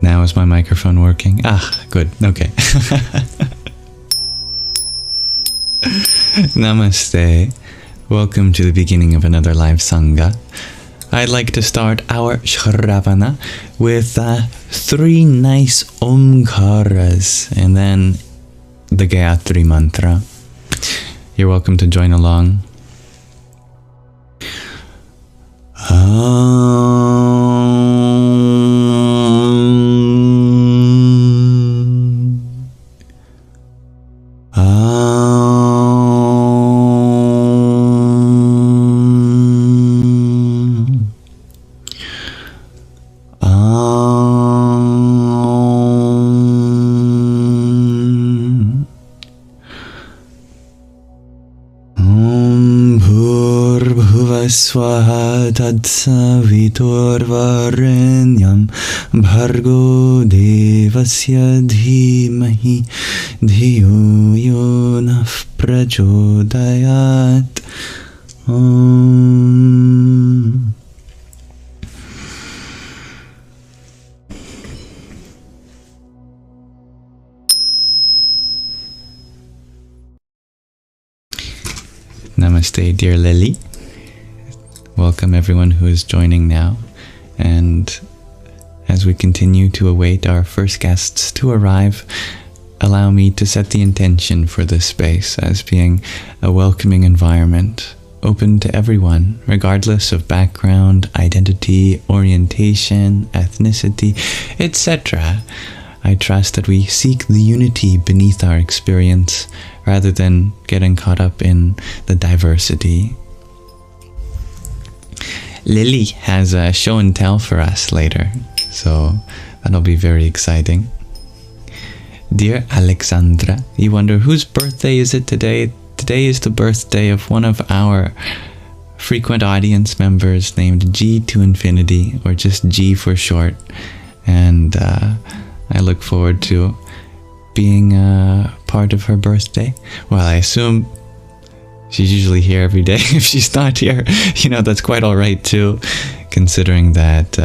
Now is my microphone working? Ah, good. Okay. Namaste. Welcome to the beginning of another live Sangha. I'd like to start our Shravana with 3 nice Omkaras and then the Gayatri mantra. You're welcome to join along. Swaha Tatsaviturvarenyam Bhargo Devasya Dhimahi Dhiyo Yonah Prachodayat. Namaste, dear Lily. Welcome everyone who is joining now, and as we continue to await our first guests to arrive, allow me to set the intention for this space as being a welcoming environment, open to everyone, regardless of background, identity, orientation, ethnicity, etc. I trust that we seek the unity beneath our experience, rather than getting caught up in the diversity. Lily has a show and tell for us later, so that'll be very exciting. Dear Alexandra, you wonder whose birthday is it today? Today is the birthday of one of our frequent audience members named G to Infinity, or just G for short, and I look forward to being part of her birthday. Well, I assume she's usually here every day. If she's not here, that's quite alright too, considering that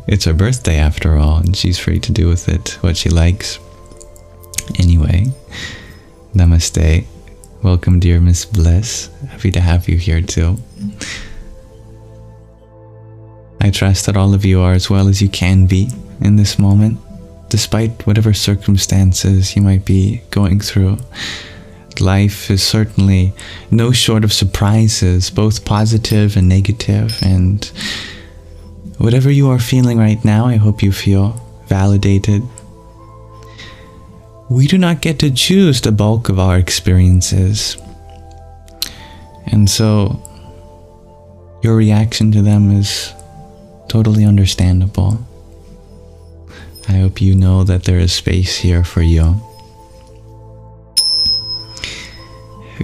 it's her birthday after all, and she's free to do with it what she likes. Anyway, namaste. Welcome, dear Miss Bliss. Happy to have you here too. I trust that all of you are as well as you can be in this moment, despite whatever circumstances you might be going through. Life is certainly no short of surprises, both positive and negative, and whatever you are feeling right now, I hope you feel validated. We do not get to choose the bulk of our experiences, and so your reaction to them is totally understandable. I hope you know that there is space here for you.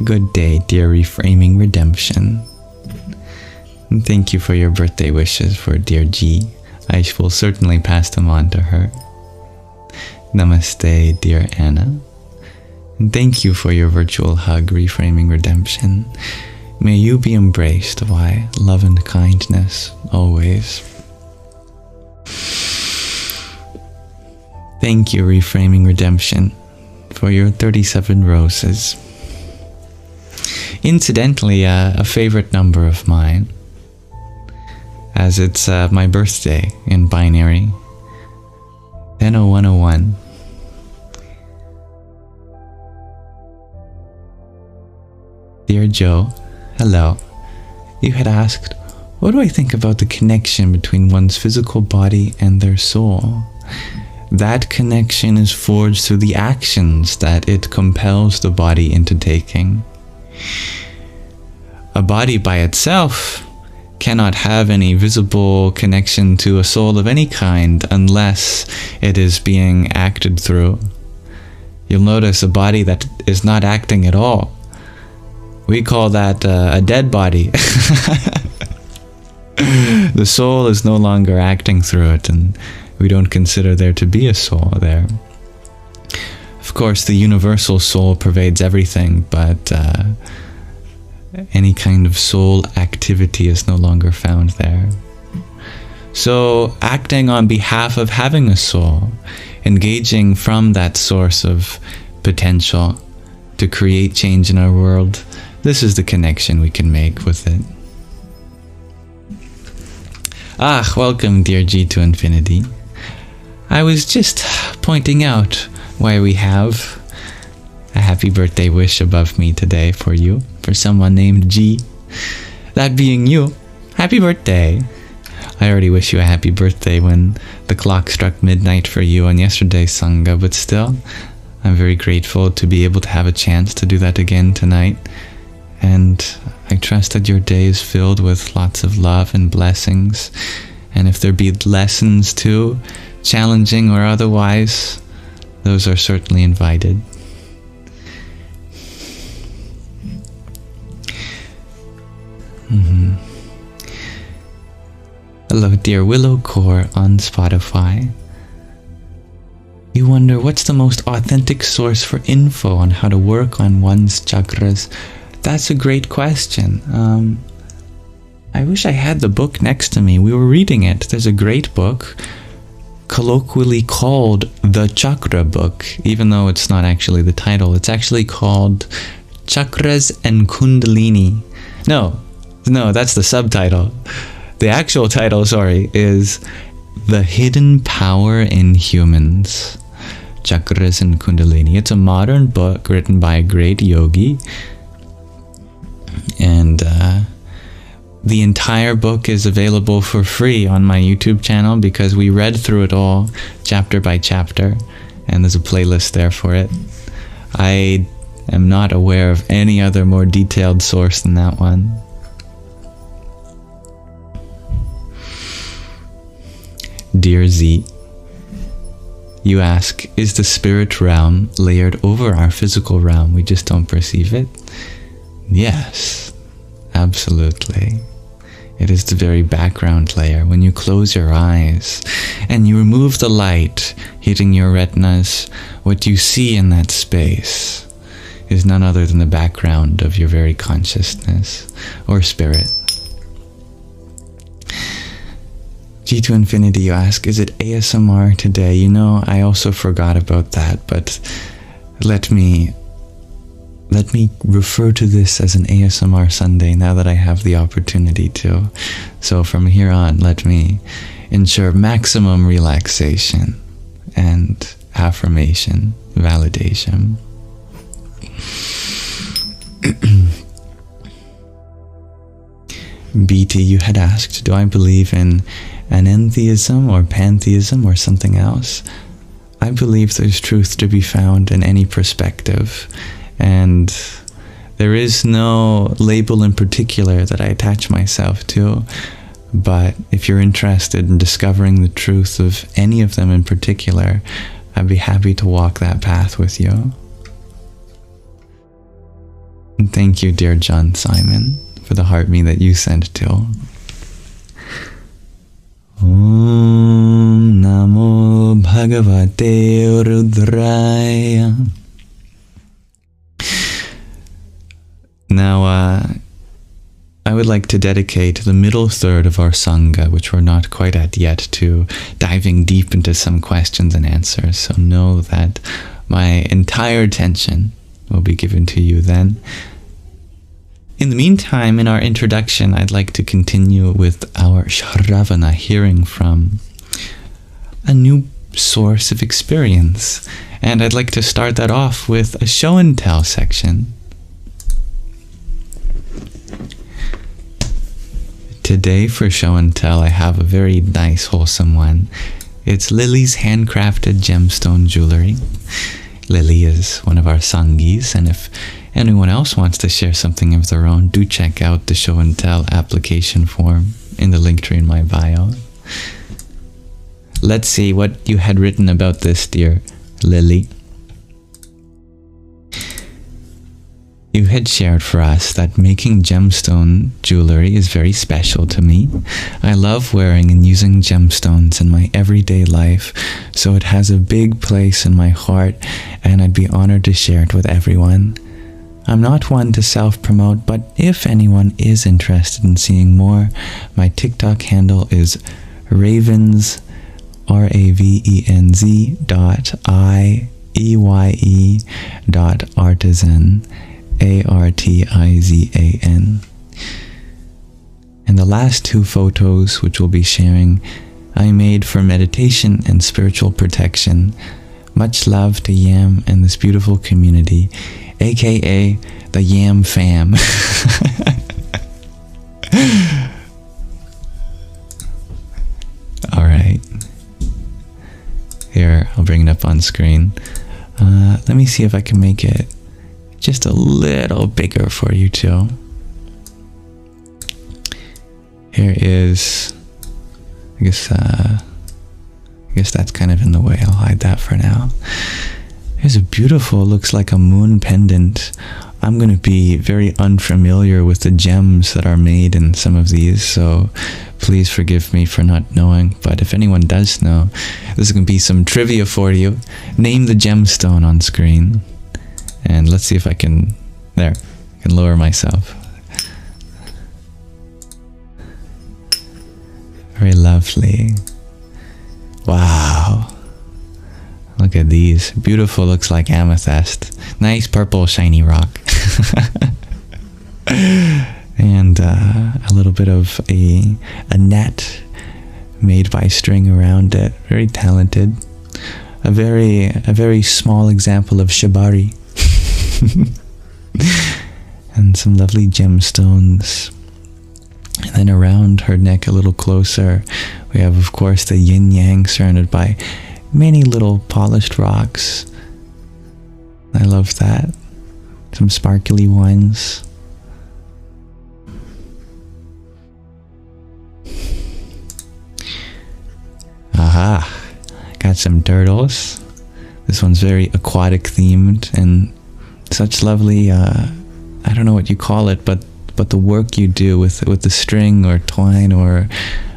Good day, dear Reframing Redemption. And thank you for your birthday wishes for dear G. I will certainly pass them on to her. Namaste, dear Anna. And thank you for your virtual hug, Reframing Redemption. May you be embraced by love and kindness always. Thank you, Reframing Redemption, for your 37 roses. Incidentally, a favorite number of mine, as it's my birthday in binary, 100101. Dear Joe, hello. You had asked, what do I think about the connection between one's physical body and their soul? That connection is forged through the actions that it compels the body into taking. A body by itself cannot have any visible connection to a soul of any kind unless it is being acted through. You'll notice a body that is not acting at all, we call that a dead body. The soul is no longer acting through it, and we don't consider there to be a soul there. Of course, the universal soul pervades everything, but any kind of soul activity is no longer found there. So acting on behalf of having a soul, engaging from that source of potential to create change in our world, this is the connection we can make with it. Welcome, dear G to Infinity. I was just pointing out why we have a happy birthday wish above me today for you, for someone named G. That being you, happy birthday. I already wish you a happy birthday when the clock struck midnight for you on yesterday's Sangha, but still, I'm very grateful to be able to have a chance to do that again tonight. And I trust that your day is filled with lots of love and blessings. And if there be lessons too, challenging or otherwise, those are certainly invited. Hello, dear Willow Core on Spotify. You wonder what's the most authentic source for info on how to work on one's chakras? That's a great question. I wish I had the book next to me. We were reading it. There's a great book, colloquially called the Chakra book, even though it's not actually the title. It's actually called Chakras and Kundalini. No, that's the subtitle. The actual title, is The Hidden Power in Humans, Chakras and Kundalini. It's a modern book written by a great yogi. And the entire book is available for free on my YouTube channel because we read through it all chapter by chapter, and there's a playlist there for it. I am not aware of any other more detailed source than that one. Dear Z, you ask, is the spirit realm layered over our physical realm? We just don't perceive it? Yes, absolutely. It is the very background layer. When you close your eyes and you remove the light hitting your retinas, what you see in that space is none other than the background of your very consciousness or spirit. G to Infinity, you ask, is it ASMR today? You know, I also forgot about that, but let me refer to this as an ASMR Sunday now that I have the opportunity to. So from here on, let me ensure maximum relaxation and affirmation, validation. BT, you had asked, do I believe in anentheism or pantheism or something else? I believe there's truth to be found in any perspective, and there is no label in particular that I attach myself to, but if you're interested in discovering the truth of any of them in particular, I'd be happy to walk that path with you. And thank you, dear John Simon, for the heart me that you sent to. Om Namo Bhagavate Rudraya. Now, I would like to dedicate the middle third of our Sangha, which we're not quite at yet, to diving deep into some questions and answers. So know that my entire attention will be given to you then. In the meantime, in our introduction, I'd like to continue with our Shravana, hearing from a new source of experience. And I'd like to start that off with a show and tell section. Today for show and tell, I have a very nice, wholesome one. It's Lily's handcrafted gemstone jewelry. Lily is one of our Sangis, and if anyone else wants to share something of their own, do check out the show and tell application form in the link tree in my bio. Let's see what you had written about this, dear Lily. You had shared for us that making gemstone jewelry is very special to me. I love wearing and using gemstones in my everyday life, so it has a big place in my heart, and I'd be honored to share it with everyone. I'm not one to self-promote, but if anyone is interested in seeing more, my TikTok handle is Ravens, RAVENS.IEYE.artisan, ARTIZAN. And the last two photos, which we'll be sharing, I made for meditation and spiritual protection. Much love to Yam and this beautiful community, aka the Yam fam. Alright. Here, I'll bring it up on screen. Let me see if I can make it just a little bigger for you too. Here is, I guess that's kind of in the way. I'll hide that for now. Here's a beautiful, looks like a moon pendant. I'm going to be very unfamiliar with the gems that are made in some of these, so please forgive me for not knowing. But if anyone does know, this is going to be some trivia for you. Name the gemstone on screen. And let's see if I can, I can lower myself. Very lovely. Wow. Look at these. Beautiful, looks like amethyst. Nice purple shiny rock. And a little bit of a net made by string around it. Very talented. A very small example of shibari. And some lovely gemstones. And then around her neck a little closer, we have, of course, the yin-yang surrounded by many little polished rocks. I love that. Some sparkly ones. Aha! Got some turtles. This one's very aquatic themed and such lovely, I don't know what you call it, but the work you do with the string or twine or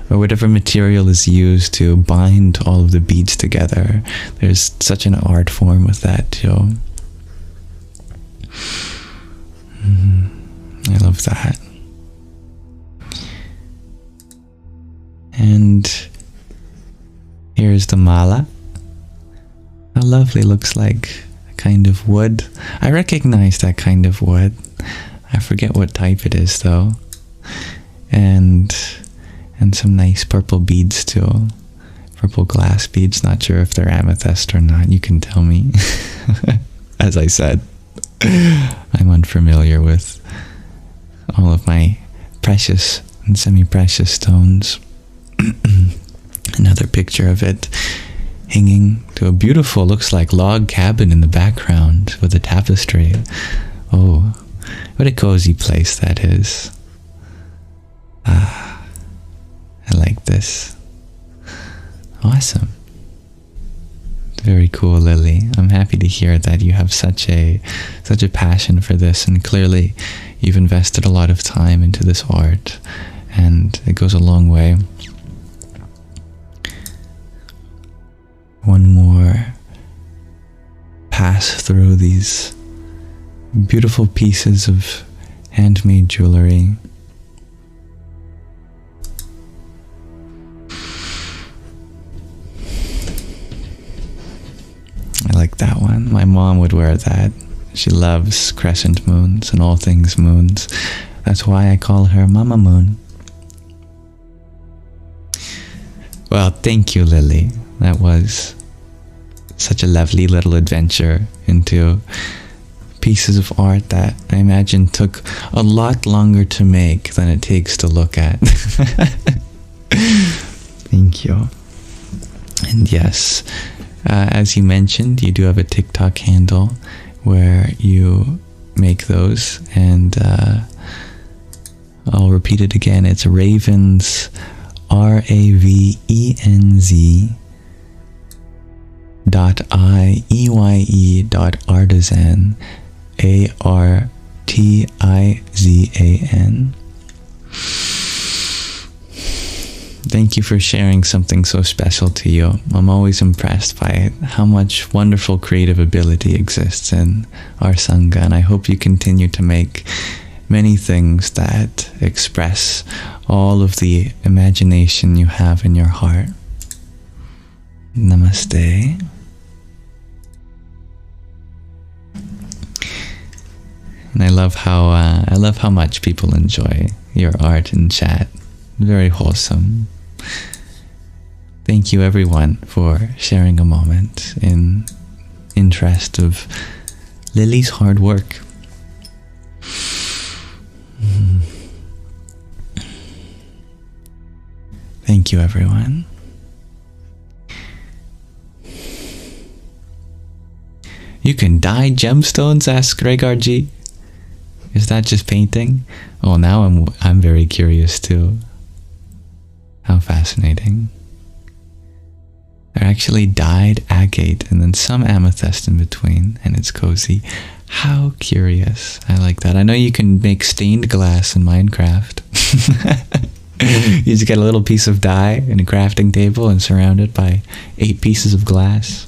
whatever material is used to bind all of the beads together. There's such an art form with that too. I love that. And here's the mala. How lovely, looks like a kind of wood. I recognize that kind of wood. I forget what type it is though. And some nice purple beads too. Purple glass beads, not sure if they're amethyst or not, you can tell me. As I said, I'm unfamiliar with all of my precious and semi-precious stones. Another picture of it hanging to a beautiful, looks like log cabin in the background with a tapestry. Oh, what a cozy place that is. I like this. Awesome. Very cool, Lily. I'm happy to hear that you have such a passion for this, and clearly you've invested a lot of time into this art, and it goes a long way. One more pass through these beautiful pieces of handmade jewelry. I like that one. My mom would wear that. She loves crescent moons and all things moons. That's why I call her Mama Moon. Well, thank you, Lily. That was such a lovely little adventure into pieces of art that I imagine took a lot longer to make than it takes to look at. Thank you. And yes, as you mentioned, you do have a TikTok handle where you make those, and I'll repeat it again. It's Ravens, RAVENS.IEYE.artisan, ARTIZAN. Thank you for sharing something so special to you. I'm always impressed by how much wonderful creative ability exists in our Sangha, and I hope you continue to make many things that express all of the imagination you have in your heart. Namaste. And I love how much people enjoy your art in chat. Very wholesome. Thank you everyone for sharing a moment in interest of Lily's hard work. Thank you everyone. You can dye gemstones, asks Gregor-G. Is that just painting? Oh, now I'm very curious too. How fascinating. They're actually dyed agate and then some amethyst in between, and it's cozy. How curious. I like that. I know you can make stained glass in Minecraft. You just get a little piece of dye and a crafting table and surround it by 8 pieces of glass.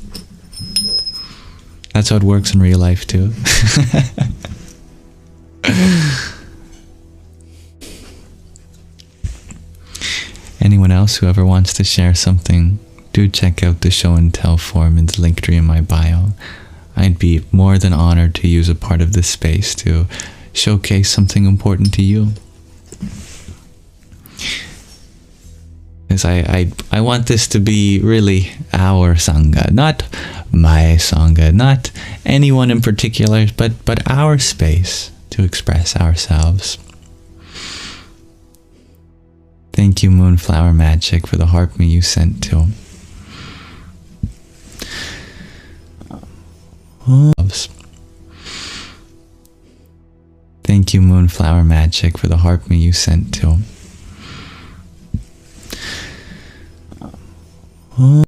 That's how it works in real life too. Anyone else who ever wants to share something, do check out the show and tell form in the link tree in my bio. I'd be more than honored to use a part of this space to showcase something important to you. Because I want this to be really our Sangha, not my Sangha, not anyone in particular, but our space to express ourselves. Thank you, Moonflower Magic, for the heart me you sent to. Thank you, Moonflower Magic, for the heart me you sent to.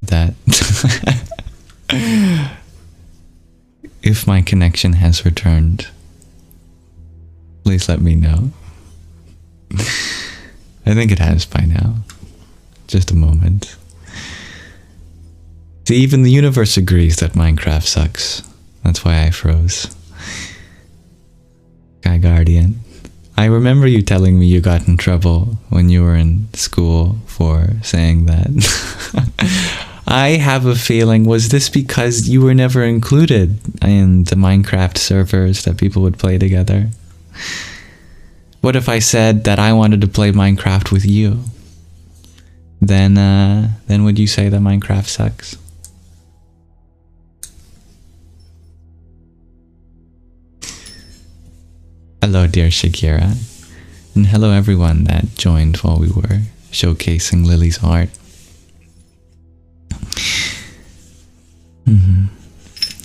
That if my connection has returned, please let me know. I think it has by now. Just a moment. See, even the universe agrees that Minecraft sucks. That's why I froze. Sky Guardian. I remember you telling me you got in trouble when you were in school for saying that. I have a feeling, was this because you were never included in the Minecraft servers that people would play together? What if I said that I wanted to play Minecraft with you? Then would you say that Minecraft sucks? Hello, dear Shakira. And hello everyone that joined while we were showcasing Lily's art.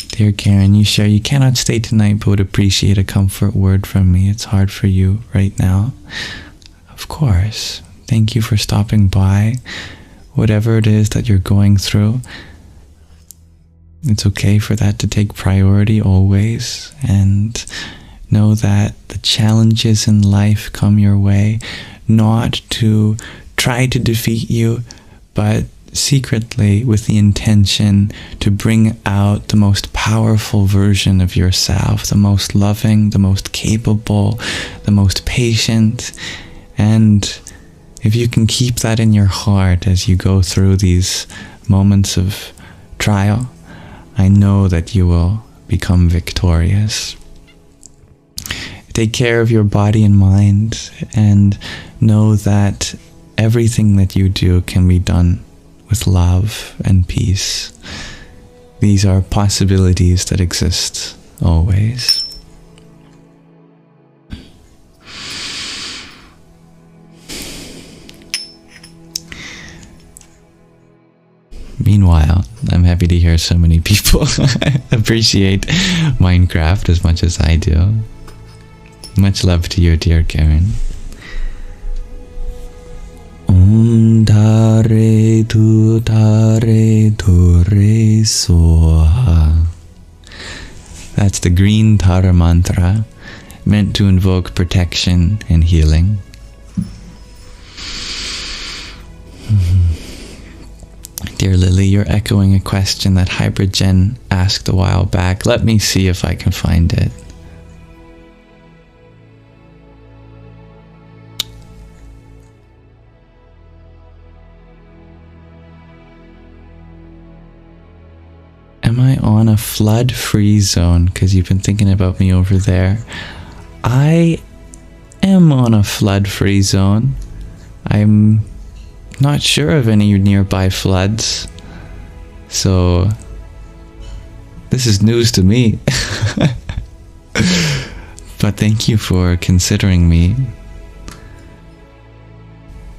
Dear Karen, you share you cannot stay tonight but would appreciate a comfort word from me. It's hard for you right now. Of course. Thank you for stopping by. Whatever it is that you're going through, it's okay for that to take priority always. And know that the challenges in life come your way not to try to defeat you, but secretly with the intention to bring out the most powerful version of yourself, the most loving, the most capable, the most patient. And if you can keep that in your heart as you go through these moments of trial, I know that you will become victorious. Take care of your body and mind, and know that everything that you do can be done with love and peace. These are possibilities that exist always. Meanwhile, I'm happy to hear so many people appreciate Minecraft as much as I do. Much love to you, dear Karen. Dare tu re soha. That's the green Tara mantra, meant to invoke protection and healing. Dear Lily, you're echoing a question that Hybrid Jen asked a while back. Let me see if I can find it. am I on a flood-free zone? Because you've been thinking about me over there. I am on a flood-free zone. I'm not sure of any nearby floods. So, this is news to me. But thank you for considering me.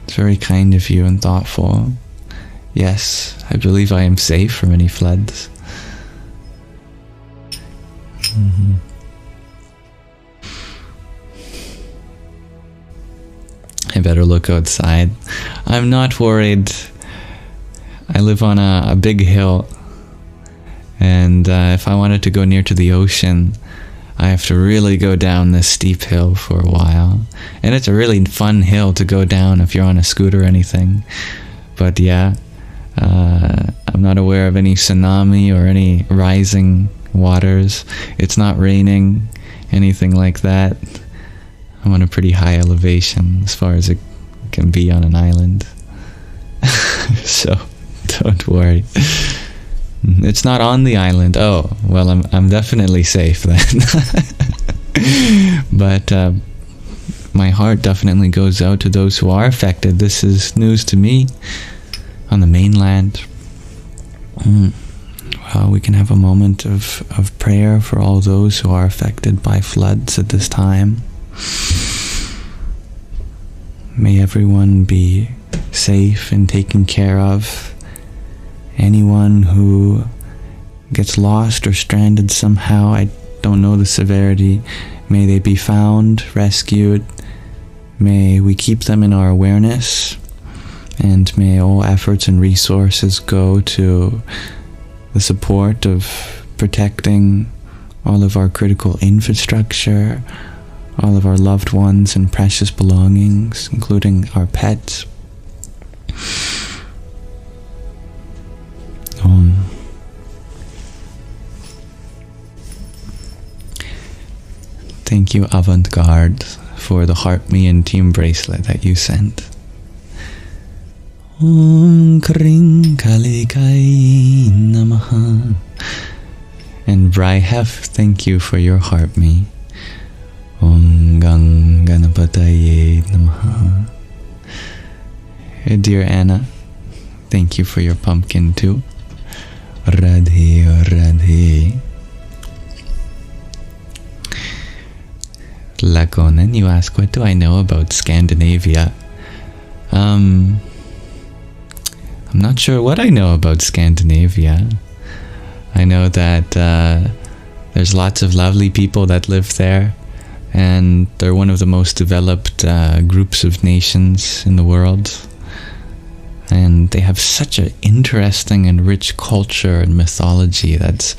It's very kind of you and thoughtful. Yes, I believe I am safe from any floods. I better look outside. I'm not worried. I live on a big hill. And if I wanted to go near to the ocean, I have to really go down this steep hill for a while. And it's a really fun hill to go down if you're on a scooter or anything. But yeah, I'm not aware of any tsunami or any rising waters. It's not raining, anything like that. I'm on a pretty high elevation as far as it can be on an island. So don't worry. It's not on the island. Oh, well, I'm definitely safe then. But my heart definitely goes out to those who are affected. This is news to me on the mainland. Well, we can have a moment of prayer for all those who are affected by floods at this time. May everyone be safe and taken care of. Anyone who gets lost or stranded somehow, I don't know the severity, may they be found, rescued. May we keep them in our awareness, and may all efforts and resources go to the support of protecting all of our critical infrastructure, all of our loved ones and precious belongings, including our pets. Thank you, Avant-Garde, for the Heart Me and Team bracelet that you sent. Om Kring Kali Kai Namaha. And Brihef, thank you for your Heart Me. Om Ganga Napataye Namaha. Dear Anna, thank you for your pumpkin too. Radhe Radhe. Lakonen, you ask, what do I know about Scandinavia? I'm not sure what I know about Scandinavia. I know that there's lots of lovely people that live there, and they're one of the most developed groups of nations in the world. And they have such an interesting and rich culture and mythology that's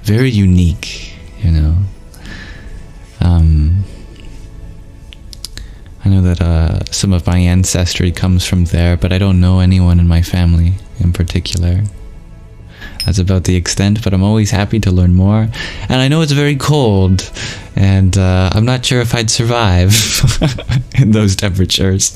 very unique, you know. I know that some of my ancestry comes from there, but I don't know anyone in my family in particular. That's about the extent, but I'm always happy to learn more. And I know it's very cold, and I'm not sure if I'd survive in those temperatures.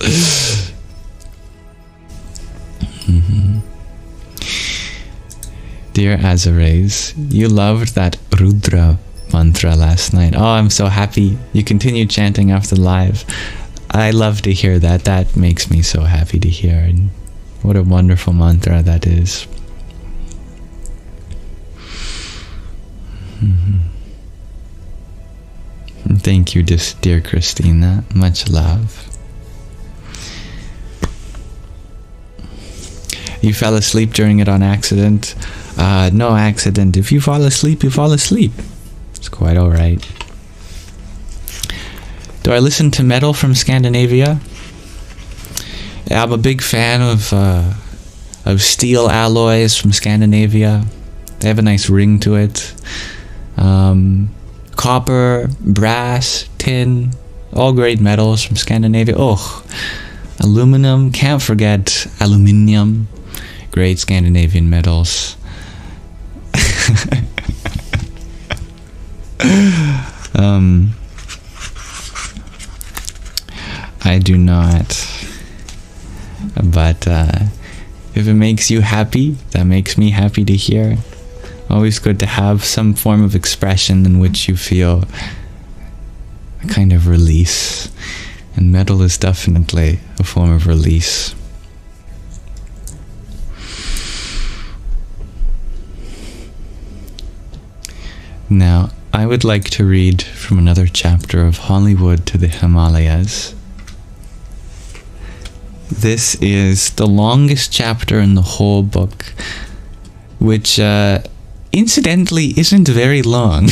Dear Azares, you loved that Rudra mantra last night. Oh, I'm so happy you continued chanting after live. I love to hear that. That makes me so happy to hear. And what a wonderful mantra that is. Thank you, dear Christina. Much love. You fell asleep during it on accident? No accident. If you fall asleep, you fall asleep. It's quite alright. Do I listen to metal from Scandinavia? Yeah, I'm a big fan of steel alloys from Scandinavia. They have a nice ring to it. Copper, brass, tin, all great metals from Scandinavia. Oh, aluminum, can't forget aluminium. Great Scandinavian metals. I do not, but if it makes you happy, that makes me happy to hear. Always good to have some form of expression in which you feel a kind of release. And metal is definitely a form of release. Now, I would like to read from another chapter of Hollywood to the Himalayas. This is the longest chapter in the whole book, which incidentally isn't very long,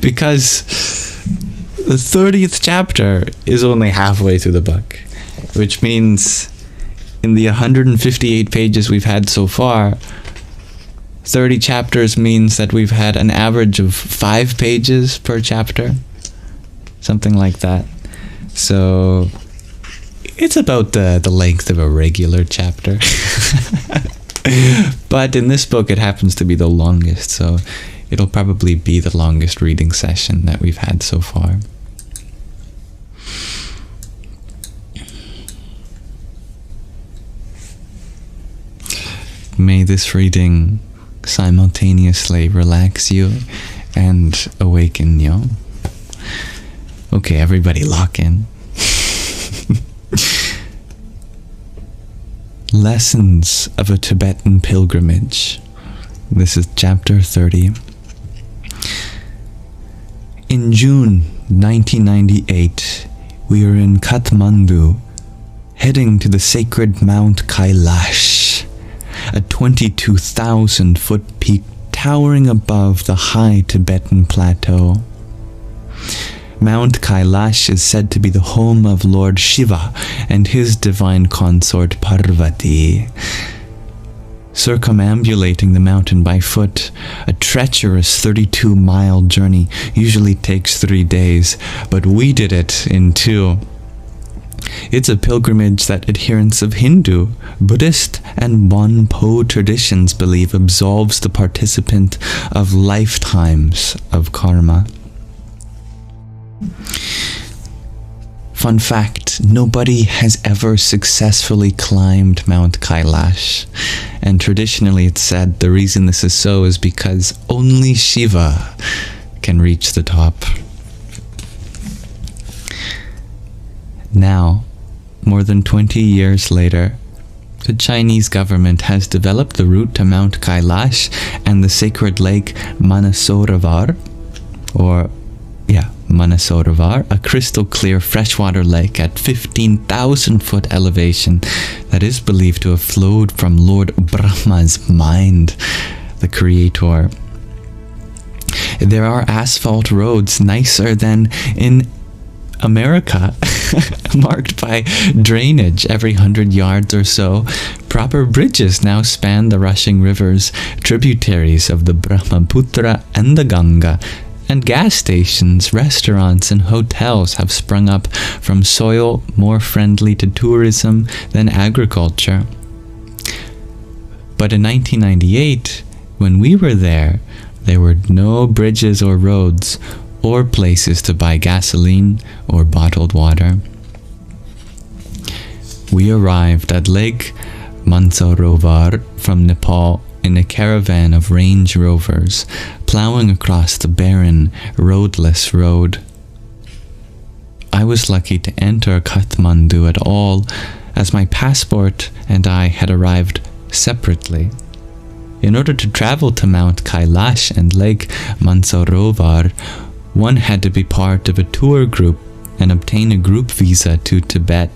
because the 30th chapter is only halfway through the book, which means in the 158 pages we've had so far, 30 chapters means that we've had an average of 5 pages per chapter, something like that. So it's about the length of a regular chapter. But in this book it happens to be the longest, so it'll probably be the longest reading session that we've had so far. May this reading simultaneously relax you and awaken you. Okay, everybody lock in. Lessons of a Tibetan Pilgrimage. This is chapter 30. In June 1998, we were in Kathmandu, heading to the sacred Mount Kailash, a 22,000-foot peak towering above the high Tibetan plateau. Mount Kailash is said to be the home of Lord Shiva and his divine consort Parvati. Circumambulating the mountain by foot, a treacherous 32-mile journey usually takes 3 days, but we did it in 2. It's a pilgrimage that adherents of Hindu, Buddhist, and Bon Po traditions believe absolves the participant of lifetimes of karma. Fun fact, nobody has ever successfully climbed Mount Kailash, and traditionally it's said the reason this is so is because only Shiva can reach the top. Now, more than 20 years later, the Chinese government has developed the route to Mount Kailash and the sacred lake Manasoravar, Manasoravar, a crystal clear freshwater lake at 15,000-foot elevation that is believed to have flowed from Lord Brahma's mind, the creator. There are asphalt roads nicer than in America, marked by drainage every 100 yards or so. Proper bridges now span the rushing rivers, tributaries of the Brahmaputra and the Ganga, and gas stations, restaurants, and hotels have sprung up from soil more friendly to tourism than agriculture. But in 1998, when we were there were no bridges or roads, or places to buy gasoline or bottled water. We arrived at Lake Mansarovar from Nepal in a caravan of Range Rovers, plowing across the barren, roadless road. I was lucky to enter Kathmandu at all, as my passport and I had arrived separately. In order to travel to Mount Kailash and Lake Mansarovar, one had to be part of a tour group and obtain a group visa to Tibet.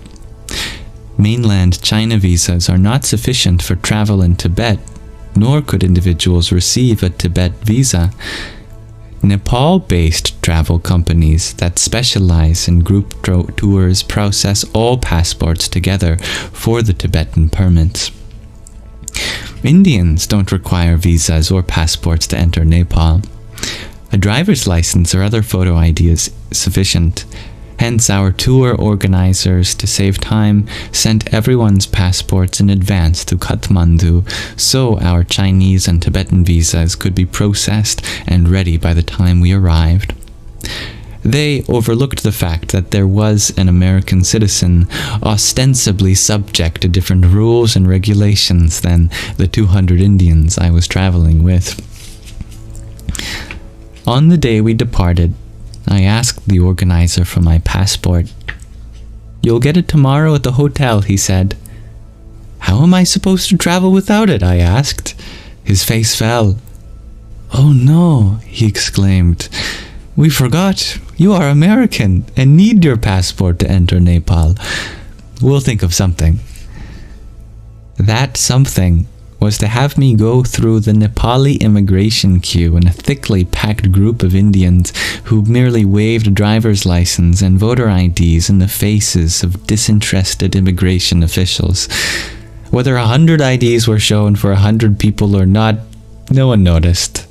Mainland China visas are not sufficient for travel in Tibet, nor could individuals receive a Tibet visa. Nepal-based travel companies that specialize in group tours process all passports together for the Tibetan permits. Indians don't require visas or passports to enter Nepal. A driver's license or other photo ID is sufficient. Hence, our tour organizers, to save time, sent everyone's passports in advance to Kathmandu, so our Chinese and Tibetan visas could be processed and ready by the time we arrived. They overlooked the fact that there was an American citizen ostensibly subject to different rules and regulations than the 200 Indians I was traveling with. On the day we departed, I asked the organizer for my passport. "You'll get it tomorrow at the hotel," he said. "How am I supposed to travel without it?" I asked. His face fell. "Oh no," he exclaimed. "We forgot. You are American and need your passport to enter Nepal. We'll think of something." That something was to have me go through the Nepali immigration queue in a thickly packed group of Indians who merely waved driver's license and voter IDs in the faces of disinterested immigration officials. Whether 100 IDs were shown for 100 people or not, no one noticed.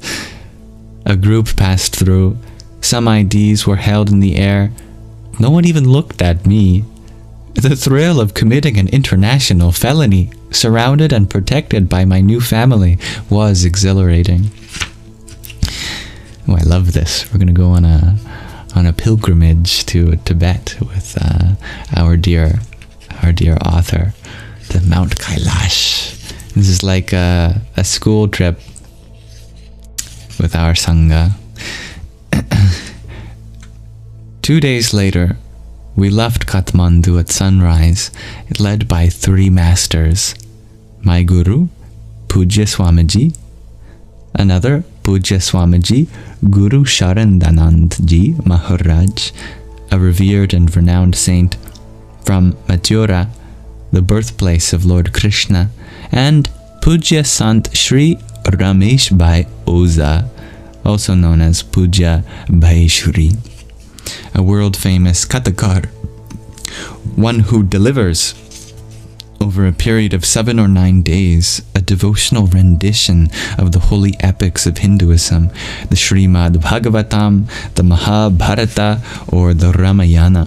A group passed through. Some IDs were held in the air. No one even looked at me. The thrill of committing an international felony, surrounded and protected by my new family, was exhilarating. Oh, I love this. We're going to go on a pilgrimage to Tibet with our dear author, to Mount Kailash. This is like a school trip with our Sangha. 2 days later, we left Kathmandu at sunrise, led by 3 masters. My guru, Pujya Swamiji; another, Pujya Swamiji Guru Sharandanand Maharaj, a revered and renowned saint from Mathura, the birthplace of Lord Krishna; and Pujya Sant Shri Ramesh Bhai Oza, also known as Pujya Bhaishuri, a world-famous Kathakar, one who delivers, over a period of 7 or 9 days, a devotional rendition of the holy epics of Hinduism, the Srimad Bhagavatam, the Mahabharata, or the Ramayana.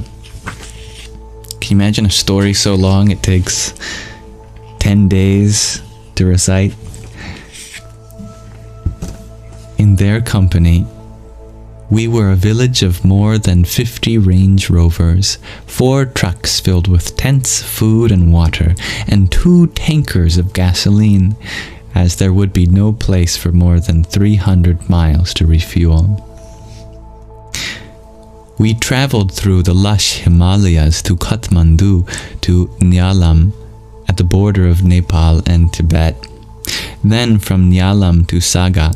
Can you imagine a story so long it takes 10 days to recite? In their company, we were a village of more than 50 Range Rovers, 4 trucks filled with tents, food and water, and 2 tankers of gasoline, as there would be no place for more than 300 miles to refuel. We traveled through the lush Himalayas to Kathmandu to Nyalam, at the border of Nepal and Tibet. Then from Nyalam to Saga,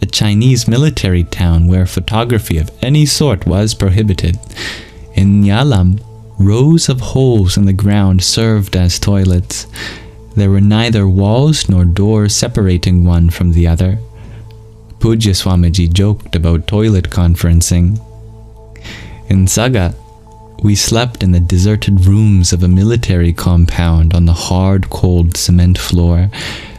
a Chinese military town where photography of any sort was prohibited. In Nyalam, rows of holes in the ground served as toilets. There were neither walls nor doors separating one from the other. Pujya Swamiji joked about toilet conferencing. In Saga, we slept in the deserted rooms of a military compound on the hard, cold cement floor,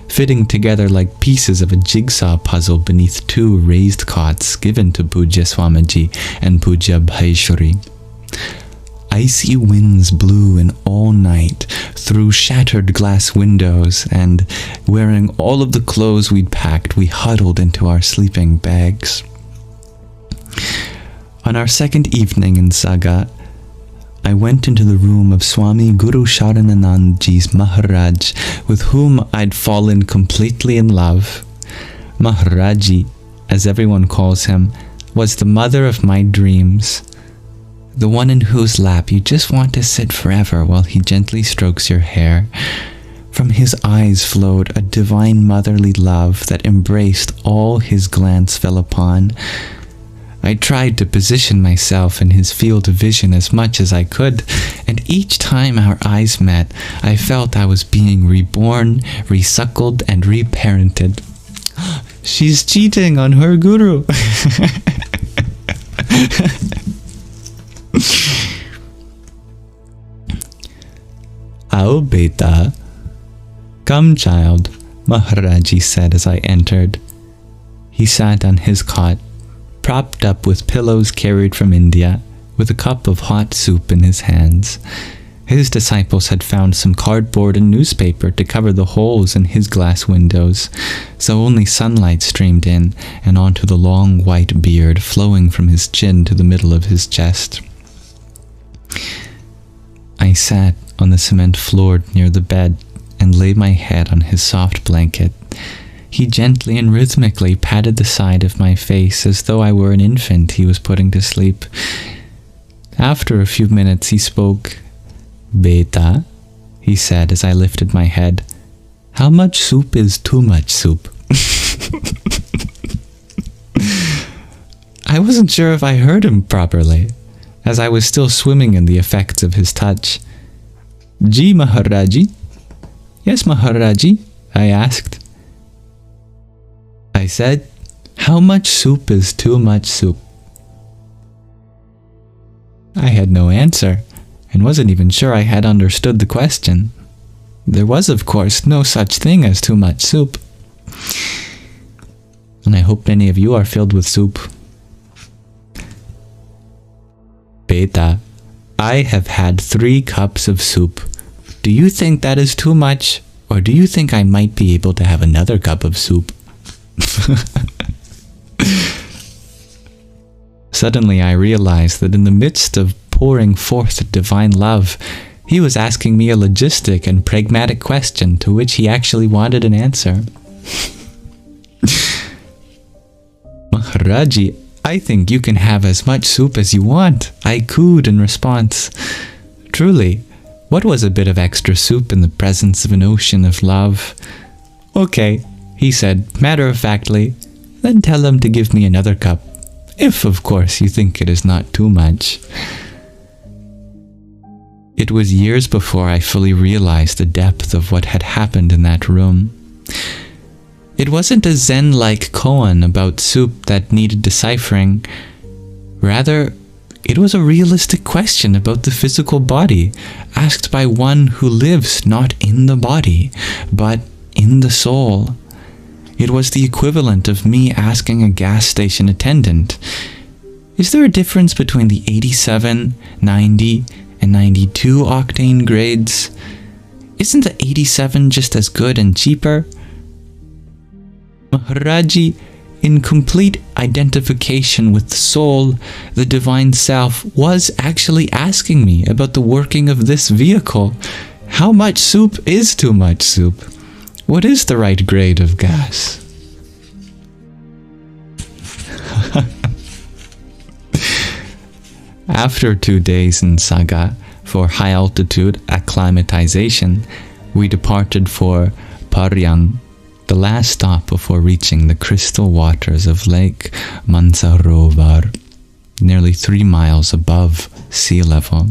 fitting together like pieces of a jigsaw puzzle beneath 2 raised cots given to Pujya Swamiji and Pujya Bhaishuri. Icy winds blew in all night through shattered glass windows, and wearing all of the clothes we'd packed, we huddled into our sleeping bags. On our second evening in Saga, I went into the room of Swami Guru Sharananandji's Maharaj, with whom I'd fallen completely in love. Maharaji, as everyone calls him, was the mother of my dreams, the one in whose lap you just want to sit forever while he gently strokes your hair. From his eyes flowed a divine motherly love that embraced all his glance fell upon. I tried to position myself in his field of vision as much as I could, and each time our eyes met, I felt I was being reborn, resuckled, and reparented. She's cheating on her guru. Ao beta. Come, child, Maharaji said as I entered. He sat on his cot, propped up with pillows carried from India, with a cup of hot soup in his hands. His disciples had found some cardboard and newspaper to cover the holes in his glass windows, so only sunlight streamed in and onto the long white beard flowing from his chin to the middle of his chest. I sat on the cement floor near the bed and laid my head on his soft blanket. He gently and rhythmically patted the side of my face as though I were an infant he was putting to sleep. After a few minutes he spoke. "Beta," he said as I lifted my head, "how much soup is too much soup?" I wasn't sure if I heard him properly, as I was still swimming in the effects of his touch. "Ji Maharaji?" "Yes, Maharaji," I asked. I said, "How much soup is too much soup?" I had no answer, and wasn't even sure I had understood the question. There was, of course, no such thing as too much soup. And I hope many of you are filled with soup. "Beta, I have had 3 cups of soup. Do you think that is too much, or do you think I might be able to have another cup of soup?" Suddenly I realized that in the midst of pouring forth divine love, he was asking me a logistic and pragmatic question to which he actually wanted an answer. "Maharaji, I think you can have as much soup as you want," I cooed in response. Truly, what was a bit of extra soup in the presence of an ocean of love? "Okay," he said matter-of-factly, "then tell him to give me another cup. If, of course, you think it is not too much." It was years before I fully realized the depth of what had happened in that room. It wasn't a Zen-like koan about soup that needed deciphering. Rather, it was a realistic question about the physical body, asked by one who lives not in the body, but in the soul. It was the equivalent of me asking a gas station attendant, "Is there a difference between the 87, 90, and 92 octane grades? Isn't the 87 just as good and cheaper?" Maharaji, in complete identification with the soul, the divine self was actually asking me about the working of this vehicle. How much soup is too much soup? What is the right grade of gas? After 2 days in Saga for high-altitude acclimatization, we departed for Paryang, the last stop before reaching the crystal waters of Lake Mansarovar, nearly 3 miles above sea level.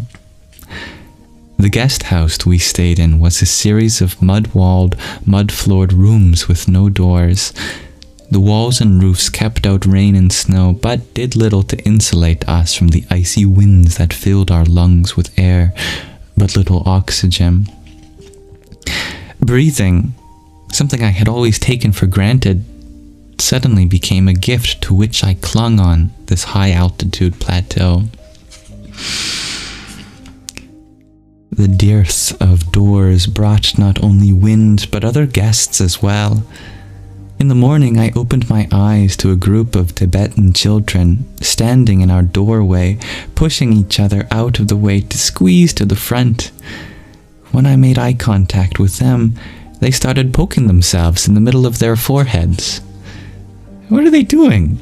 The guest house we stayed in was a series of mud-walled, mud-floored rooms with no doors. The walls and roofs kept out rain and snow, but did little to insulate us from the icy winds that filled our lungs with air, but little oxygen. Breathing, something I had always taken for granted, suddenly became a gift to which I clung on this high-altitude plateau. The dearth of doors brought not only wind, but other guests as well. In the morning, I opened my eyes to a group of Tibetan children standing in our doorway, pushing each other out of the way to squeeze to the front. When I made eye contact with them, they started poking themselves in the middle of their foreheads. "What are they doing?"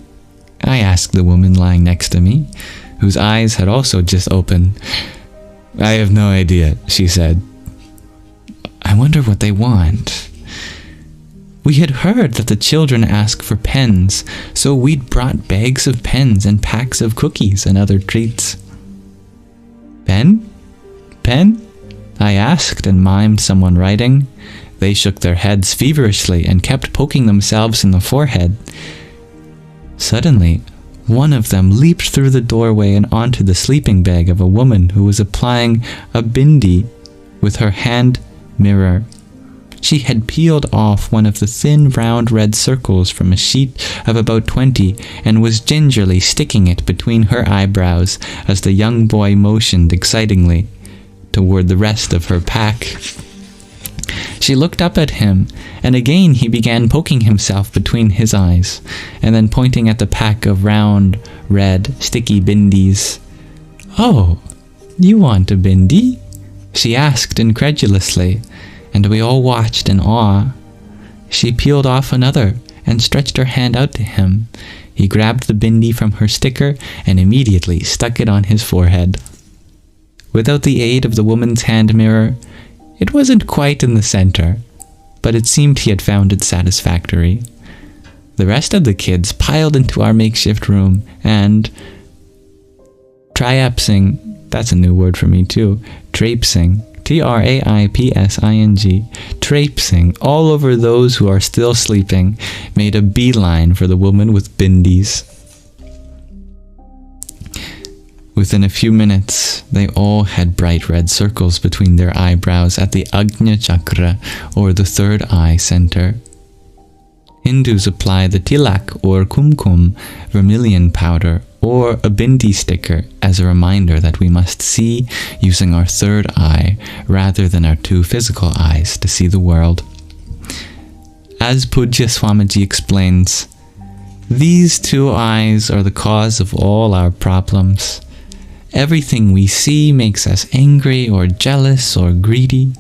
I asked the woman lying next to me, whose eyes had also just opened. "I have no idea," she said. "I wonder what they want." We had heard that the children ask for pens, so we'd brought bags of pens and packs of cookies and other treats. "Pen? Pen?" I asked and mimed someone writing. They shook their heads feverishly and kept poking themselves in the forehead. Suddenly, one of them leaped through the doorway and onto the sleeping bag of a woman who was applying a bindi with her hand mirror. She had peeled off one of the thin round red circles from a sheet of about 20 and was gingerly sticking it between her eyebrows as the young boy motioned excitingly. toward the rest of her pack. She looked up at him, and again he began poking himself between his eyes, and then pointing at the pack of round, red, sticky bindis. "Oh, you want a bindi?" she asked incredulously, and we all watched in awe. She peeled off another and stretched her hand out to him. He grabbed the bindi from her sticker and immediately stuck it on his forehead. Without the aid of the woman's hand mirror, it wasn't quite in the center, but it seemed he had found it satisfactory. The rest of the kids piled into our makeshift room and, traipsing, that's a new word for me too, traipsing, Traipsing, traipsing all over those who are still sleeping, made a beeline for the woman with bindis. Within a few minutes, they all had bright red circles between their eyebrows at the Ajna Chakra, or the third eye center. Hindus apply the tilak or kumkum, vermilion powder, or a bindi sticker as a reminder that we must see using our third eye rather than our two physical eyes to see the world. As Pujya Swamiji explains, these two eyes are the cause of all our problems. Everything we see makes us angry or jealous or greedy,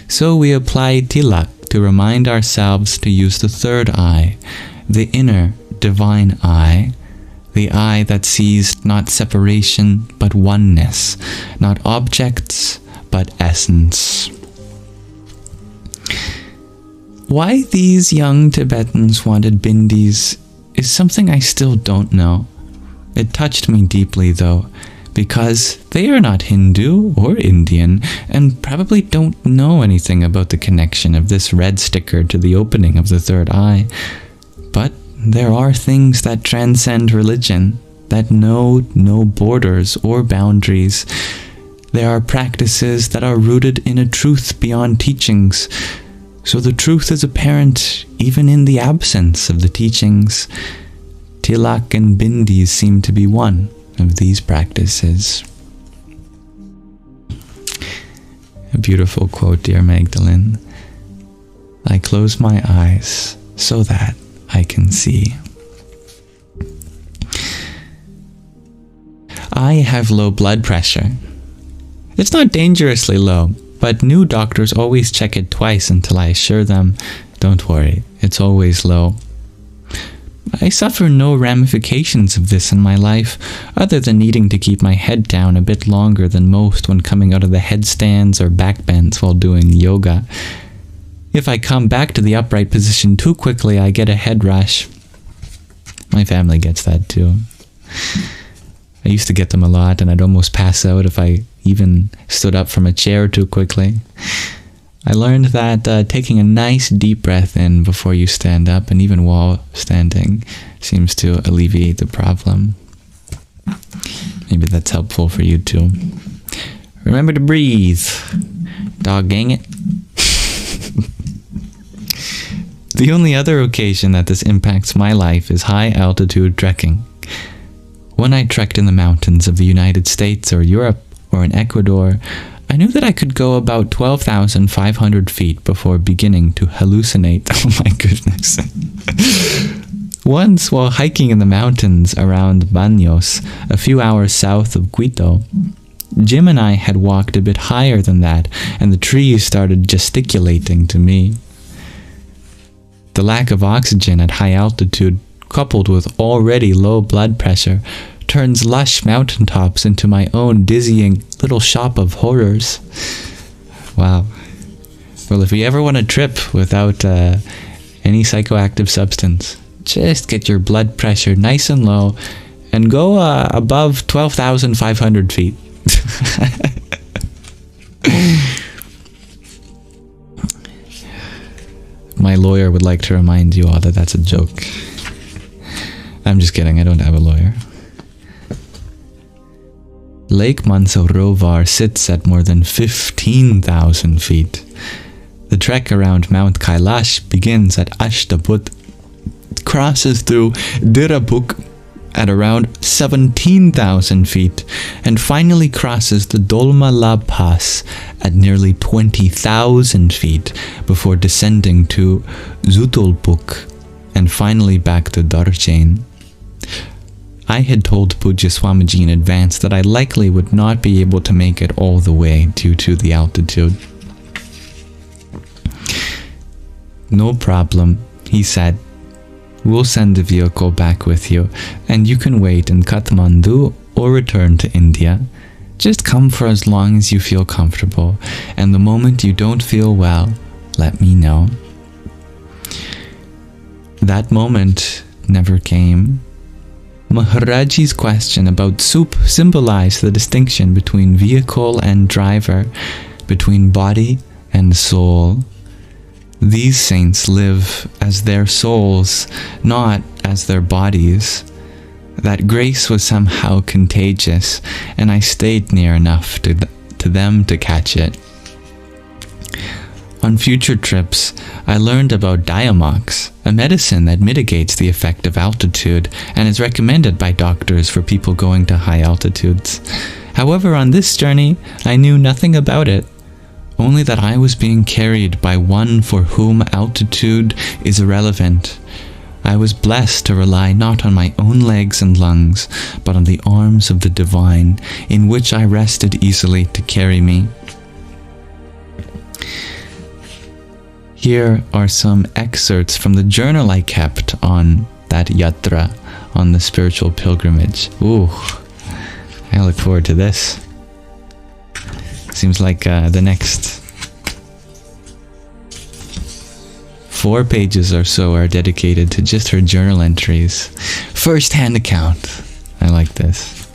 so we apply tilak to remind ourselves to use the third eye, the inner divine eye, the eye that sees not separation but oneness, not objects but essence. Why these young Tibetans wanted bindis is something I still don't know. It touched me deeply though, because they are not Hindu or Indian and probably don't know anything about the connection of this red sticker to the opening of the third eye. But there are things that transcend religion, that know no borders or boundaries. There are practices that are rooted in a truth beyond teachings, so the truth is apparent even in the absence of the teachings. Tilak and bindis seem to be one of these practices. A beautiful quote, dear Magdalene. I close my eyes so that I can see. I have low blood pressure. It's not dangerously low, but new doctors always check it twice until I assure them, don't worry, it's always low. I suffer no ramifications of this in my life, other than needing to keep my head down a bit longer than most when coming out of the headstands or backbends while doing yoga. If I come back to the upright position too quickly, I get a head rush. My family gets that too. I used to get them a lot, and I'd almost pass out if I even stood up from a chair too quickly. I learned that taking a nice deep breath in before you stand up, and even while standing, seems to alleviate the problem. Maybe that's helpful for you too. Remember to breathe. Dog dang it. The only other occasion that this impacts my life is high altitude trekking. When I trekked in the mountains of the United States or Europe or in Ecuador, I knew that I could go about 12,500 feet before beginning to hallucinate. Oh my goodness. Once, while hiking in the mountains around Baños, a few hours south of Quito, Jim and I had walked a bit higher than that, and the trees started gesticulating to me. The lack of oxygen at high altitude, coupled with already low blood pressure, turns lush mountaintops into my own dizzying little shop of horrors. Wow. Well, if you ever want to trip without any psychoactive substance, just get your blood pressure nice and low and go above 12,500 feet. My lawyer would like to remind you all that that's a joke. I'm just kidding, I don't have a lawyer. Lake Mansarovar sits at more than 15,000 feet. The trek around Mount Kailash begins at Ashtaput, crosses through Dirapuk at around 17,000 feet and finally crosses the Dolma Lab Pass at nearly 20,000 feet before descending to Zutulpuk and finally back to Darchain. I had told Pujya Swamiji in advance that I likely would not be able to make it all the way due to the altitude. No problem, he said. We'll send the vehicle back with you, and you can wait in Kathmandu or return to India. Just come for as long as you feel comfortable, and the moment you don't feel well, let me know. That moment never came. Maharaji's question about soup symbolized the distinction between vehicle and driver, between body and soul. These saints live as their souls, not as their bodies. That grace was somehow contagious, and I stayed near enough to them to catch it. On future trips, I learned about Yamsox, a medicine that mitigates the effect of altitude and is recommended by doctors for people going to high altitudes. However, on this journey, I knew nothing about it, only that I was being carried by one for whom altitude is irrelevant. I was blessed to rely not on my own legs and lungs, but on the arms of the divine, in which I rested easily to carry me. Here are some excerpts from the journal I kept on that yatra, on the spiritual pilgrimage. Ooh, I look forward to this. Seems like the next 4 pages or so are dedicated to just her journal entries. First-hand account. I like this.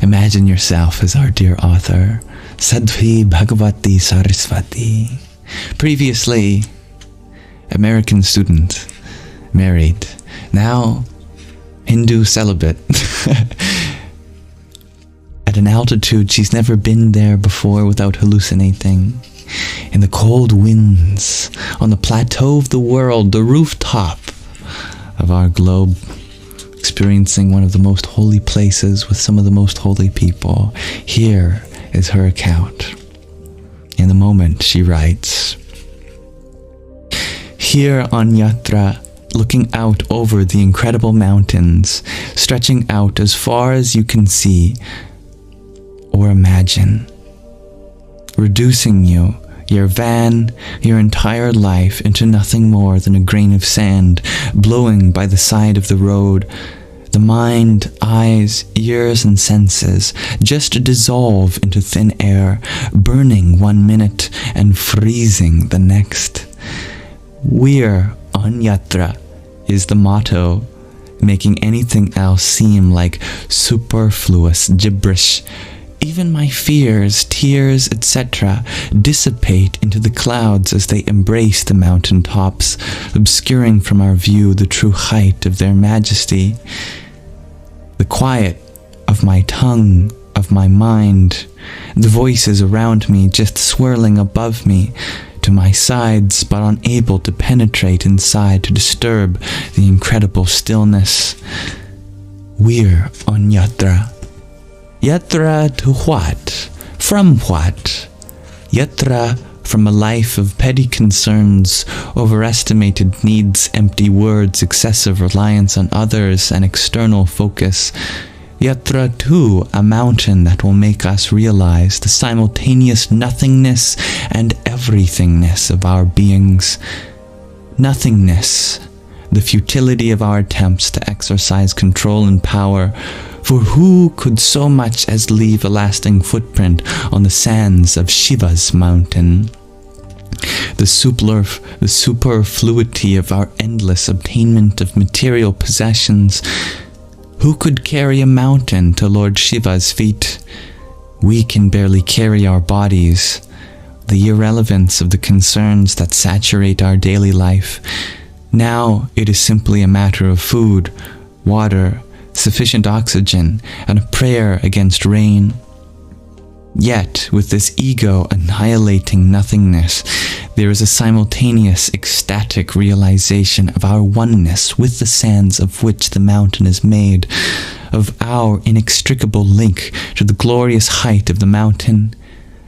Imagine yourself as our dear author, Sadhvi Bhagavati Saraswati. Previously, American student, married. Now, Hindu celibate. At an altitude she's never been there before without hallucinating. In the cold winds, on the plateau of the world, the rooftop of our globe, experiencing one of the most holy places with some of the most holy people. Here is her account. In the moment, she writes, "Here on Yatra, looking out over the incredible mountains, stretching out as far as you can see or imagine, reducing you, your van, your entire life into nothing more than a grain of sand, blowing by the side of the road, the mind, eyes, ears, and senses just to dissolve into thin air, burning 1 minute and freezing the next. We're on Yatra is the motto, making anything else seem like superfluous gibberish. Even my fears, tears, etc. dissipate into the clouds as they embrace the mountain tops, obscuring from our view the true height of their majesty. The quiet of my tongue, of my mind, the voices around me just swirling above me, to my sides, but unable to penetrate inside to disturb the incredible stillness. We're on Yatra. Yatra to what? From what? Yatra from a life of petty concerns, overestimated needs, empty words, excessive reliance on others, and external focus. Yatra to a mountain that will make us realize the simultaneous nothingness and everythingness of our beings. Nothingness, the futility of our attempts to exercise control and power, for who could so much as leave a lasting footprint on the sands of Shiva's mountain? The superfluity of our endless obtainment of material possessions. Who could carry a mountain to Lord Shiva's feet? We can barely carry our bodies. The irrelevance of the concerns that saturate our daily life. Now it is simply a matter of food, water, sufficient oxygen, and a prayer against rain. Yet, with this ego annihilating nothingness, There is a simultaneous ecstatic realization of our oneness with the sands of which the mountain is made, of our inextricable link to the glorious height of the mountain.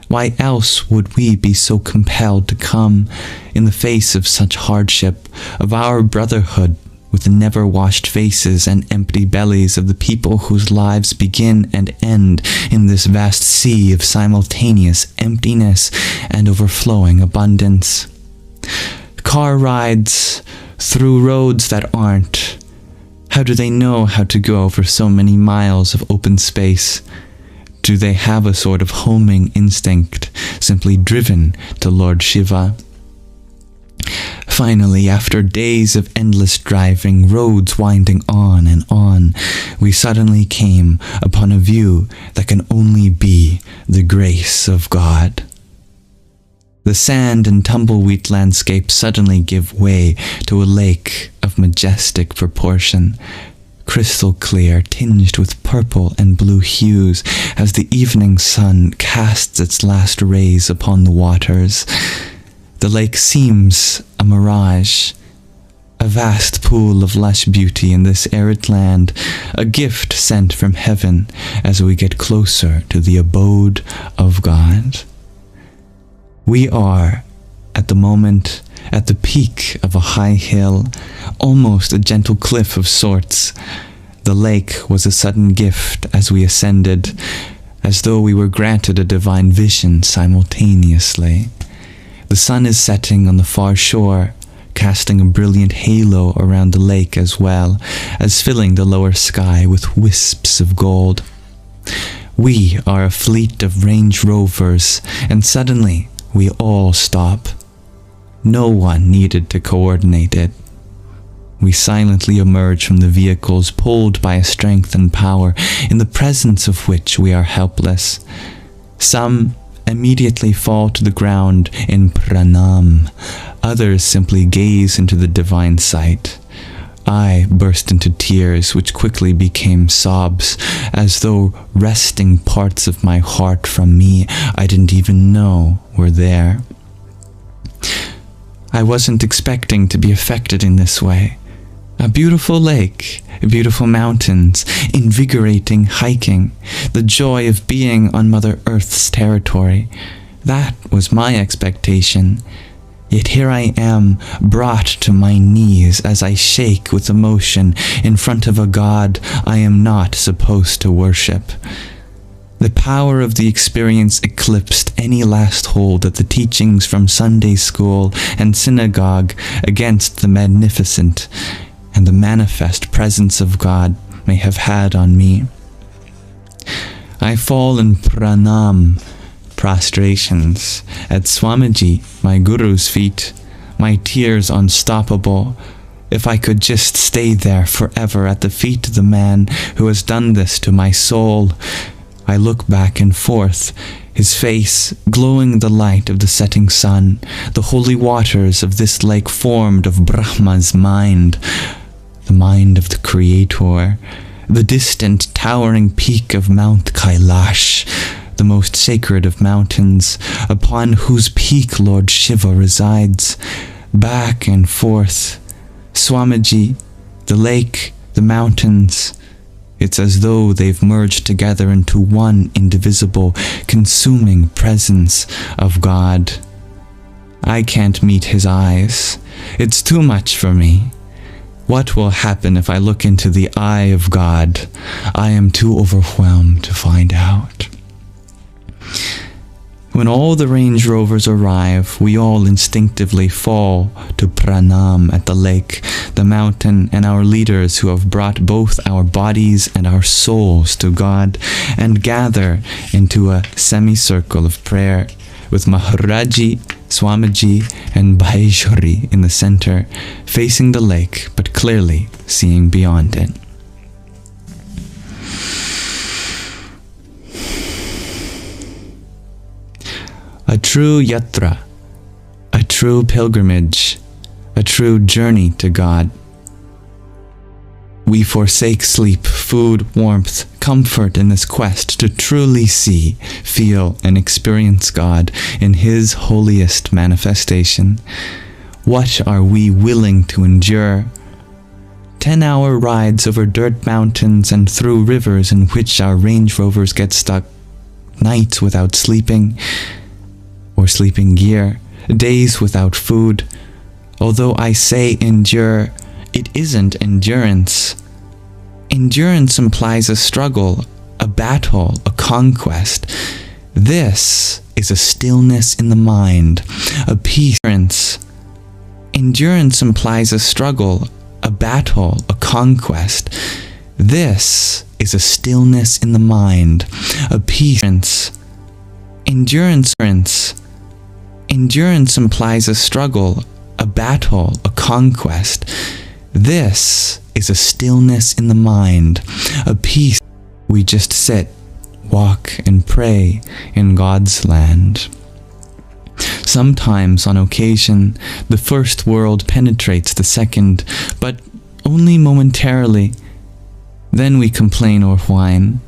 Why else would we be so compelled to come in the face of such hardship, of our brotherhood with the never-washed faces and empty bellies of the people whose lives begin and end in this vast sea of simultaneous emptiness and overflowing abundance? Car rides through roads that aren't. How do they know how to go over so many miles of open space? Do they have a sort of homing instinct, simply driven to Lord Shiva? Finally, after days of endless driving, roads winding on and on, we suddenly came upon a view that can only be the grace of God. The sand and tumbleweed landscape suddenly give way to a lake of majestic proportion, crystal clear, tinged with purple and blue hues as the evening sun casts its last rays upon the waters. The lake seems a mirage, a vast pool of lush beauty in this arid land, a gift sent from heaven as we get closer to the abode of God. We are, at the moment, at the peak of a high hill, almost a gentle cliff of sorts. The lake was a sudden gift as we ascended, as though we were granted a divine vision simultaneously. The sun is setting on the far shore, casting a brilliant halo around the lake as well as filling the lower sky with wisps of gold. We are a fleet of Range Rovers, and suddenly we all stop. No one needed to coordinate it. We silently emerge from the vehicles, pulled by a strength and power in the presence of which we are helpless. Some immediately fall to the ground in pranam. Others simply gaze into the divine sight. I burst into tears, which quickly became sobs, as though wresting parts of my heart from me I didn't even know were there. I wasn't expecting to be affected in this way. A beautiful lake, beautiful mountains, invigorating hiking, the joy of being on Mother Earth's territory. That was my expectation. Yet here I am, brought to my knees as I shake with emotion in front of a God I am not supposed to worship. The power of the experience eclipsed any last hold that the teachings from Sunday school and synagogue against the magnificent and the manifest presence of God may have had on me. I fall in pranam, prostrations, at Swamiji, my guru's feet, my tears unstoppable. If I could just stay there forever at the feet of the man who has done this to my soul. I look back and forth, his face glowing the light of the setting sun, the holy waters of this lake formed of Brahma's mind, the mind of the Creator, the distant towering peak of Mount Kailash, the most sacred of mountains, upon whose peak Lord Shiva resides. Back and forth, Swamiji, the lake, the mountains. It's as though they've merged together into one indivisible, consuming presence of God. I can't meet his eyes. It's too much for me. What will happen if I look into the eye of God? I am too overwhelmed to find out. When all the Range Rovers arrive, we all instinctively fall to pranam at the lake, the mountain, and our leaders who have brought both our bodies and our souls to God, and gather into a semicircle of prayer, with Maharaji, Swamiji, and Bhaishori in the center, facing the lake, but clearly seeing beyond it. A true yatra, a true pilgrimage, a true journey to God. We forsake sleep food, warmth, comfort in this quest to truly see, feel, and experience God in His holiest manifestation? What are we willing to endure? 10-hour rides over dirt mountains and through rivers in which our Range Rovers get stuck, nights without sleeping or sleeping gear, days without food. Although I say endure, it isn't endurance. Endurance implies a struggle, a battle, a conquest. This is a stillness in the mind, a peace. Endurance implies a struggle, a battle, a conquest. This is a stillness in the mind, a peace. Endurance implies a struggle, a battle, a conquest. This is a stillness in the mind, a peace. We just sit, walk, and pray in God's land. Sometimes, on occasion, the first world penetrates the second, but only momentarily. Then we complain or whine.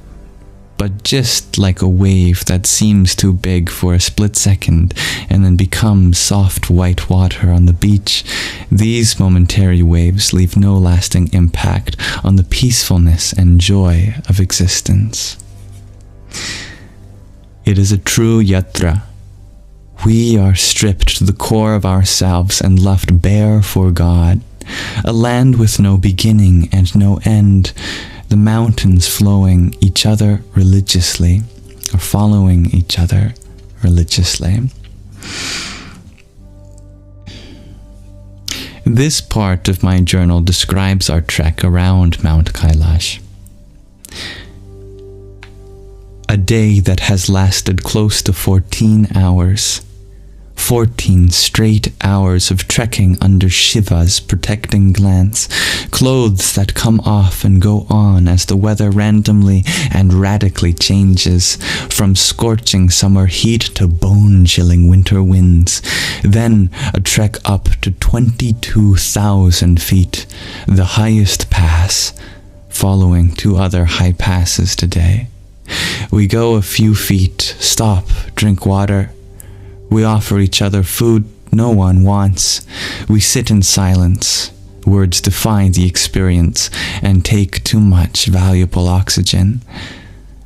But just like a wave that seems too big for a split second and then becomes soft white water on the beach, these momentary waves leave no lasting impact on the peacefulness and joy of existence. It is a true yatra. We are stripped to the core of ourselves and left bare for God, a land with no beginning and no end, the mountains flowing each other religiously, or following each other religiously. This part of my journal describes our trek around Mount Kailash. A day that has lasted close to 14 hours. 14 straight hours of trekking under Shiva's protecting glance, clothes that come off and go on as the weather randomly and radically changes, from scorching summer heat to bone-chilling winter winds. Then a trek up to 22,000 feet, the highest pass, following 2 other high passes today. We go a few feet, stop, drink water. We offer each other food no one wants. We sit in silence. Words define the experience and take too much valuable oxygen.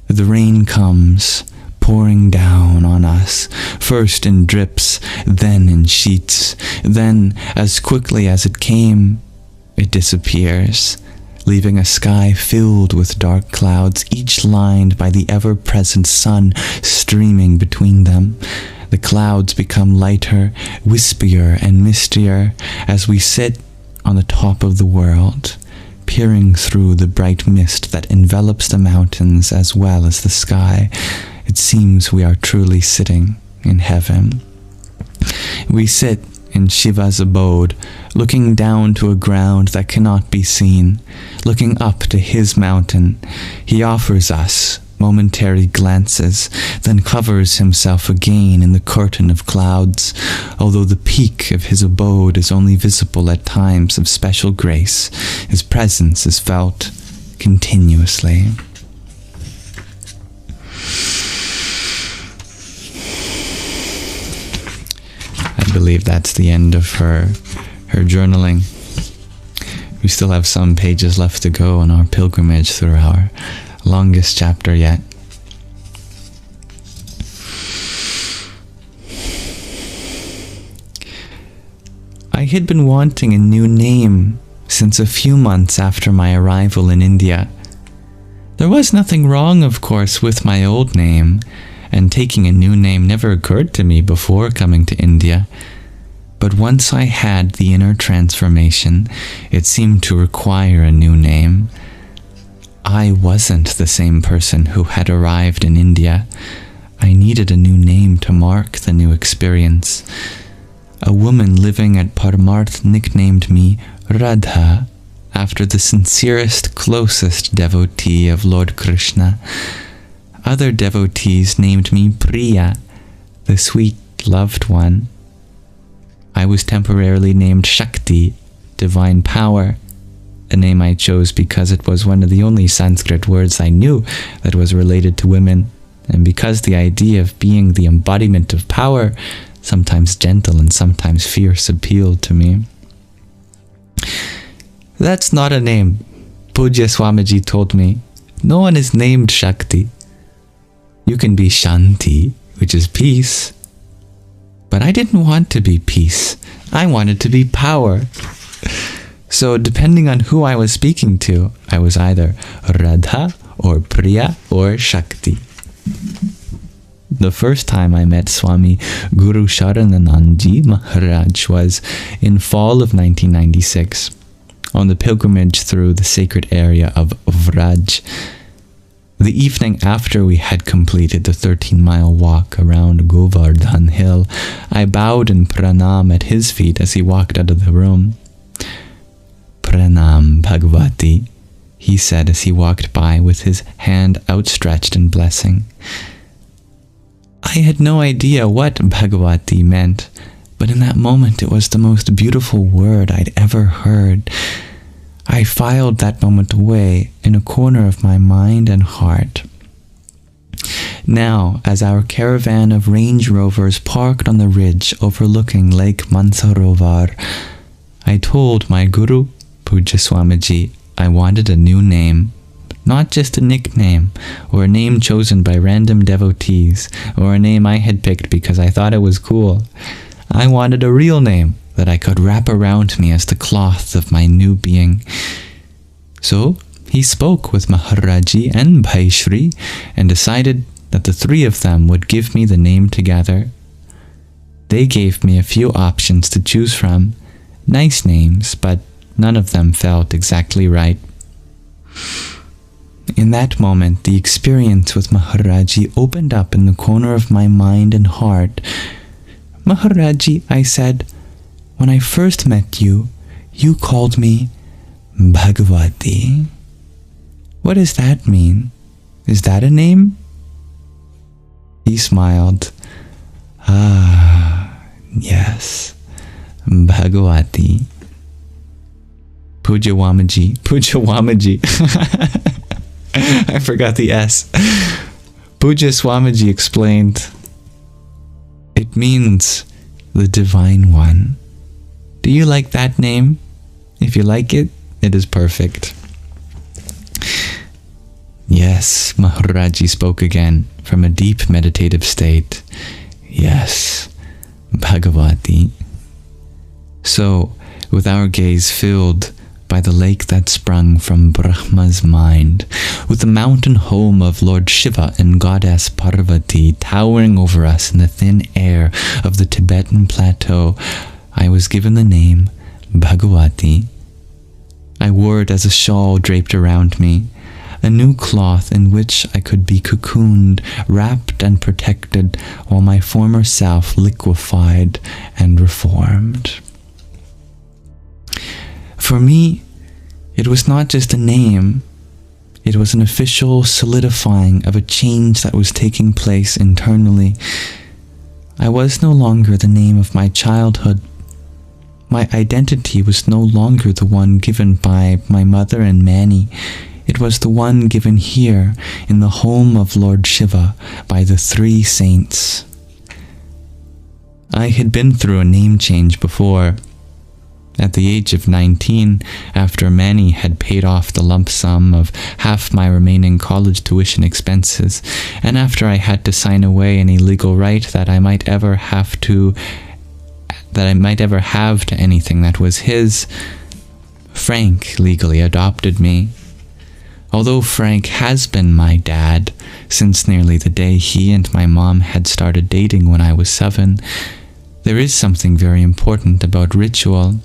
The rain comes, pouring down on us, first in drips, then in sheets. Then, as quickly as it came, it disappears, leaving a sky filled with dark clouds, each lined by the ever-present sun streaming between them. The clouds become lighter, wispier, and mistier as we sit on the top of the world, peering through the bright mist that envelops the mountains as well as the sky. It seems we are truly sitting in heaven. We sit in Shiva's abode, looking down to a ground that cannot be seen, looking up to his mountain. He offers us momentary glances, then covers himself again in the curtain of clouds, although the peak of his abode is only visible at times of special grace. His presence is felt continuously. I believe that's the end of her journaling. We still have some pages left to go on our pilgrimage through our longest chapter yet. I had been wanting a new name since a few months after my arrival in India. There was nothing wrong, of course, with my old name, and taking a new name never occurred to me before coming to India. But once I had the inner transformation, it seemed to require a new name. I wasn't the same person who had arrived in India. I needed a new name to mark the new experience. A woman living at Paramarth nicknamed me Radha, after the sincerest, closest devotee of Lord Krishna. Other devotees named me Priya, the sweet, loved one. I was temporarily named Shakti, divine power, a name I chose because it was one of the only Sanskrit words I knew that was related to women, and because the idea of being the embodiment of power, sometimes gentle and sometimes fierce, appealed to me. That's not a name, Pujya Swamiji told me. No one is named Shakti. You can be Shanti, which is peace. But I didn't want to be peace. I wanted to be power. So depending on who I was speaking to, I was either Radha or Priya or Shakti. The first time I met Swami Guru Sharananandji Maharaj was in fall of 1996 on the pilgrimage through the sacred area of Vraj. The evening after we had completed the 13-mile walk around Govardhan Hill, I bowed in pranam at his feet as he walked out of the room. Pranam Bhagavati, he said as he walked by with his hand outstretched in blessing. I had no idea what Bhagavati meant, but in that moment it was the most beautiful word I'd ever heard. I filed that moment away in a corner of my mind and heart. Now, as our caravan of Range Rovers parked on the ridge overlooking Lake Mansarovar, I told my Guru, Pujya Swamiji, I wanted a new name. Not just a nickname, or a name chosen by random devotees, or a name I had picked because I thought it was cool. I wanted a real name that I could wrap around me as the cloth of my new being. So he spoke with Maharaji and Bhaishri and decided that the three of them would give me the name together. They gave me a few options to choose from, nice names, but none of them felt exactly right. In that moment, the experience with Maharaji opened up in the corner of my mind and heart. Maharaji, I said, when I first met you, you called me Bhagavati. What does that mean? Is that a name? He smiled. Ah, yes, Bhagavati. Pujya Swamiji. I forgot the S. Pujya Swamiji explained, it means the Divine One. Do you like that name? If you like it, it is perfect. Yes, Maharaji spoke again from a deep meditative state. Yes, Bhagavati. So, with our gaze filled by the lake that sprung from Brahma's mind, with the mountain home of Lord Shiva and Goddess Parvati towering over us in the thin air of the Tibetan plateau, I was given the name Bhagavati. I wore it as a shawl draped around me, a new cloth in which I could be cocooned, wrapped and protected while my former self liquefied and reformed. For me, it was not just a name, it was an official solidifying of a change that was taking place internally. I was no longer the name of my childhood. My identity was no longer the one given by my mother and Mani. It was the one given here in the home of Lord Shiva by the three saints. I had been through a name change before. At the age of 19, after Mani had paid off the lump sum of half my remaining college tuition expenses, and after I had to sign away any legal right that I might ever have to anything that was his, Frank legally adopted me. Although Frank has been my dad since nearly the day he and my mom had started dating when I was 7, there is something very important about ritual.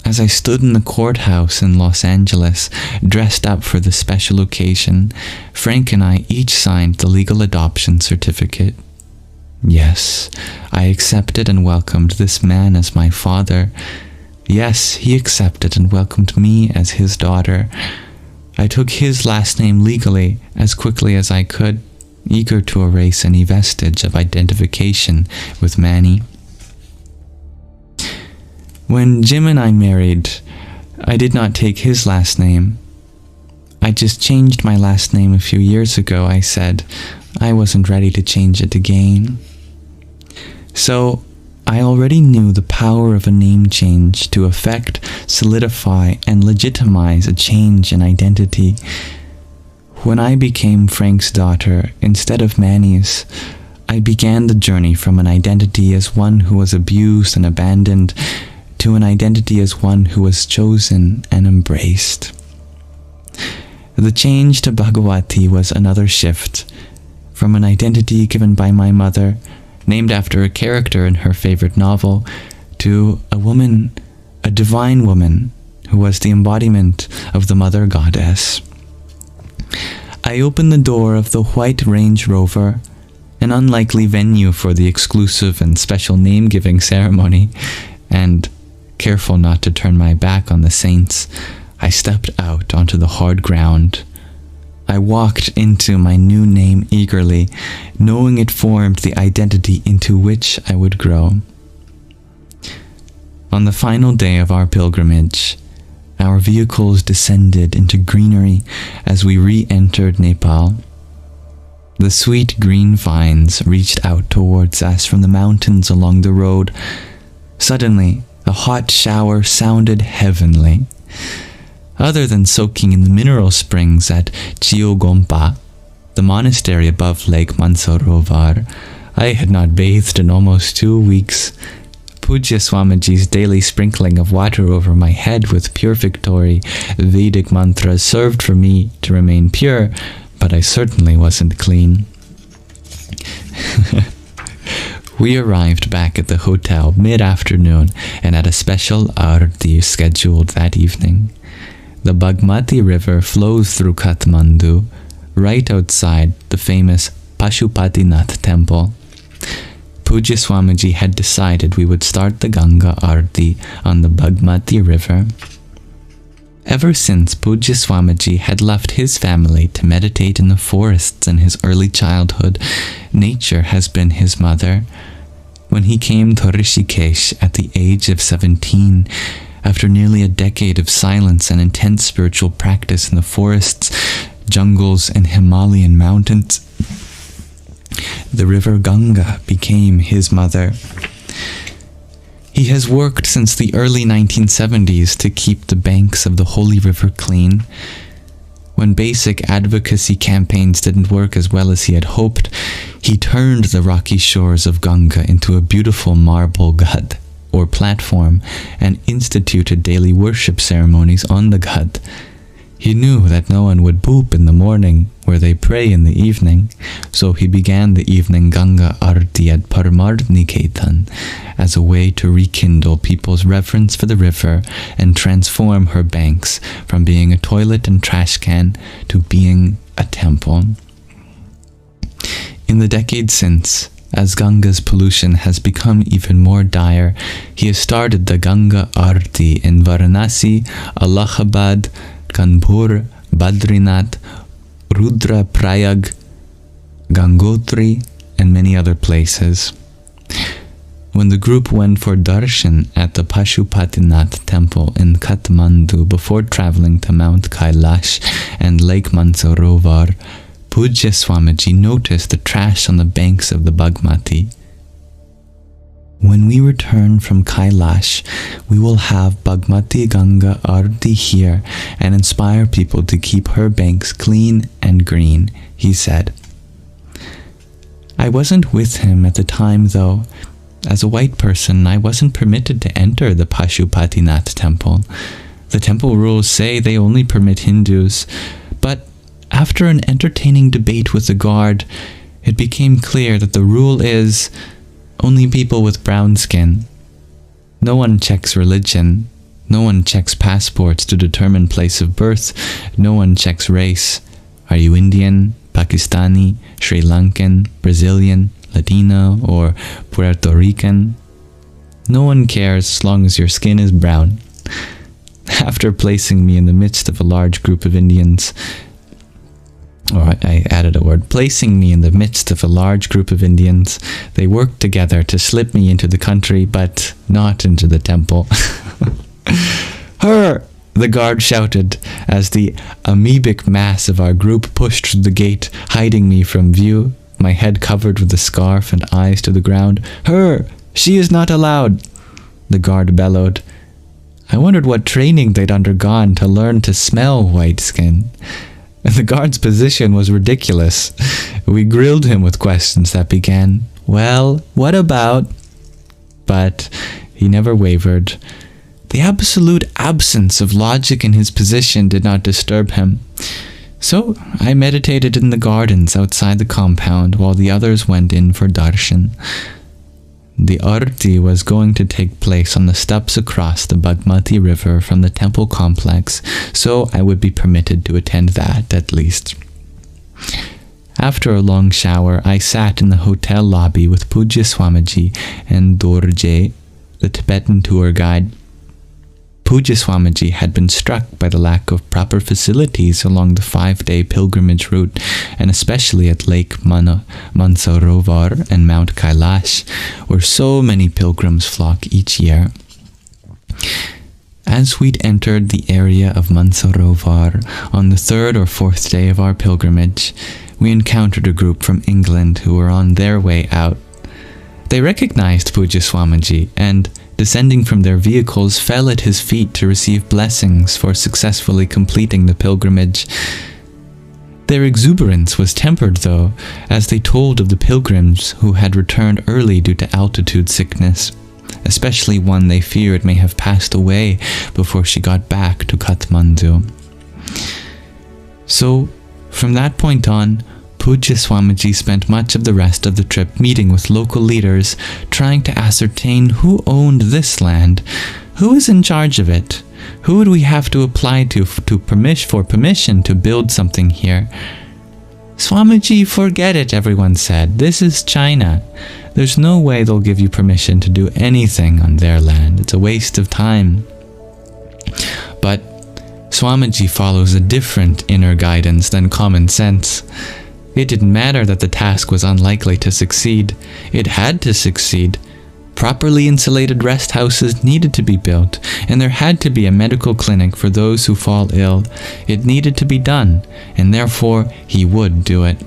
As I stood in the courthouse in Los Angeles, dressed up for the special occasion, Frank and I each signed the legal adoption certificate. Yes, I accepted and welcomed this man as my father. Yes, he accepted and welcomed me as his daughter. I took his last name legally as quickly as I could, eager to erase any vestige of identification with Mani. When Jim and I married, I did not take his last name. I just changed my last name a few years ago, I said. I wasn't ready to change it again. So, I already knew the power of a name change to affect, solidify, and legitimize a change in identity. When I became Frank's daughter, instead of Manny's, I began the journey from an identity as one who was abused and abandoned to an identity as one who was chosen and embraced. The change to Bhagavati was another shift, from an identity given by my mother, named after a character in her favorite novel, to a woman, a divine woman, who was the embodiment of the Mother Goddess. I opened the door of the white Range Rover, an unlikely venue for the exclusive and special name-giving ceremony, and, careful not to turn my back on the saints, I stepped out onto the hard ground. I walked into my new name eagerly, knowing it formed the identity into which I would grow. On the final day of our pilgrimage, our vehicles descended into greenery as we re-entered Nepal. The sweet green vines reached out towards us from the mountains along the road. Suddenly, a hot shower sounded heavenly. Other than soaking in the mineral springs at Chiogompa, the monastery above Lake Mansarovar, I had not bathed in almost 2 weeks. Pujya Swamiji's daily sprinkling of water over my head with purificatory Vedic mantras served for me to remain pure, but I certainly wasn't clean. We arrived back at the hotel mid-afternoon and had a special Arati scheduled that evening. The Bagmati River flows through Kathmandu, right outside the famous Pashupatinath temple. Pujya Swamiji had decided we would start the Ganga Arati on the Bagmati River. Ever since Pujya Swamiji had left his family to meditate in the forests in his early childhood, nature has been his mother. When he came to Rishikesh at the age of 17, after nearly a decade of silence and intense spiritual practice in the forests, jungles, and Himalayan mountains, the river Ganga became his mother. He has worked since the early 1970s to keep the banks of the holy river clean. When basic advocacy campaigns didn't work as well as he had hoped, he turned the rocky shores of Ganga into a beautiful marble ghat, or platform, and instituted daily worship ceremonies on the ghat. He knew that no one would poop in the morning where they pray in the evening, so he began the evening Ganga Arati at Paramarth-Niketan as a way to rekindle people's reverence for the river and transform her banks from being a toilet and trash can to being a temple. In the decades since, as Ganga's pollution has become even more dire, he has started the Ganga Arati in Varanasi, Allahabad, Kanpur, Badrinath, Rudraprayag, Gangotri, and many other places. When the group went for darshan at the Pashupatinath temple in Kathmandu before traveling to Mount Kailash and Lake Mansarovar, Pujya Swamiji noticed the trash on the banks of the Bagmati. When we return from Kailāśa, we will have Bagmati Ganga Arati here and inspire people to keep her banks clean and green, he said. I wasn't with him at the time though. As a white person, I wasn't permitted to enter the Pashupatinath temple. The temple rules say they only permit Hindus, but after an entertaining debate with the guard, it became clear that the rule is only people with brown skin. No one checks religion. No one checks passports to determine place of birth. No one checks race. Are you Indian, Pakistani, Sri Lankan, Brazilian, Latino, or Puerto Rican? No one cares as long as your skin is brown. After placing me in the midst of a large group of Indians, I added a word, placing me in the midst of a large group of Indians, they worked together to slip me into the country, but not into the temple. Her! the guard shouted as the amoebic mass of our group pushed through the gate, hiding me from view, my head covered with the scarf and eyes to the ground. "Her! She is not allowed!" the guard bellowed. I wondered what training they'd undergone to learn to smell white skin. The guard's position was ridiculous. We grilled him with questions that began, "Well, what about?" But he never wavered. The absolute absence of logic in his position did not disturb him. So I meditated in the gardens outside the compound while the others went in for darshan. The Arati was going to take place on the steps across the Bagmati river from the temple complex, so I would be permitted to attend that at least. After a long shower, I sat in the hotel lobby with Pujya Swamiji and Dorje, the Tibetan tour guide. Pujya Swamiji had been struck by the lack of proper facilities along the 5-day pilgrimage route, and especially at Lake Mansarovar and Mount Kailash, where so many pilgrims flock each year. As we'd entered the area of Mansarovar on the 3rd or 4th day of our pilgrimage, we encountered a group from England who were on their way out. They recognized Pujya Swamiji and, descending from their vehicles, fell at his feet to receive blessings for successfully completing the pilgrimage. Their exuberance was tempered, though, as they told of the pilgrims who had returned early due to altitude sickness, especially one they feared may have passed away before she got back to Kathmandu. So, from that point on, Pujya Swamiji spent much of the rest of the trip meeting with local leaders, trying to ascertain who owned this land, who is in charge of it, who would we have to apply to for permission to build something here. "Swamiji, forget it," everyone said. "This is China. There's no way they'll give you permission to do anything on their land. It's a waste of time." But Swamiji follows a different inner guidance than common sense. It didn't matter that the task was unlikely to succeed. It had to succeed. Properly insulated rest houses needed to be built, and there had to be a medical clinic for those who fall ill. It needed to be done, and therefore he would do it.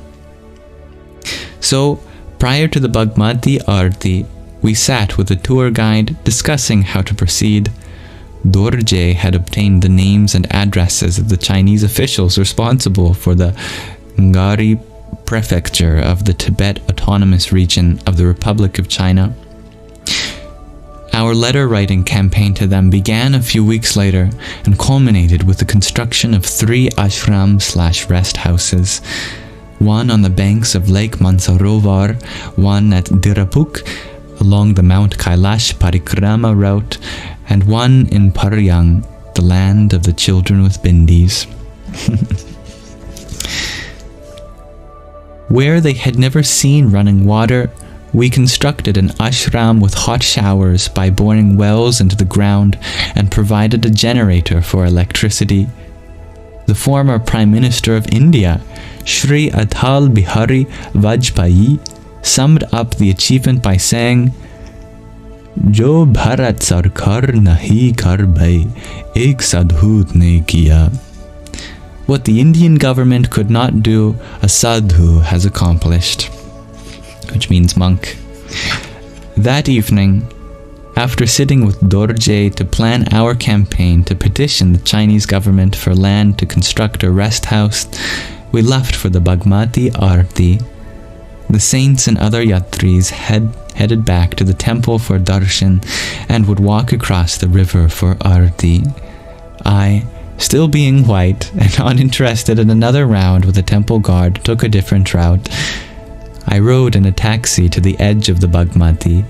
So, prior to the Bagmati Arati, we sat with the tour guide discussing how to proceed. Dorje had obtained the names and addresses of the Chinese officials responsible for the Ngari Prefecture of the Tibet Autonomous Region of the Republic of China. Our letter-writing campaign to them began a few weeks later and culminated with the construction of 3 ashram/rest houses, one on the banks of Lake Mansarovar, one at Dirapuk along the Mount Kailash Parikrama route, and one in Paryang, the land of the children with bindis. Where they had never seen running water, we constructed an ashram with hot showers by boring wells into the ground and provided a generator for electricity. The former Prime Minister of India, Shri Atal Bihari Vajpayee, summed up the achievement by saying, "Jo Bharat Sarkar nahi kar bhai, ek sadhut ne kiya." What the Indian government could not do, a sadhu has accomplished, which means monk. That evening, after sitting with Dorje to plan our campaign to petition the Chinese government for land to construct a rest house, we left for the Bagmati Arati. The saints and other yatris headed back to the temple for darshan and would walk across the river for Arati. I, still being white and uninterested in another round with a temple guard, took a different route. I rode in a taxi to the edge of the Bagmati,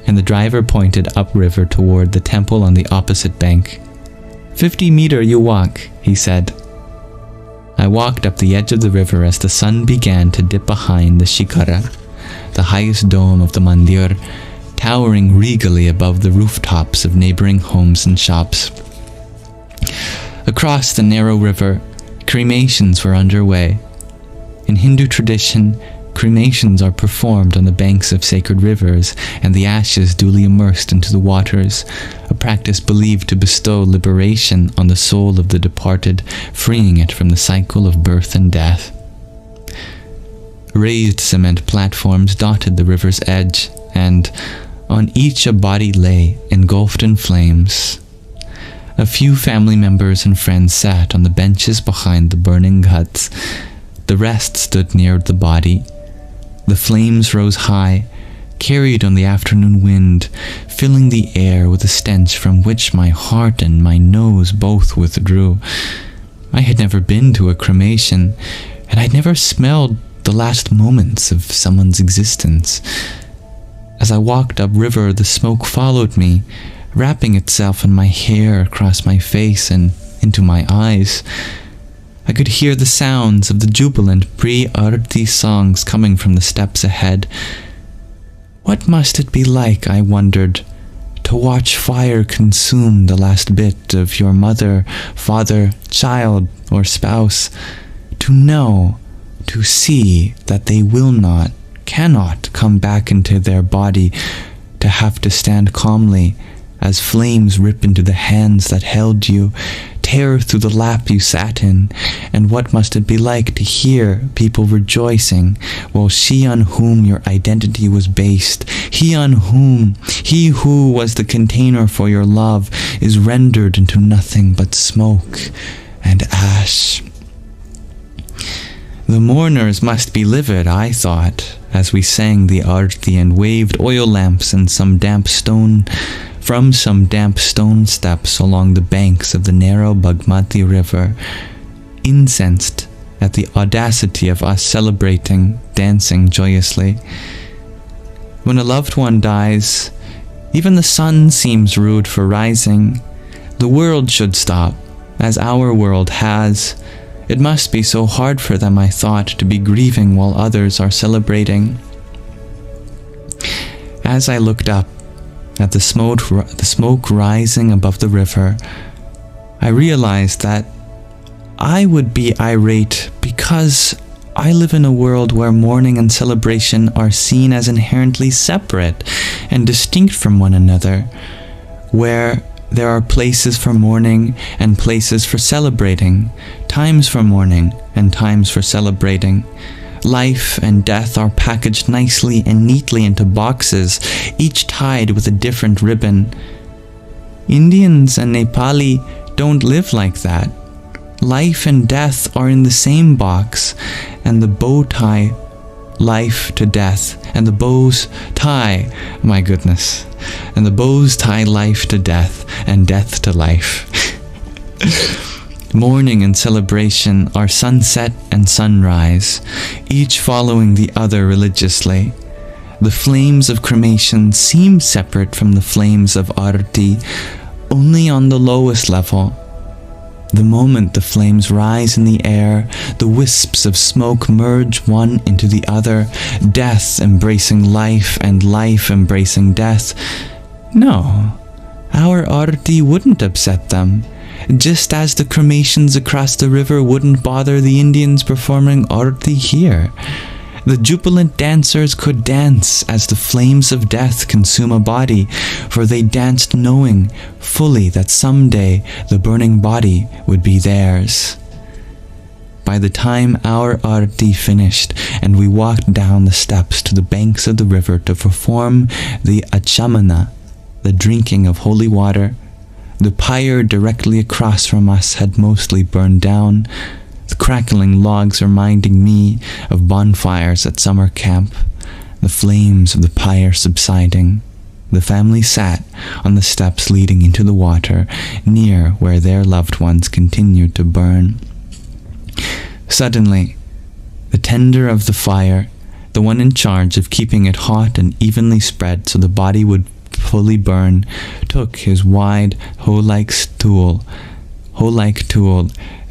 and the driver pointed upriver toward the temple on the opposite bank. 50 meter you walk, he said. I walked up the edge of the river as the sun began to dip behind the Shikara, the highest dome of the mandir, towering regally above the rooftops of neighboring homes and shops. Across the narrow river, cremations were underway. In Hindu tradition, Cremations are performed on the banks of sacred rivers, and the ashes duly immersed into the waters, a practice believed to bestow liberation on the soul of the departed, freeing it from the cycle of birth and death. Raised cement platforms dotted the river's edge, and on each a body lay, engulfed in flames. A few family members and friends sat on the benches behind the burning huts. The rest stood near the body. The flames rose high, carried on the afternoon wind, filling the air with a stench from which my heart and my nose both withdrew. I had never been to a cremation, and I'd never smelled the last moments of someone's existence. As I walked upriver, the smoke followed me, wrapping itself in my hair, across my face, and into my eyes. I could hear the sounds of the jubilant pre-Arati songs coming from the steps ahead. What must it be like, I wondered, to watch fire consume the last bit of your mother, father, child, or spouse, to know, to see that they will not, cannot come back into their body, to have to stand calmly as flames rip into the hands that held you, tear through the lap you sat in, and what must it be like to hear people rejoicing while she on whom your identity was based, he who was the container for your love, is rendered into nothing but smoke and ash. The mourners must be livid, I thought, as we sang the Arati and waved oil lamps and from some damp stone steps along the banks of the narrow Bagmati river, incensed at the audacity of us celebrating, dancing joyously. When a loved one dies, even the sun seems rude for rising. The world should stop, as our world has. It must be so hard for them, I thought, to be grieving while others are celebrating. As I looked up at the smoke rising above the river, I realized that I would be irate because I live in a world where mourning and celebration are seen as inherently separate and distinct from one another, where there are places for mourning and places for celebrating, times for mourning and times for celebrating. Life and death are packaged nicely and neatly into boxes, each tied with a different ribbon. Indians and Nepali don't live like that. Life and death are in the same box, and the bow tie life to death, and the bows tie, and the bows tie life to death, and death to life. Mourning and celebration are sunset and sunrise, each following the other religiously. The flames of cremation seem separate from the flames of Arati, only on the lowest level. The moment the flames rise in the air, the wisps of smoke merge one into the other, death embracing life and life embracing death. No, our Arati wouldn't upset them, just as the cremations across the river wouldn't bother the Indians performing Arati here. The jubilant dancers could dance as the flames of death consume a body, for they danced knowing fully that someday the burning body would be theirs. By the time our Arati finished and we walked down the steps to the banks of the river to perform the achamana, the drinking of holy water, the pyre directly across from us had mostly burned down, the crackling logs reminding me of bonfires at summer camp, the flames of the pyre subsiding. The family sat on the steps leading into the water, near where their loved ones continued to burn. Suddenly, the tender of the fire, the one in charge of keeping it hot and evenly spread so the body would fully burn, took his wide hoe-like tool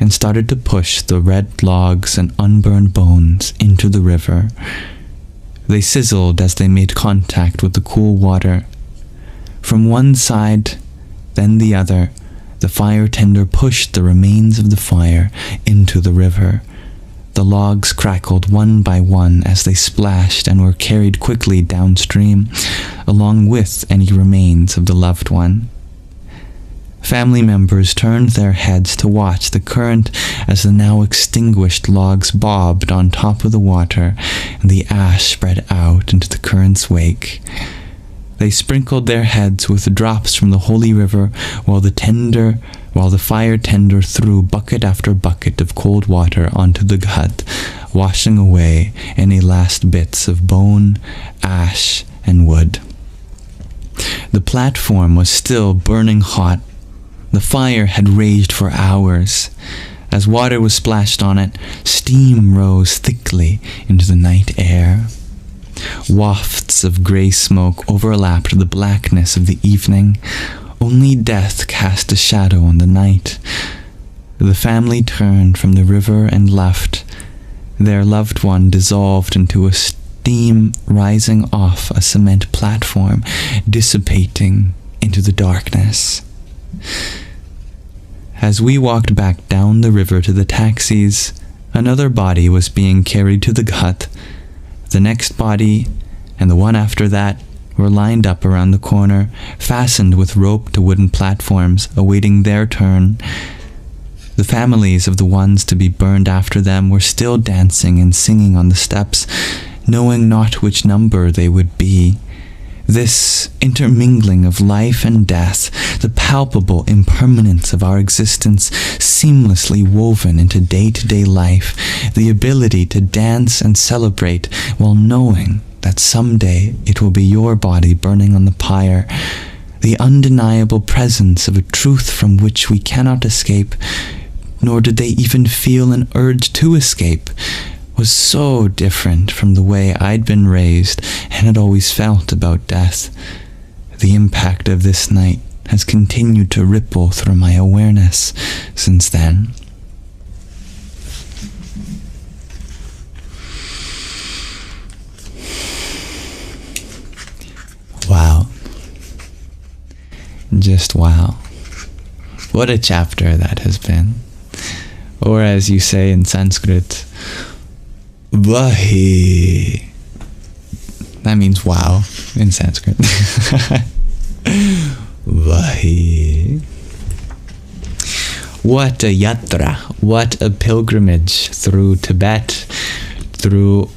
and started to push the red logs and unburned bones into the river. They sizzled as they made contact with the cool water. From one side, then the other, the fire tender pushed the remains of the fire into the river. The logs crackled one by one as they splashed and were carried quickly downstream, along with any remains of the loved one. Family members turned their heads to watch the current as the now extinguished logs bobbed on top of the water and the ash spread out into the current's wake. They sprinkled their heads with drops from the holy river while the fire tender threw bucket after bucket of cold water onto the hut, washing away any last bits of bone, ash, and wood. The platform was still burning hot. The fire had raged for hours. As water was splashed on it, steam rose thickly into the night air. Wafts of grey smoke overlapped the blackness of the evening. Only death cast a shadow on the night. The family turned from the river and left. Their loved one dissolved into a steam rising off a cement platform, dissipating into the darkness. As we walked back down the river to the taxis, another body was being carried to the hut. The next body, and the one after that, were lined up around the corner, fastened with rope to wooden platforms, awaiting their turn. The families of the ones to be burned after them were still dancing and singing on the steps, knowing not which number they would be. This intermingling of life and death, the palpable impermanence of our existence seamlessly woven into day-to-day life, the ability to dance and celebrate while knowing that someday it will be your body burning on the pyre, the undeniable presence of a truth from which we cannot escape, nor did they even feel an urge to escape, was so different from the way I'd been raised and had always felt about death. The impact of this night has continued to ripple through my awareness since then. Wow. Just wow. What a chapter that has been. Or as you say in Sanskrit, Vahi. That means wow in Sanskrit. Vahi. What a yatra, what a pilgrimage through Tibet, through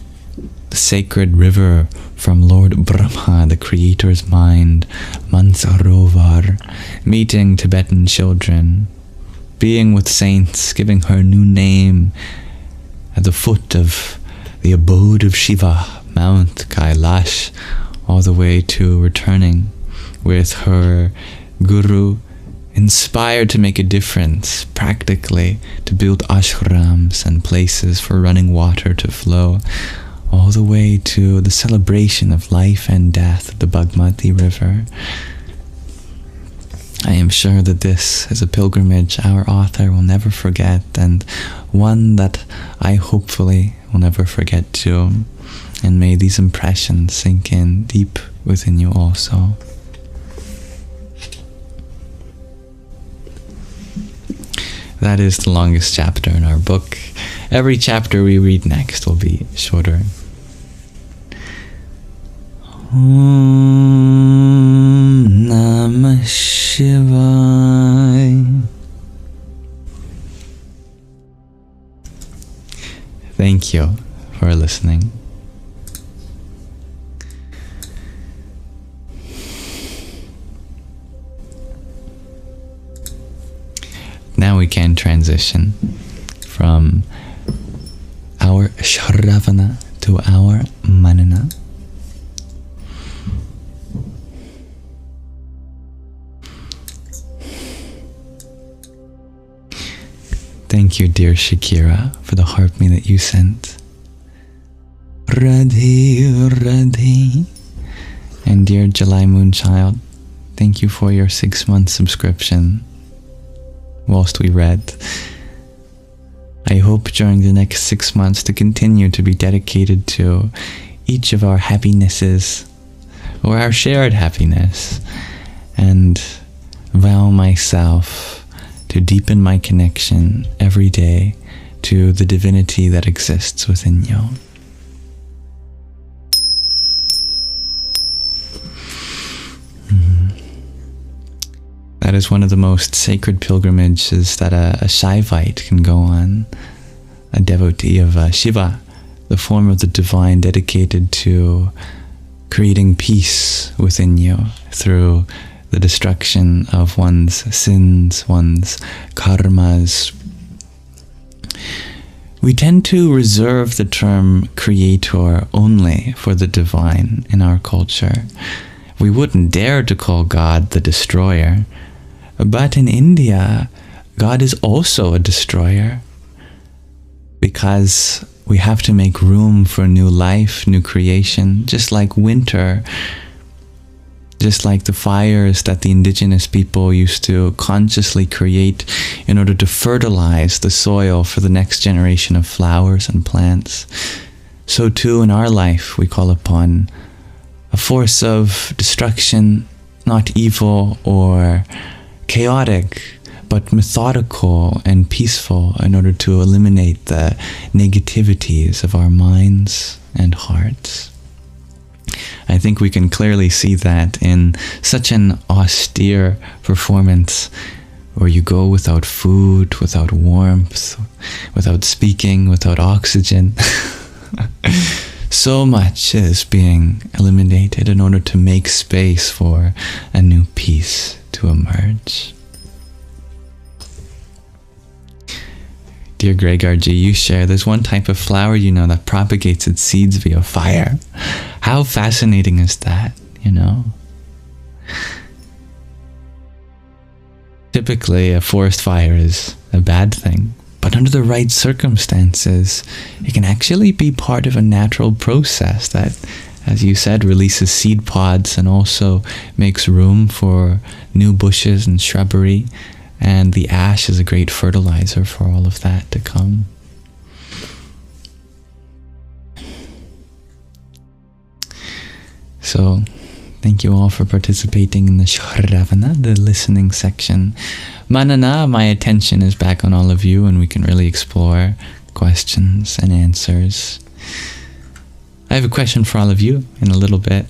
the sacred river from Lord Brahma, the creator's mind, Mansarovar, meeting Tibetan children, being with saints, giving her new name at the foot of the abode of Shiva, Mount Kailash, all the way to returning with her guru, inspired to make a difference practically, to build ashrams and places for running water to flow, all the way to the celebration of life and death of the Bagmati river. I am sure that this is a pilgrimage our author will never forget, and one that I hopefully will never forget too. And may these impressions sink in deep within you also. That is the longest chapter in our book. Every chapter we read next will be shorter. Om Namah Shivaya. Thank you for listening. Now we can transition from our Shravana to our Manana. Thank you, dear Shakira, for the heart me that you sent. Radhe, Radhe. And dear July Moonchild, thank you for your 6-month subscription whilst we read. I hope during the next 6 months to continue to be dedicated to each of our happinesses, or our shared happiness, and vow myself to deepen my connection every day to the divinity that exists within you. That is one of the most sacred pilgrimages that a Shaivite can go on. A devotee of Shiva, the form of the divine dedicated to creating peace within you through the destruction of one's sins, one's karmas. We tend to reserve the term creator only for the divine in our culture. We wouldn't dare to call God the destroyer. But in India, God is also a destroyer, because we have to make room for new life, new creation, just like winter, just like the fires that the indigenous people used to consciously create in order to fertilize the soil for the next generation of flowers and plants. So too in our life we call upon a force of destruction, not evil or chaotic, but methodical and peaceful, in order to eliminate the negativities of our minds and hearts. I think we can clearly see that in such an austere performance where you go without food, without warmth, without speaking, without oxygen. So much is being eliminated in order to make space for a new peace to emerge. Dear Gregarji, you share there's one type of flower that propagates its seeds via fire. How fascinating is that, Typically, a forest fire is a bad thing, but under the right circumstances, it can actually be part of a natural process that, as you said, releases seed pods and also makes room for new bushes and shrubbery. And the ash is a great fertilizer for all of that to come. So, thank you all for participating in the Shravana, the listening section. Manana, my attention is back on all of you, and we can really explore questions and answers. I have a question for all of you in a little bit,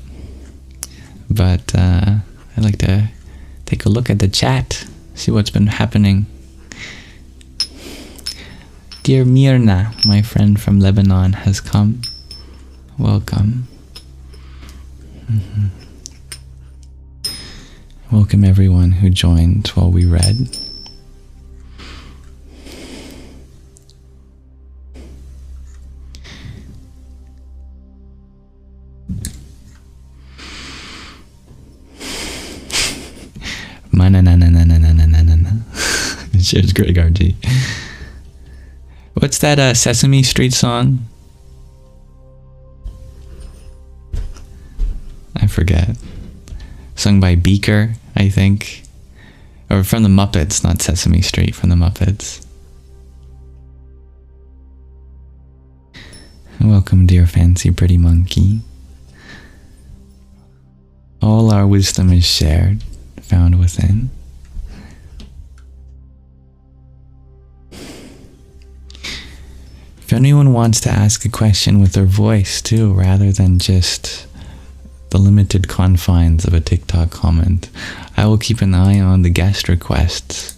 but I'd like to take a look at the chat. See what's been happening. Dear Mirna, my friend from Lebanon, has come. Welcome. Welcome everyone who joined while we read. Cheers, Greg RG. What's that Sesame Street song? I forget. Sung by Beaker, I think. Or from the Muppets, not Sesame Street, from the Muppets. Welcome, dear fancy pretty monkey. All our wisdom is shared, found within. If anyone wants to ask a question with their voice too, rather than just the limited confines of a TikTok comment, I will keep an eye on the guest requests.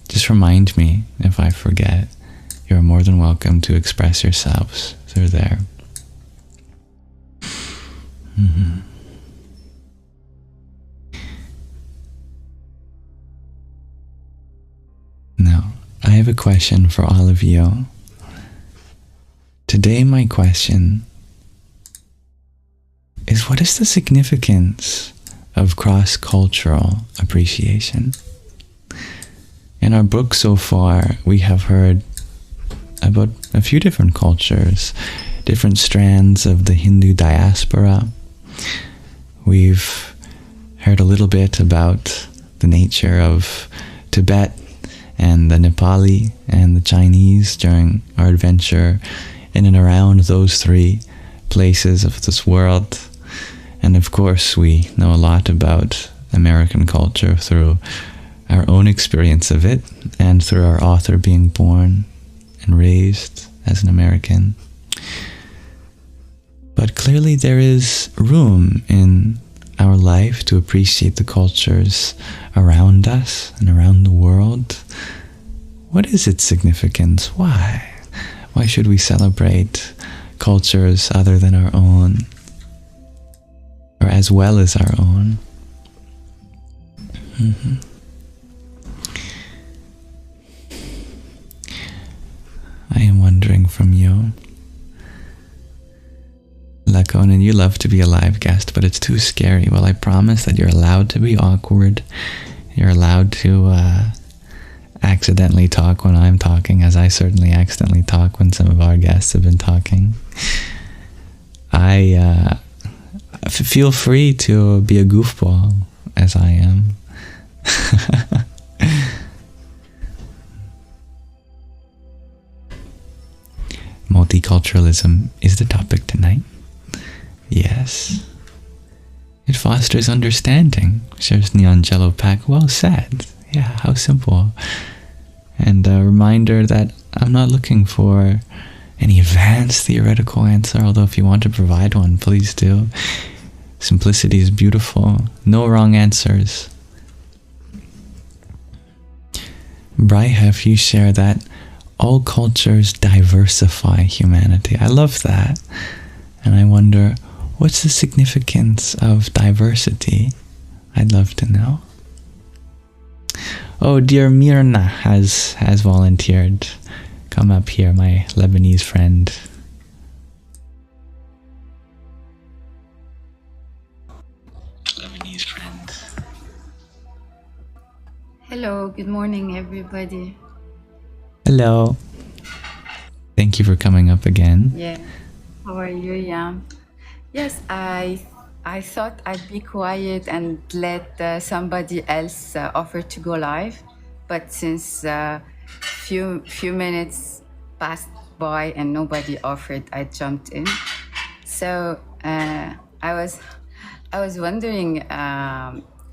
Just remind me if I forget. You're more than welcome to express yourselves through there. Now, I have a question for all of you. Today my question is, what is the significance of cross-cultural appreciation? In our book so far, we have heard about a few different cultures, different strands of the Hindu diaspora. We've heard a little bit about the nature of Tibet and the Nepali and the Chinese during our adventure in and around those three places of this world. And of course, we know a lot about American culture through our own experience of it, and through our author being born and raised as an American. But clearly there is room in our life to appreciate the cultures around us and around the world. What is its significance? Why? Why should we celebrate cultures other than our own, or as well as our own? I am wondering from you. Lakonen, you love to be a live guest, but it's too scary. Well, I promise that you're allowed to be awkward. You're allowed to accidentally talk when I'm talking, as I certainly accidentally talk when some of our guests have been talking. Feel free to be a goofball, as I am. Multiculturalism is the topic tonight. Yes. It fosters understanding, shares Nyangelo Pack. Well said. Yeah, how simple. And a reminder that I'm not looking for any advanced theoretical answer, although if you want to provide one, please do. Simplicity is beautiful. No wrong answers. Brihef, you share that all cultures diversify humanity. I love that. And I wonder, what's the significance of diversity? I'd love to know. Oh, dear Mirna has volunteered. Come up here, my Lebanese friend. Hello, good morning, everybody. Hello. Thank you for coming up again. Yeah, how are you, Yam? Yes, I thought I'd be quiet and let somebody else offer to go live, but since few minutes passed by and nobody offered, I jumped in. So I was wondering,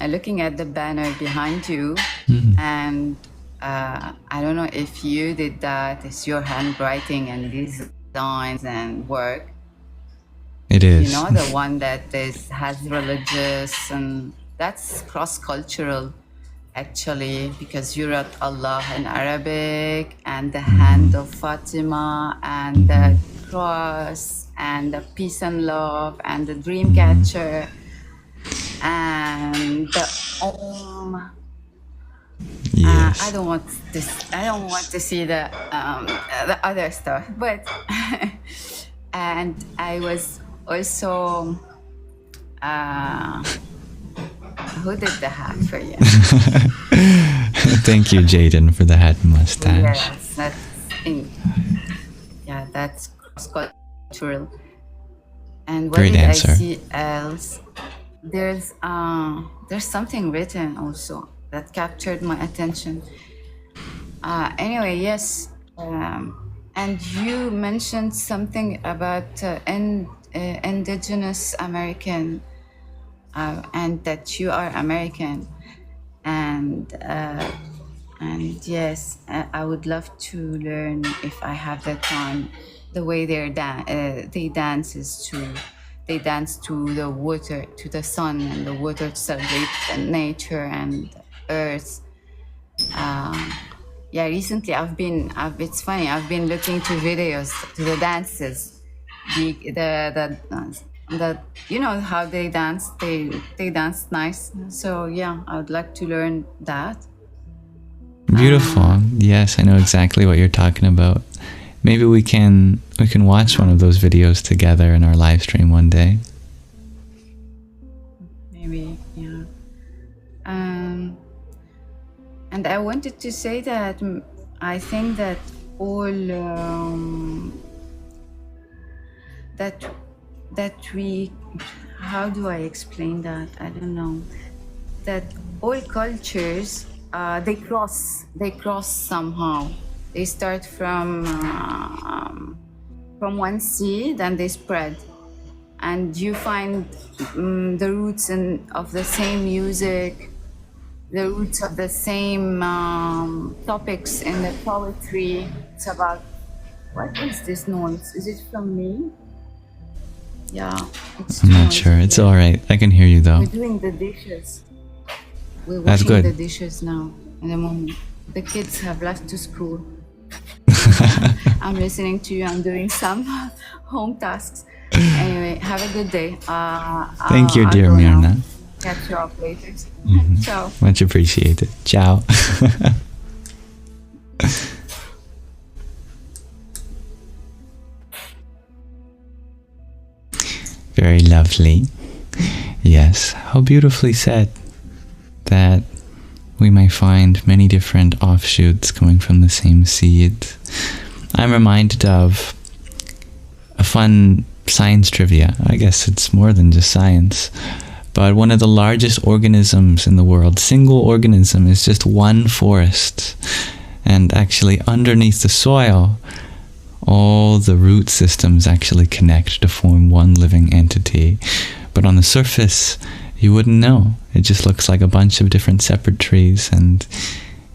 looking at the banner behind you, and I don't know if you did that. It's your handwriting and designs and work. It is. You know, the one that has religious, and that's cross-cultural, actually, because you wrote Allah in Arabic, and the hand of Fatima, and the cross, and the peace and love, and the dream catcher, and the Yes. I don't want to see the other stuff, but and I was also who did the hat for you? Thank you, Jaden, for the hat and mustache. Yes, that's cross-cultural. And what Great did answer. I see else? There's something written also that captured my attention. Anyway, yes, and you mentioned something about indigenous American, and that you are American, and yes, I would love to learn, if I have the time, the way they dance to the water, to the sun and the water, to celebrate nature and earth. Yeah, recently it's funny, I've been looking to videos, to the dances, the you know how they dance, they dance nice. So yeah, I would like to learn that. Beautiful. Yes, I know exactly what you're talking about. Maybe we can watch one of those videos together in our live stream one day. Maybe, yeah. And I wanted to say that I think that all that we, how do I explain that? I don't know. That all cultures they cross somehow. They start from one seed and they spread, and you find the roots of the same music, the roots of the same topics in the poetry. It's about, what is this noise? Is it from me? Yeah, it's I'm not sure. It's here. all right. I can hear you though. We're doing the dishes. We're That's washing good. the dishes now in the moment. The kids have left to school. I'm listening to you. I'm doing some home tasks. Anyway, have a good day. Thank you, I'll dear go now. Mirna. Catch you up later. Ciao. Much appreciated. Ciao. Very lovely. Yes, how beautifully said. That we may find many different offshoots coming from the same seed. I'm reminded of a fun science trivia. I guess it's more than just science. But one of the largest organisms in the world, single organism, is just one forest. And actually underneath the soil, all the root systems actually connect to form one living entity. But on the surface, you wouldn't know. It just looks like a bunch of different separate trees. And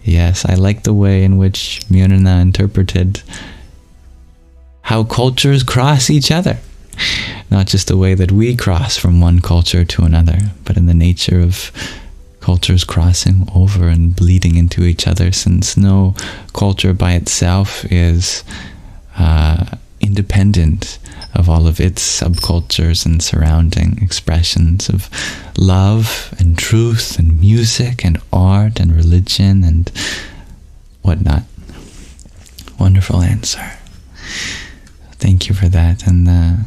yes, I like the way in which Mirna interpreted how cultures cross each other. Not just the way that we cross from one culture to another, but in the nature of cultures crossing over and bleeding into each other, since no culture by itself is independent of all of its subcultures and surrounding expressions of love and truth and music and art and religion and whatnot. Wonderful answer. Thank you for that, and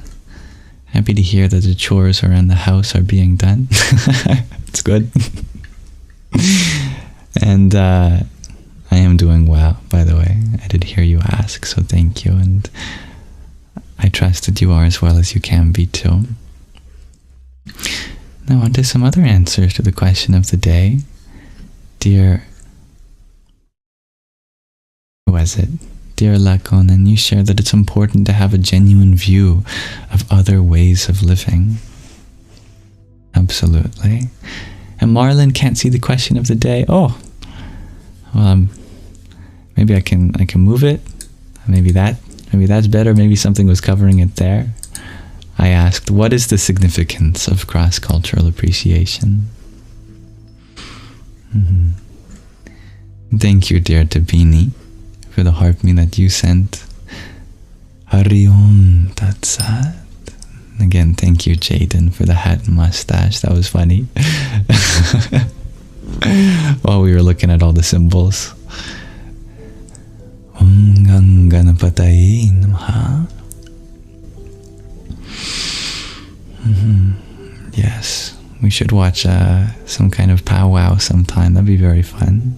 happy to hear that the chores around the house are being done. It's good. And I am doing well, by the way. I did hear you ask, so thank you, and I trust that you are as well as you can be too. Now on to some other answers to the question of the day. Dear, who was it? Dear Lakonen, you share that it's important to have a genuine view of other ways of living. Absolutely. And Marlon can't see the question of the day. Oh, well, maybe I can move it. Maybe that's better. Maybe something was covering it there. I asked, what is the significance of cross-cultural appreciation? Thank you, dear Tabini, for the heartme that you sent. Hari Om Tat Sat. Again, thank you, Jaden, for the hat and mustache. That was funny. While we were looking at all the symbols. Om Ganga Napataye Namaha. Yes, we should watch some kind of powwow sometime. That'd be very fun.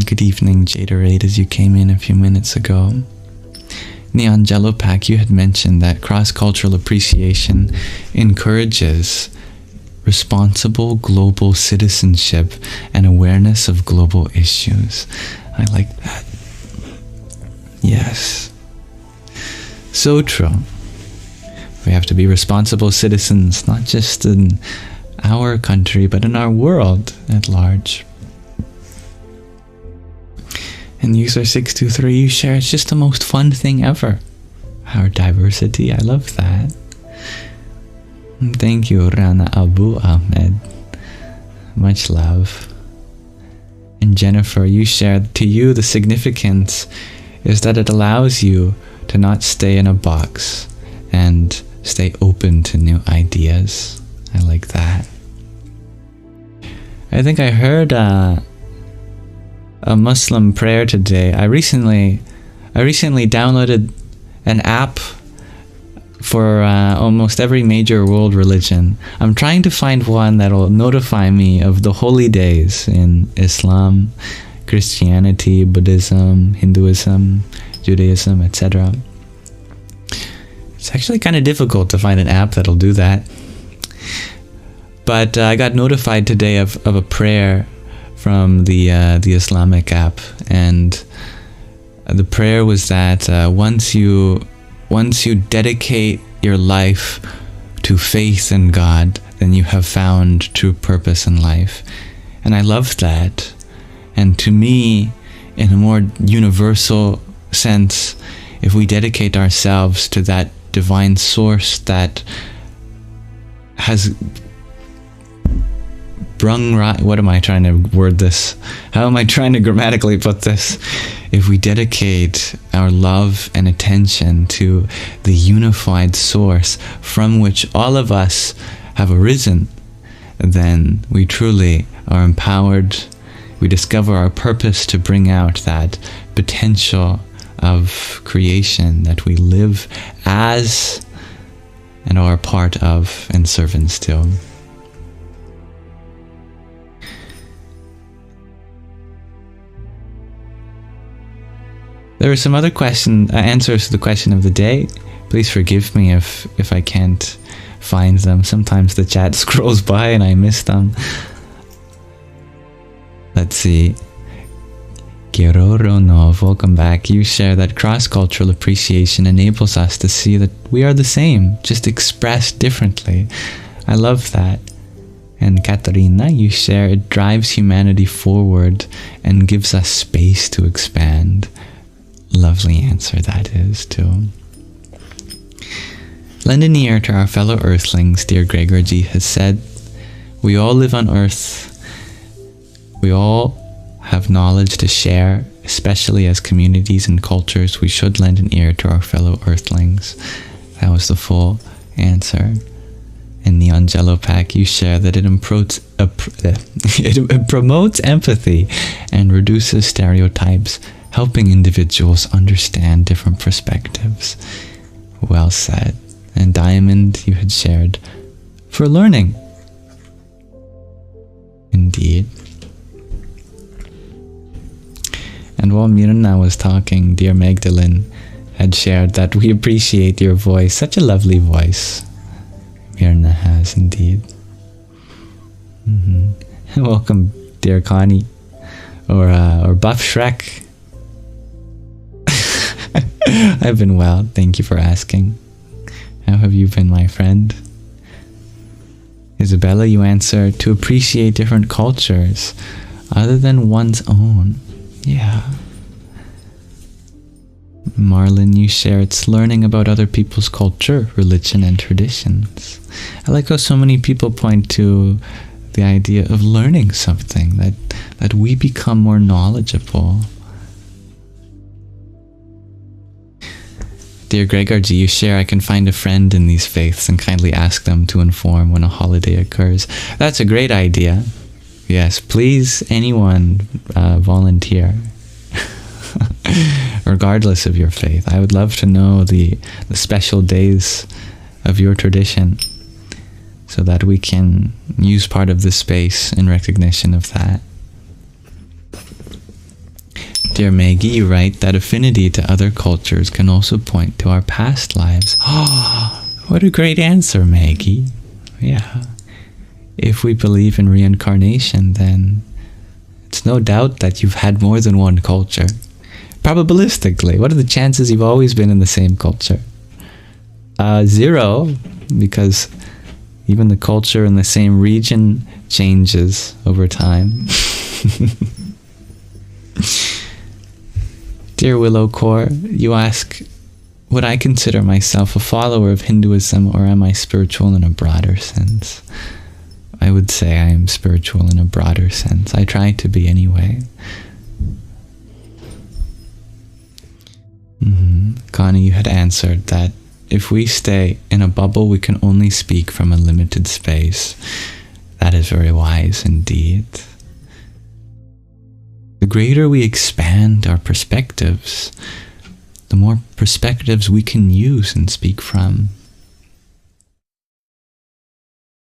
Good evening, Jaderade, as you came in a few minutes ago. Neon Jello Pack, you had mentioned that cross-cultural appreciation encourages responsible global citizenship and awareness of global issues. I like that. Yes. So true. We have to be responsible citizens, not just in our country, but in our world at large. And user 623, you share, it's just the most fun thing ever. Our diversity, I love that. And thank you, Rana Abu Ahmed. Much love. And Jennifer, you shared, to you the significance is that it allows you to not stay in a box and stay open to new ideas. I like that. I think I heard a Muslim prayer today. I recently downloaded an app for almost every major world religion. I'm trying to find one that'll notify me of the holy days in Islam, Christianity, Buddhism, Hinduism, Judaism, etc. It's actually kind of difficult to find an app that'll do that. But I got notified today of a prayer from the Islamic app, and the prayer was that once you dedicate your life to faith in God, then you have found true purpose in life. And I love that. And to me, in a more universal sense, if we dedicate ourselves to that divine source that has brung right, what am I trying to word this? How am I trying to grammatically put this? If we dedicate our love and attention to the unified source from which all of us have arisen, then we truly are empowered. We discover our purpose to bring out that potential of creation that we live as and are part of and servants to. There are some other answers to the question of the day. Please forgive me if I can't find them. Sometimes the chat scrolls by and I miss them. Let's see. Kiroro Nov, welcome back. You share that cross-cultural appreciation enables us to see that we are the same, just expressed differently. I love that. And Katarina, you share it drives humanity forward and gives us space to expand. Lovely answer that is, too. Lend an ear to our fellow earthlings, dear Gregorji has said. We all live on Earth. We all have knowledge to share, especially as communities and cultures. We should lend an ear to our fellow earthlings. That was the full answer. In the Angelo Pack, you share that it promotes empathy and reduces stereotypes, helping individuals understand different perspectives. Well said. And Diamond, you had shared, for learning. Indeed. And while Mirna was talking, dear Magdalene had shared that we appreciate your voice. Such a lovely voice. Mirna has indeed. Welcome, dear Connie. Or Buff Shrek. I've been well, thank you for asking. How have you been, my friend? Isabella, you answer, to appreciate different cultures other than one's own. Yeah. Marlon, you share it's learning about other people's culture, religion, and traditions. I like how so many people point to the idea of learning something, that we become more knowledgeable. Dear Gregorji, you share, I can find a friend in these faiths and kindly ask them to inform when a holiday occurs. That's a great idea. Yes, please, anyone volunteer. Regardless of your faith. I would love to know the special days of your tradition so that we can use part of this space in recognition of that. Dear Maggie, you write that affinity to other cultures can also point to our past lives. Oh, what a great answer, Maggie. Yeah. If we believe in reincarnation, then it's no doubt that you've had more than one culture. Probabilistically, what are the chances you've always been in the same culture? 0, because even the culture in the same region changes over time. Dear Willow Core, you ask, would I consider myself a follower of Hinduism or am I spiritual in a broader sense? I would say I am spiritual in a broader sense. I try to be anyway. Connie, you had answered that if we stay in a bubble, we can only speak from a limited space. That is very wise indeed. The greater we expand our perspectives, the more perspectives we can use and speak from.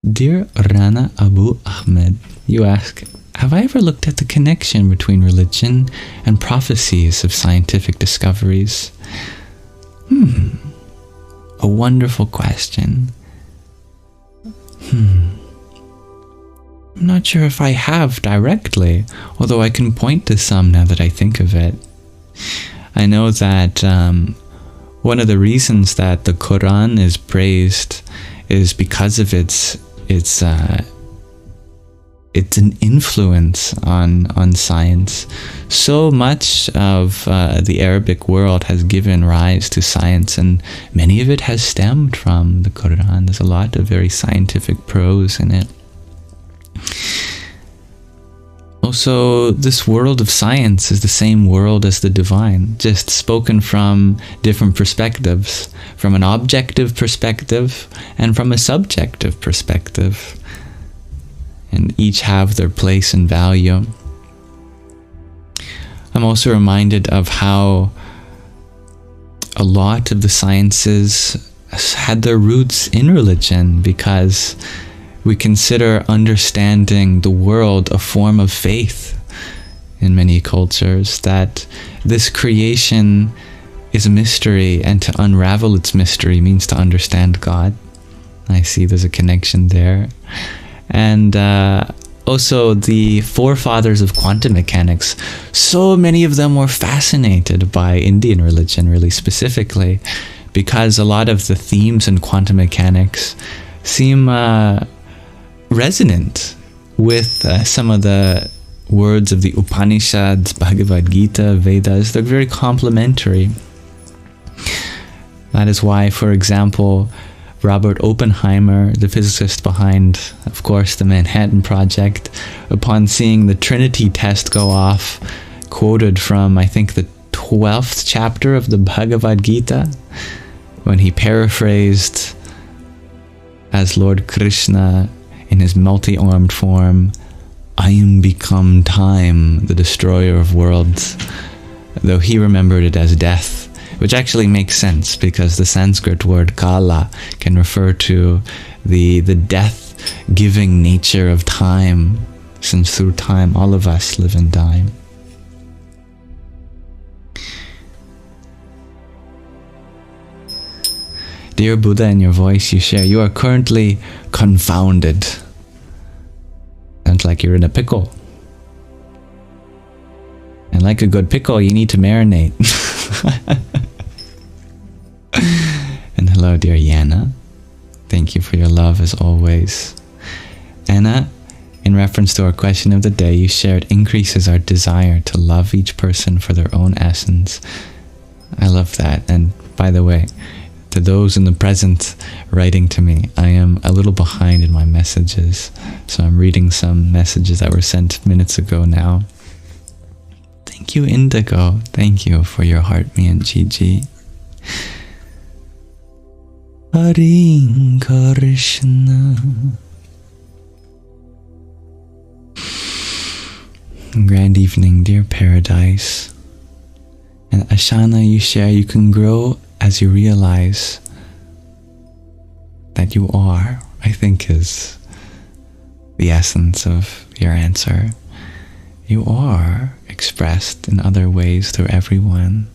Dear Rana Abu Ahmed, you ask, have I ever looked at the connection between religion and prophecies of scientific discoveries? A wonderful question. I'm not sure if I have directly, although I can point to some now that I think of it. I know that one of the reasons that the Quran is praised is because of its an influence on science. So much of the Arabic world has given rise to science, and many of it has stemmed from the Quran. There's a lot of very scientific prose in it. Also, this world of science is the same world as the divine, just spoken from different perspectives, from an objective perspective and from a subjective perspective. And each have their place and value. I'm also reminded of how a lot of the sciences had their roots in religion, because we consider understanding the world a form of faith in many cultures, that this creation is a mystery, and to unravel its mystery means to understand God. I see there's a connection there. And also the forefathers of quantum mechanics, so many of them were fascinated by Indian religion, really specifically, because a lot of the themes in quantum mechanics seem resonant with some of the words of the Upanishads, Bhagavad Gita, Vedas. They're very complementary. That is why, for example, Robert Oppenheimer, the physicist behind, of course, the Manhattan Project, upon seeing the Trinity test go off, quoted from, I think, the 12th chapter of the Bhagavad Gita, when he paraphrased as Lord Krishna in his multi-armed form, "I am become time, the destroyer of worlds," though he remembered it as death, which actually makes sense, because the Sanskrit word Kala can refer to the death-giving nature of time, since through time all of us live and die. Dear Buddha, in your voice you share, you are currently confounded. Sounds like you're in a pickle. And like a good pickle, you need to marinate. And hello, dear Yana. Thank you for your love as always. Anna, in reference to our question of the day, you shared increases our desire to love each person for their own essence. I love that. And by the way, to those in the present writing to me, I am a little behind in my messages, so I'm reading some messages that were sent minutes ago now. Thank you, Indigo. Thank you for your heart, me and Gigi. Hare Krishna. Grand evening, dear Paradise. And Ashana, you share, you can grow as you realize that you are, I think, is the essence of your answer. You are expressed in other ways through everyone.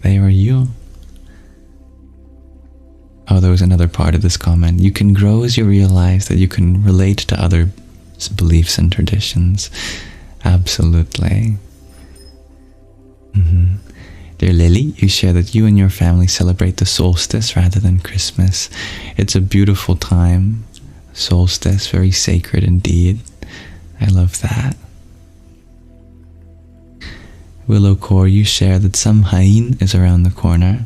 They are you. Oh, there was another part of this comment. You can grow as you realize that you can relate to other beliefs and traditions. Absolutely. Dear Lily, you share that you and your family celebrate the solstice rather than Christmas. It's a beautiful time. Solstice, very sacred indeed. I love that. Willow Core, you share that Samhain is around the corner.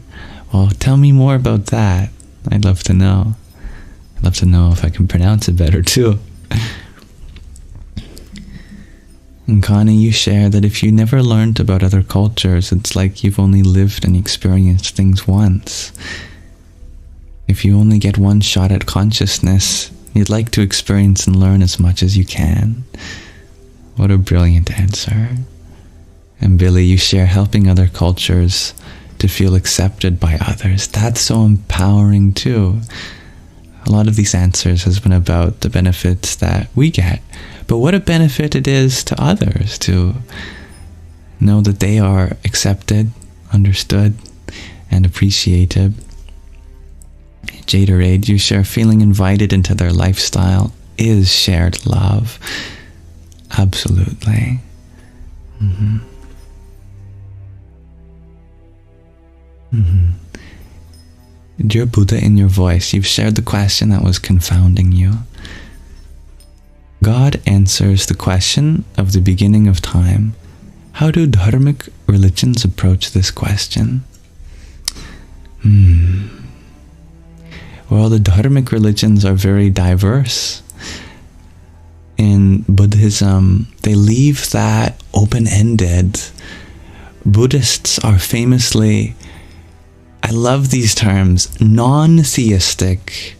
Well, tell me more about that. I'd love to know. I'd love to know if I can pronounce it better too. And Connie, you share that if you never learned about other cultures, it's like you've only lived and experienced things once. If you only get one shot at consciousness, you'd like to experience and learn as much as you can. What a brilliant answer. And Billy, you share helping other cultures to feel accepted by others. That's so empowering too. A lot of these answers has been about the benefits that we get, but what a benefit it is to others to know that they are accepted, understood, and appreciated. Jaderade, you share feeling invited into their lifestyle is shared love. Absolutely. Dear Buddha, in your voice, you've shared the question that was confounding you. God answers the question of the beginning of time. How do Dharmic religions approach this question? Well, the Dharmic religions are very diverse. In Buddhism, they leave that open-ended. Buddhists are famously, I love these terms, non-theistic,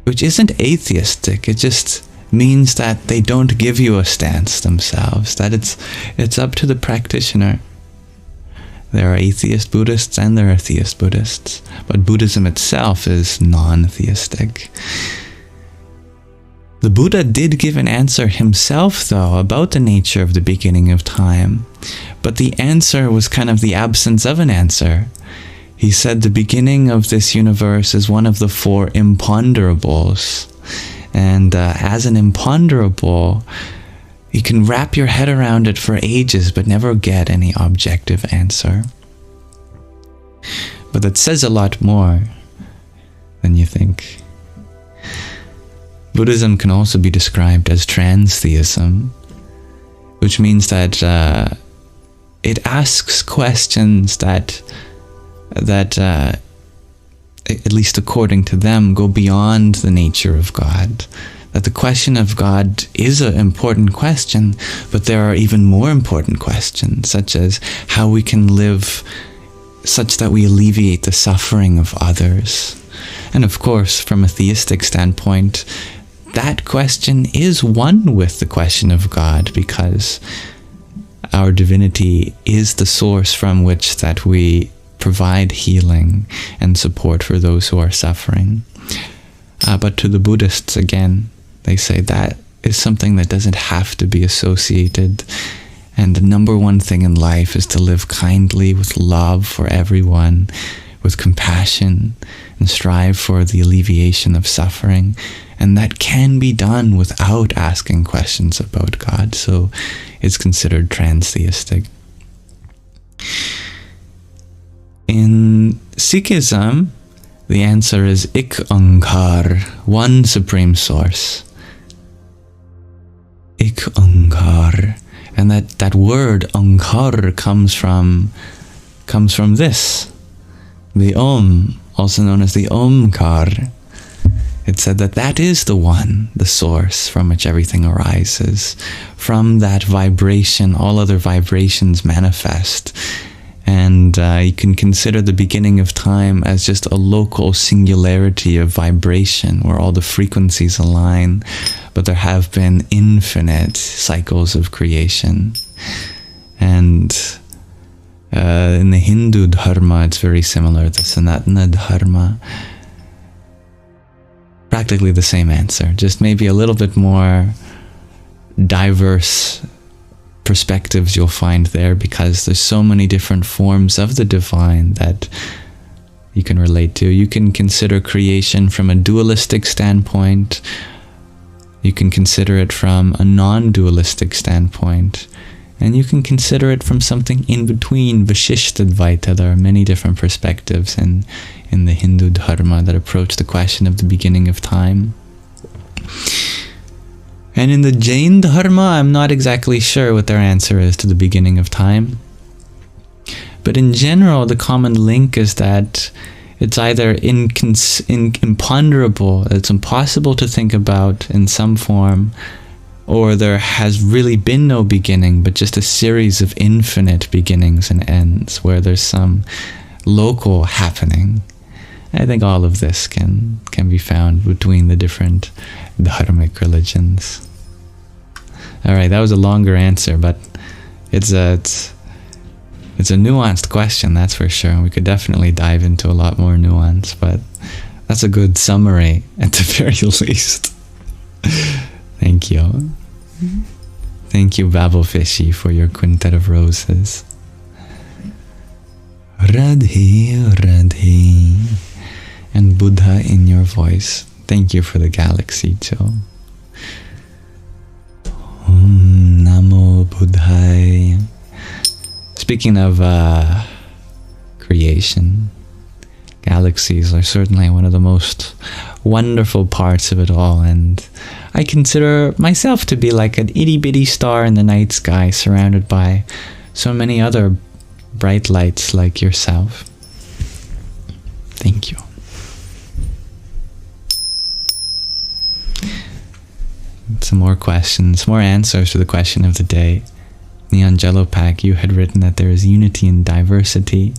which isn't atheistic. It just means that they don't give you a stance themselves, that it's up to the practitioner. There are atheist Buddhists and there are theist Buddhists, but Buddhism itself is non-theistic. The Buddha did give an answer himself, though, about the nature of the beginning of time, but the answer was kind of the absence of an answer. He said the beginning of this universe is one of the 4 imponderables, and as an imponderable, you can wrap your head around it for ages but never get any objective answer. But that says a lot more than you think. Buddhism can also be described as transtheism, which means that it asks questions that at least according to them, go beyond the nature of God. That the question of God is an important question, but there are even more important questions, such as how we can live such that we alleviate the suffering of others. And of course, from a theistic standpoint, that question is one with the question of God, because our divinity is the source from which that we provide healing and support for those who are suffering. But to the Buddhists, again, they say that is something that doesn't have to be associated. And the number one thing in life is to live kindly, with love for everyone, with compassion, and strive for the alleviation of suffering. And that can be done without asking questions about God. So it's considered transtheistic. In Sikhism, the answer is Ik Onkar, one supreme source. Ik Onkar. And that word Onkar comes from this. The Om, also known as the Omkar. It said that is the one, the source from which everything arises. From that vibration, all other vibrations manifest. And you can consider the beginning of time as just a local singularity of vibration where all the frequencies align, but there have been infinite cycles of creation. And in the Hindu Dharma, it's very similar. The Sanatana Dharma, practically the same answer, just maybe a little bit more diverse perspectives you'll find there, because there's so many different forms of the divine that you can relate to. You can consider creation from a dualistic standpoint. You can consider it from a non-dualistic standpoint. And you can consider it from something in between, Vishishtadvaita. There are many different perspectives in the Hindu Dharma that approach the question of the beginning of time. And in the Jain Dharma, I'm not exactly sure what their answer is to the beginning of time. But in general, the common link is that it's either imponderable, it's impossible to think about in some form, or there has really been no beginning, but just a series of infinite beginnings and ends, where there's some local happening. I think all of this can be found between the different Dharmic religions. Alright, that was a longer answer, but it's a nuanced question, that's for sure. We could definitely dive into a lot more nuance, but that's a good summary at the very least. Thank you. Thank you, Babelfishy, for your quintet of roses. Radhe, Radhe. And Buddha in your voice. Thank you for the galaxy, Joe. Om Namo Buddhaya. Speaking of creation, galaxies are certainly one of the most wonderful parts of it all, and I consider myself to be like an itty-bitty star in the night sky, surrounded by so many other bright lights like yourself. Thank you. Some more questions, more answers to the question of the day. In the Angelo Pack, you had written that there is unity in diversity.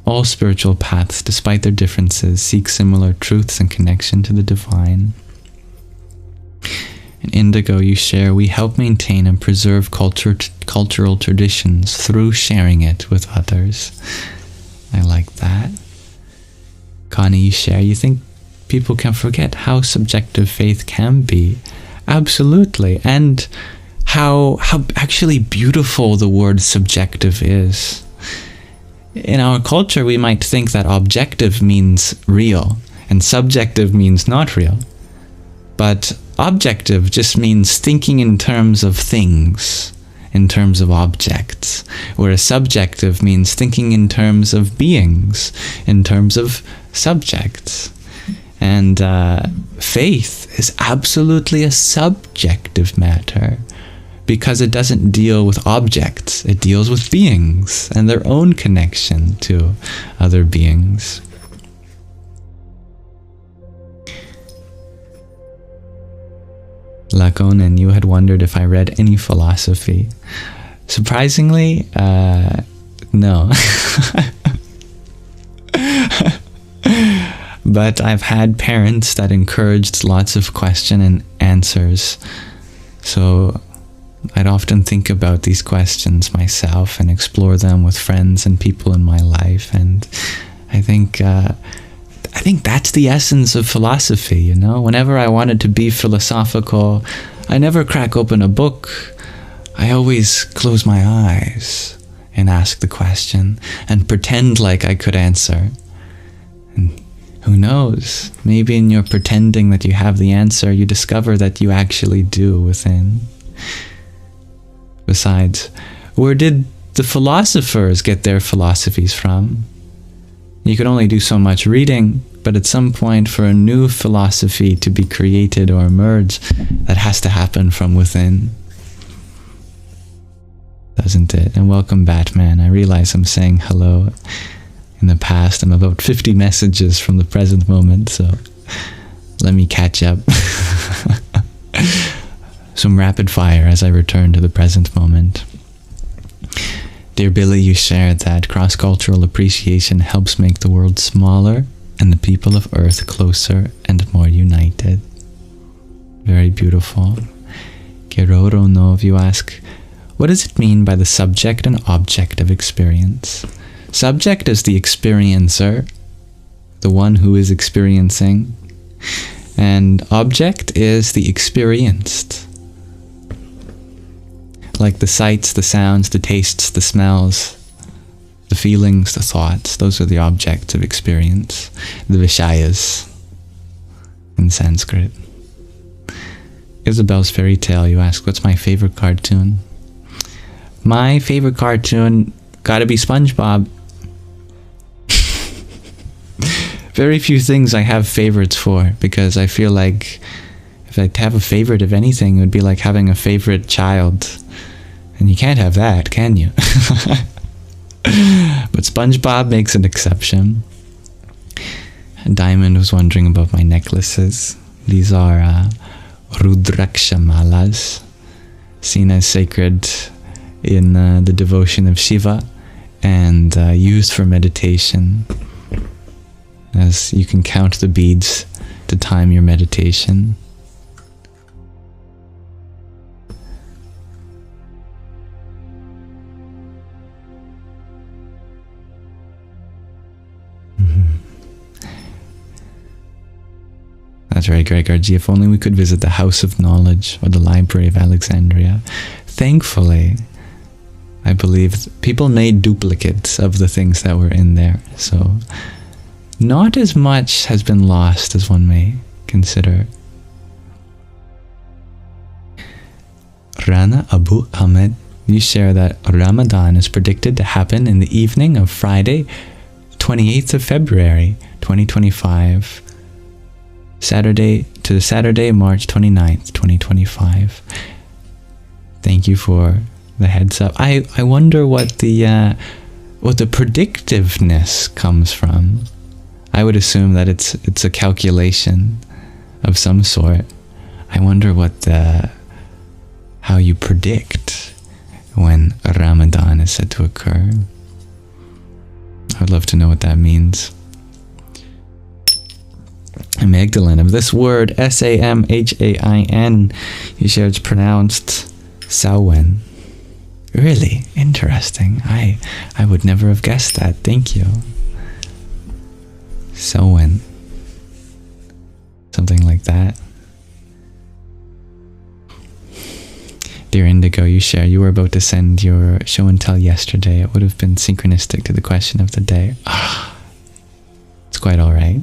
All spiritual paths, despite their differences, seek similar truths and connection to the divine. In Indigo, you share, we help maintain and preserve cultural traditions through sharing it with others. I like that. Connie, you share, you think people can forget how subjective faith can be. Absolutely. And how actually beautiful the word subjective is. In our culture, we might think that objective means real and subjective means not real. But objective just means thinking in terms of things, in terms of objects, whereas subjective means thinking in terms of beings, in terms of subjects. And faith is absolutely a subjective matter, because it doesn't deal with objects, it deals with beings and their own connection to other beings. Lakonen, you had wondered if I read any philosophy. Surprisingly, no. But I've had parents that encouraged lots of question and answers. So I'd often think about these questions myself and explore them with friends and people in my life. And I think that's the essence of philosophy, you know? Whenever I wanted to be philosophical, I never crack open a book. I always close my eyes and ask the question and pretend like I could answer. And who knows? Maybe in your pretending that you have the answer, you discover that you actually do within. Besides, where did the philosophers get their philosophies from? You can only do so much reading, but at some point for a new philosophy to be created or emerge, that has to happen from within. Doesn't it? And welcome, Batman. I realize I'm saying hello in the past. I'm about 50 messages from the present moment, so let me catch up. Some rapid fire as I return to the present moment. Dear Billy, you shared that cross-cultural appreciation helps make the world smaller and the people of Earth closer and more united. Very beautiful. Geroro Nov, you ask, what does it mean by the subject and object of experience? Subject is the experiencer, the one who is experiencing, and object is the experienced. Like the sights, the sounds, the tastes, the smells, the feelings, the thoughts, those are the objects of experience, the Vishayas in Sanskrit. Isabel's Fairy Tale, you ask, what's my favorite cartoon? My favorite cartoon gotta be SpongeBob. Very few things I have favorites for, because I feel like if I have a favorite of anything, it would be like having a favorite child. And you can't have that, can you? But SpongeBob makes an exception. And Diamond was wondering about my necklaces. These are Rudraksha malas, seen as sacred in the devotion of Shiva, and used for meditation, as you can count the beads to time your meditation. That's right, Gregor G. If only we could visit the House of Knowledge or the Library of Alexandria. Thankfully, I believe people made duplicates of the things that were in there, so not as much has been lost as one may consider. Rana Abu Ahmed, you share that Ramadan is predicted to happen in the evening of Friday, 28th of February, 2025, Saturday to Saturday, March 29th, 2025. Thank you for the heads up. I wonder what the predictiveness comes from. I would assume that it's a calculation of some sort. I wonder how you predict when Ramadan is said to occur. I would love to know what that means. Magdalene, of this word, Samhain, you share it's pronounced Samhain. Really interesting. I would never have guessed that. Thank you. Samhain. Something like that. Dear Indigo, you share you were about to send your show and tell yesterday. It would have been synchronistic to the question of the day. It's quite alright.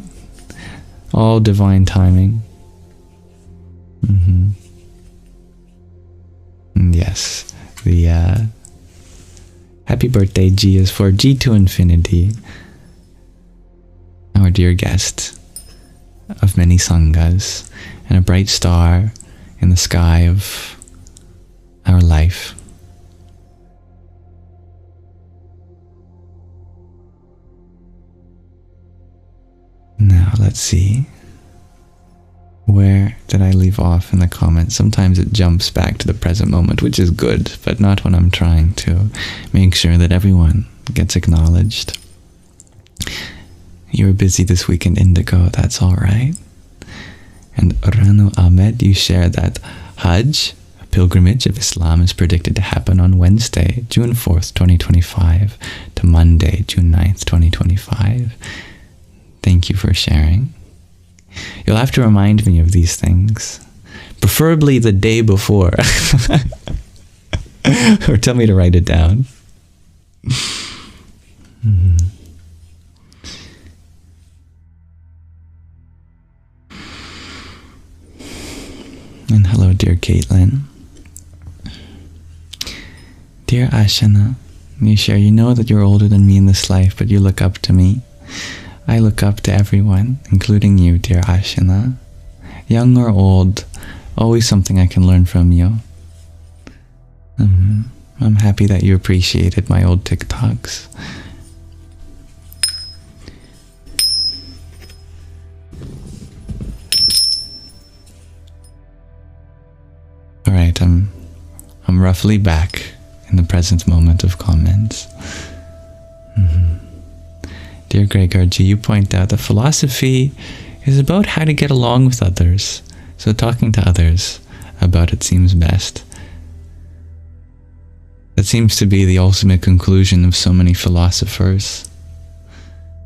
All divine timing. And yes, the happy birthday G is for G to infinity. Our dear guest of many sanghas and a bright star in the sky of our life. Now let's see. Where did I leave off in the comments? Sometimes it jumps back to the present moment, which is good, but not when I'm trying to make sure that everyone gets acknowledged. You were busy this weekend, Indigo, that's alright. And Ranu Ahmed, you share that Hajj, a pilgrimage of Islam, is predicted to happen on Wednesday, June 4th, 2025 to Monday, June 9th, 2025. Thank you for sharing. You'll have to remind me of these things, preferably the day before, or tell me to write it down. And hello, dear Caitlin. Dear Ashana, you share, you know that you're older than me in this life, but you look up to me. I look up to everyone, including you, dear Ashana. Young or old, always something I can learn from you. I'm happy that you appreciated my old TikToks. Alright, I'm roughly back in the present moment of comments. Dear Gregor G, you point out that philosophy is about how to get along with others. So talking to others about it seems best. That seems to be the ultimate conclusion of so many philosophers.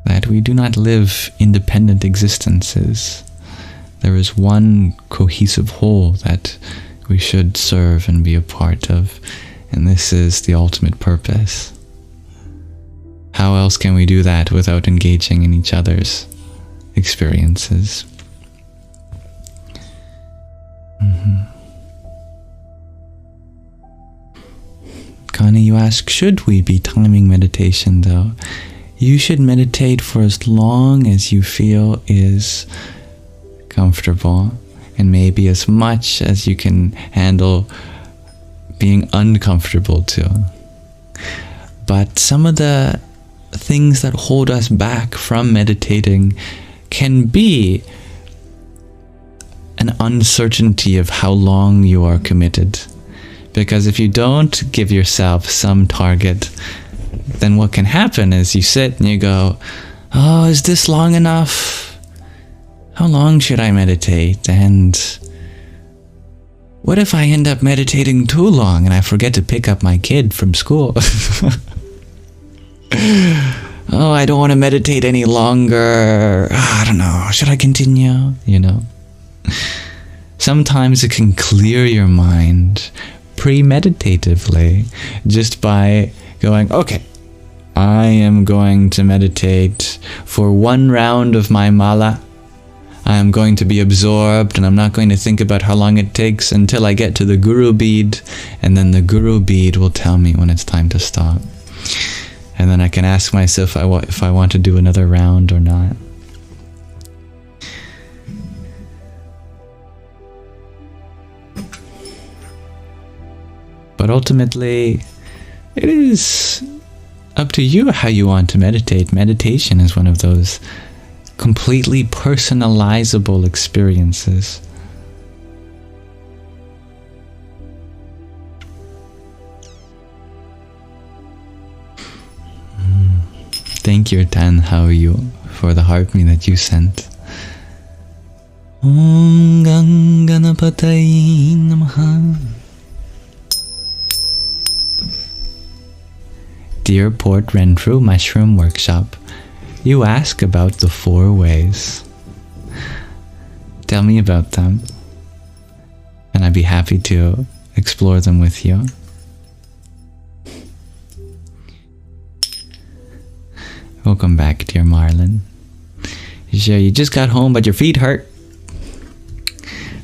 That we do not live independent existences. There is one cohesive whole that we should serve and be a part of. And this is the ultimate purpose. How else can we do that without engaging in each other's experiences? Connie, you ask, should we be timing meditation though? You should meditate for as long as you feel is comfortable, and maybe as much as you can handle being uncomfortable too. But some of the things that hold us back from meditating can be an uncertainty of how long you are committed. Because if you don't give yourself some target, then what can happen is you sit and you go, oh, is this long enough? How long should I meditate? And what if I end up meditating too long and I forget to pick up my kid from school? Oh, I don't want to meditate any longer. I don't know. Should I continue? You know? Sometimes it can clear your mind premeditatively just by going, okay, I am going to meditate for one round of my mala. I am going to be absorbed and I'm not going to think about how long it takes until I get to the guru bead, and then the guru bead will tell me when it's time to stop. And then I can ask myself if I want to do another round or not. But ultimately, it is up to you how you want to meditate. Meditation is one of those completely personalizable experiences. Thank you, Tan. How are you? For the heartme that you sent. Om Ganganapataye Namaha. Dear Port Renfrew Mushroom Workshop, you ask about the 4 ways. Tell me about them, and I'd be happy to explore them with you. Welcome back, dear Marlon. You just got home, but your feet hurt.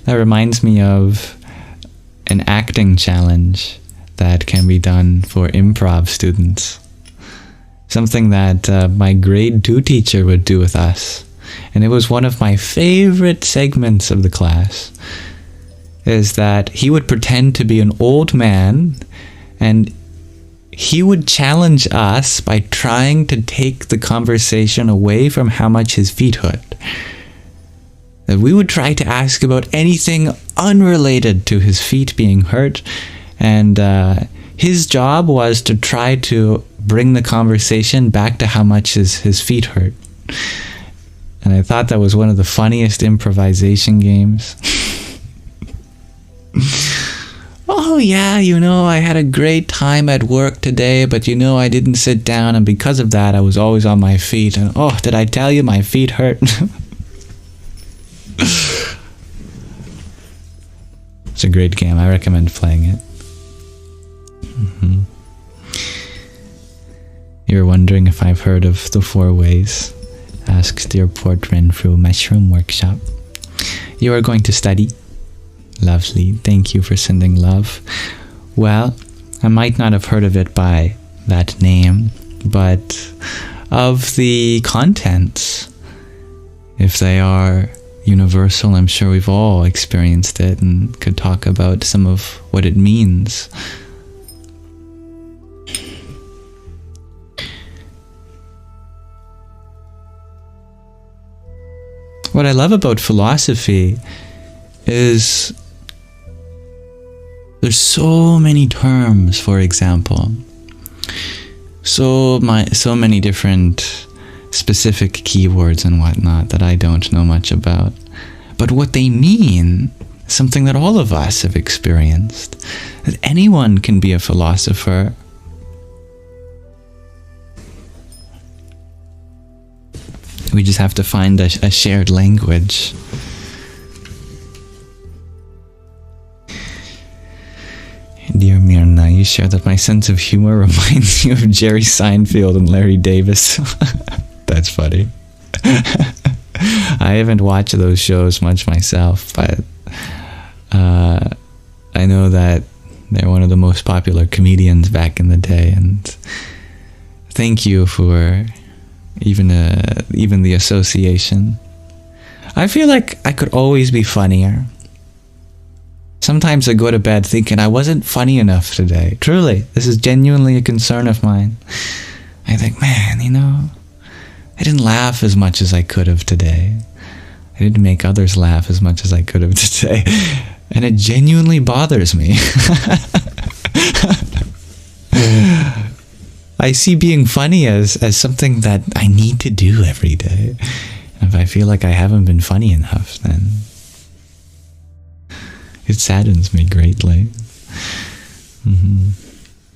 That reminds me of an acting challenge that can be done for improv students. Something that my grade 2 teacher would do with us. And it was one of my favorite segments of the class. Is that he would pretend to be an old man and he would challenge us by trying to take the conversation away from how much his feet hurt. That we would try to ask about anything unrelated to his feet being hurt, and his job was to try to bring the conversation back to how much his feet hurt. And I thought that was one of the funniest improvisation games. Oh yeah, I had a great time at work today, but I didn't sit down, and because of that I was always on my feet, and oh, did I tell you my feet hurt? It's a great game. I recommend playing it. You're wondering if I've heard of the 4 ways? Asks dear Port Renfrew Mushroom Workshop. You are going to study? Lovely. Thank you for sending love. Well, I might not have heard of it by that name, but of the contents, if they are universal, I'm sure we've all experienced it and could talk about some of what it means. What I love about philosophy is there's so many terms, for example. So many different specific keywords and whatnot that I don't know much about. But what they mean is something that all of us have experienced. That anyone can be a philosopher. We just have to find a shared language. Dear Mirna, you share that my sense of humor reminds you of Jerry Seinfeld and Larry Davis. That's funny. I haven't watched those shows much myself, but I know that they're one of the most popular comedians back in the day, and thank you for even the association. I feel like I could always be funnier. Sometimes I go to bed thinking I wasn't funny enough today. Truly, this is genuinely a concern of mine. I think, man, I didn't laugh as much as I could have today. I didn't make others laugh as much as I could have today. And it genuinely bothers me. I see being funny as something that I need to do every day. And if I feel like I haven't been funny enough, then it saddens me greatly.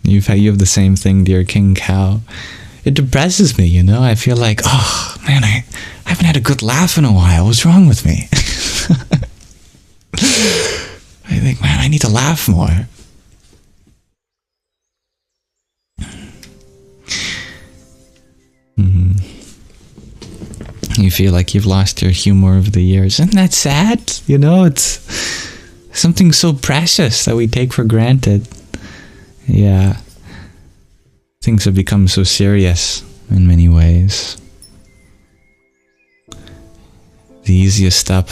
You have the same thing, dear King Cow. It depresses me, I feel like, oh man, I haven't had a good laugh in a while. What's wrong with me? I think, man, I need to laugh more. You feel like you've lost your humor over the years. Isn't that sad? It's something so precious that we take for granted. Yeah. Things have become so serious in many ways. The easiest step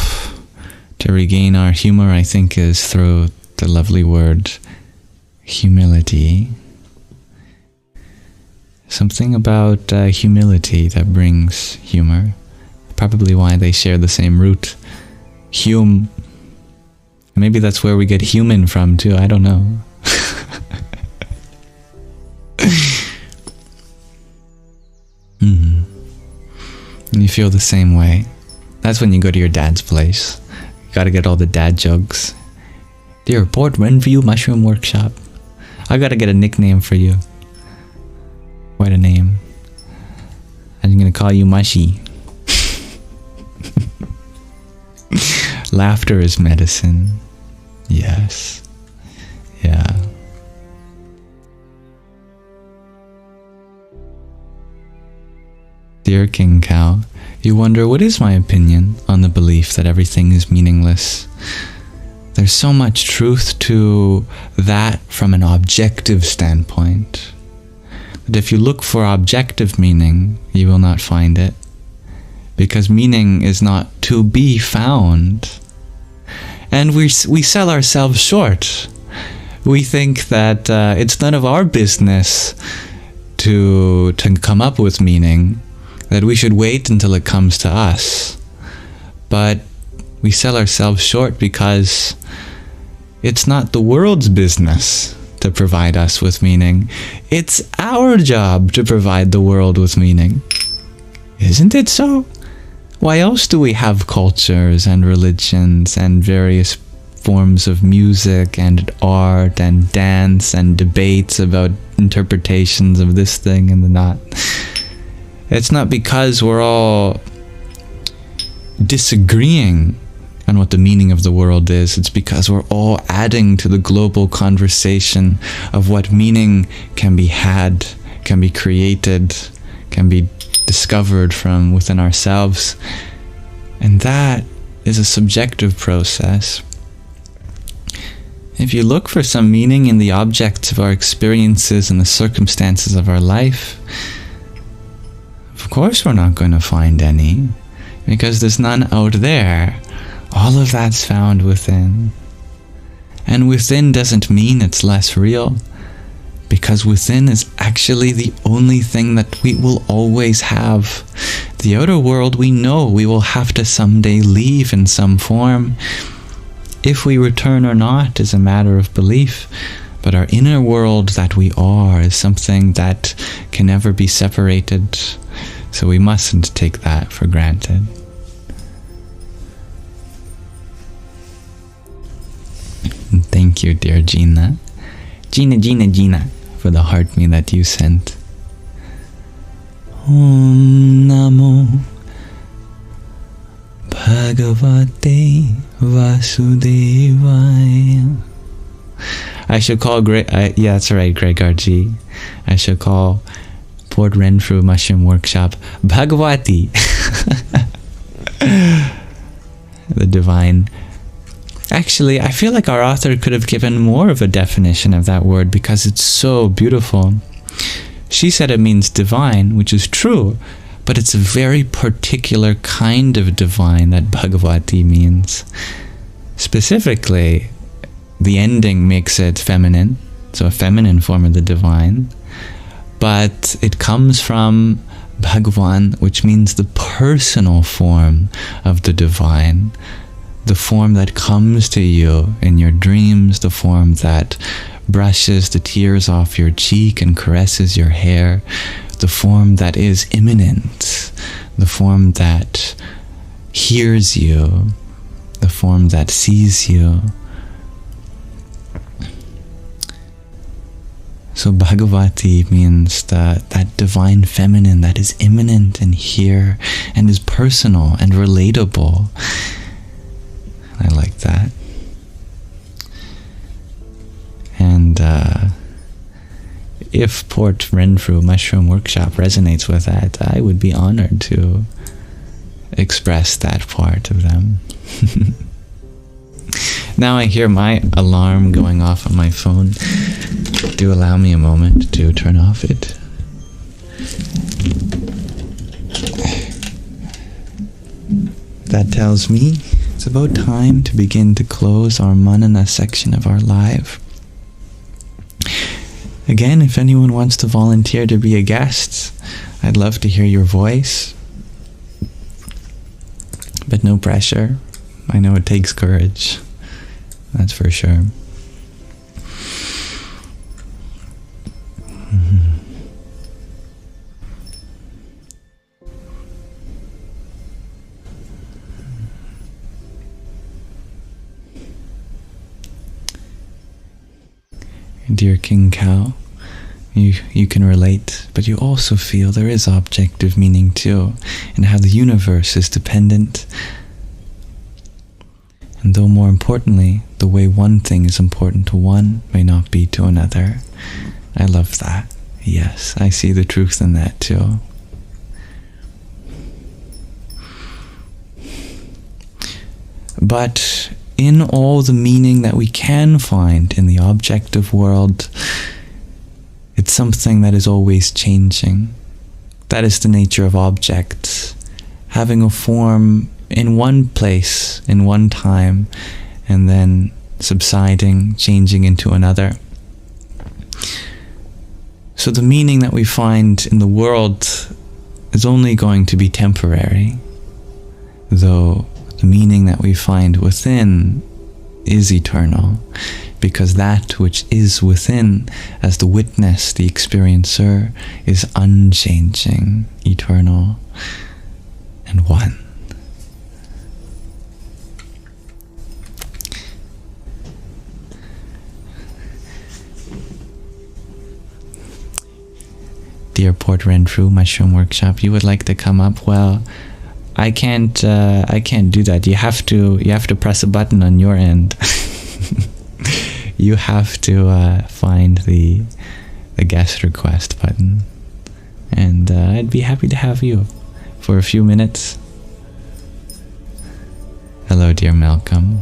to regain our humor, I think, is through the lovely word humility. Something about humility that brings humor. Probably why they share the same root. Hume. Maybe that's where we get human from too, I don't know. And you feel the same way. That's when you go to your dad's place. You gotta get all the dad jokes. Dear Port Renview Mushroom Workshop, I gotta get a nickname for you. Quite a name. I'm gonna call you Mushy. Laughter is medicine. Yes. Yeah. Dear King Cow, you wonder what is my opinion on the belief that everything is meaningless. There's so much truth to that from an objective standpoint. But if you look for objective meaning, you will not find it. Because meaning is not to be found. And we sell ourselves short. We think that it's none of our business to come up with meaning, that we should wait until it comes to us. But we sell ourselves short because it's not the world's business to provide us with meaning. It's our job to provide the world with meaning. Isn't it so? Why else do we have cultures and religions and various forms of music and art and dance and debates about interpretations of this thing and that? It's not because we're all disagreeing on what the meaning of the world is. It's because we're all adding to the global conversation of what meaning can be had, can be created, can be discovered from within ourselves. And that is a subjective process. If you look for some meaning in the objects of our experiences and the circumstances of our life, of course we're not going to find any, because there's none out there. All of that's found within. And within doesn't mean it's less real, because within is actually the only thing that we will always have. The outer world we know we will have to someday leave in some form. If we return or not is a matter of belief, but our inner world that we are is something that can never be separated. So we mustn't take that for granted. And thank you, dear Gina. Gina, for the heart me that you sent. Om Namo Bhagavate Vasudevaya. I should call yeah, that's right, Gregor G. I should call Port Renfrew Mushroom Workshop Bhagavati. The divine. Actually, I feel like our author could have given more of a definition of that word because it's so beautiful. She said it means divine, which is true, but it's a very particular kind of divine that Bhagavati means. Specifically, the ending makes it feminine, so a feminine form of the divine, but it comes from Bhagavan, which means the personal form of the divine. The form that comes to you in your dreams, the form that brushes the tears off your cheek and caresses your hair, the form that is immanent, the form that hears you, the form that sees you. So Bhagavati means that divine feminine that is immanent and here and is personal and relatable. I like that. And if Port Renfrew Mushroom Workshop resonates with that, I would be honored to express that part of them. Now I hear my alarm going off on my phone. Do allow me a moment to turn off it. That tells me it's about time to begin to close our Manana section of our live. Again, if anyone wants to volunteer to be a guest, I'd love to hear your voice. But no pressure. I know it takes courage. That's for sure. Dear King Cow, you can relate, but you also feel there is objective meaning too, and how the universe is dependent. And though more importantly, the way one thing is important to one may not be to another. I love that. Yes, I see the truth in that too. But in all the meaning that we can find in the objective world, it's something that is always changing. That is the nature of objects, having a form in one place, in one time, and then subsiding, changing into another. So the meaning that we find in the world is only going to be temporary, though the meaning that we find within is eternal, because that which is within, as the witness, the experiencer, is unchanging, eternal, and one. Dear Port Renfrew Mushroom Workshop, you would like to come up? Well, I can't do that. You have to press a button on your end. You have to find the guest request button, and I'd be happy to have you for a few minutes. Hello, dear Malcolm.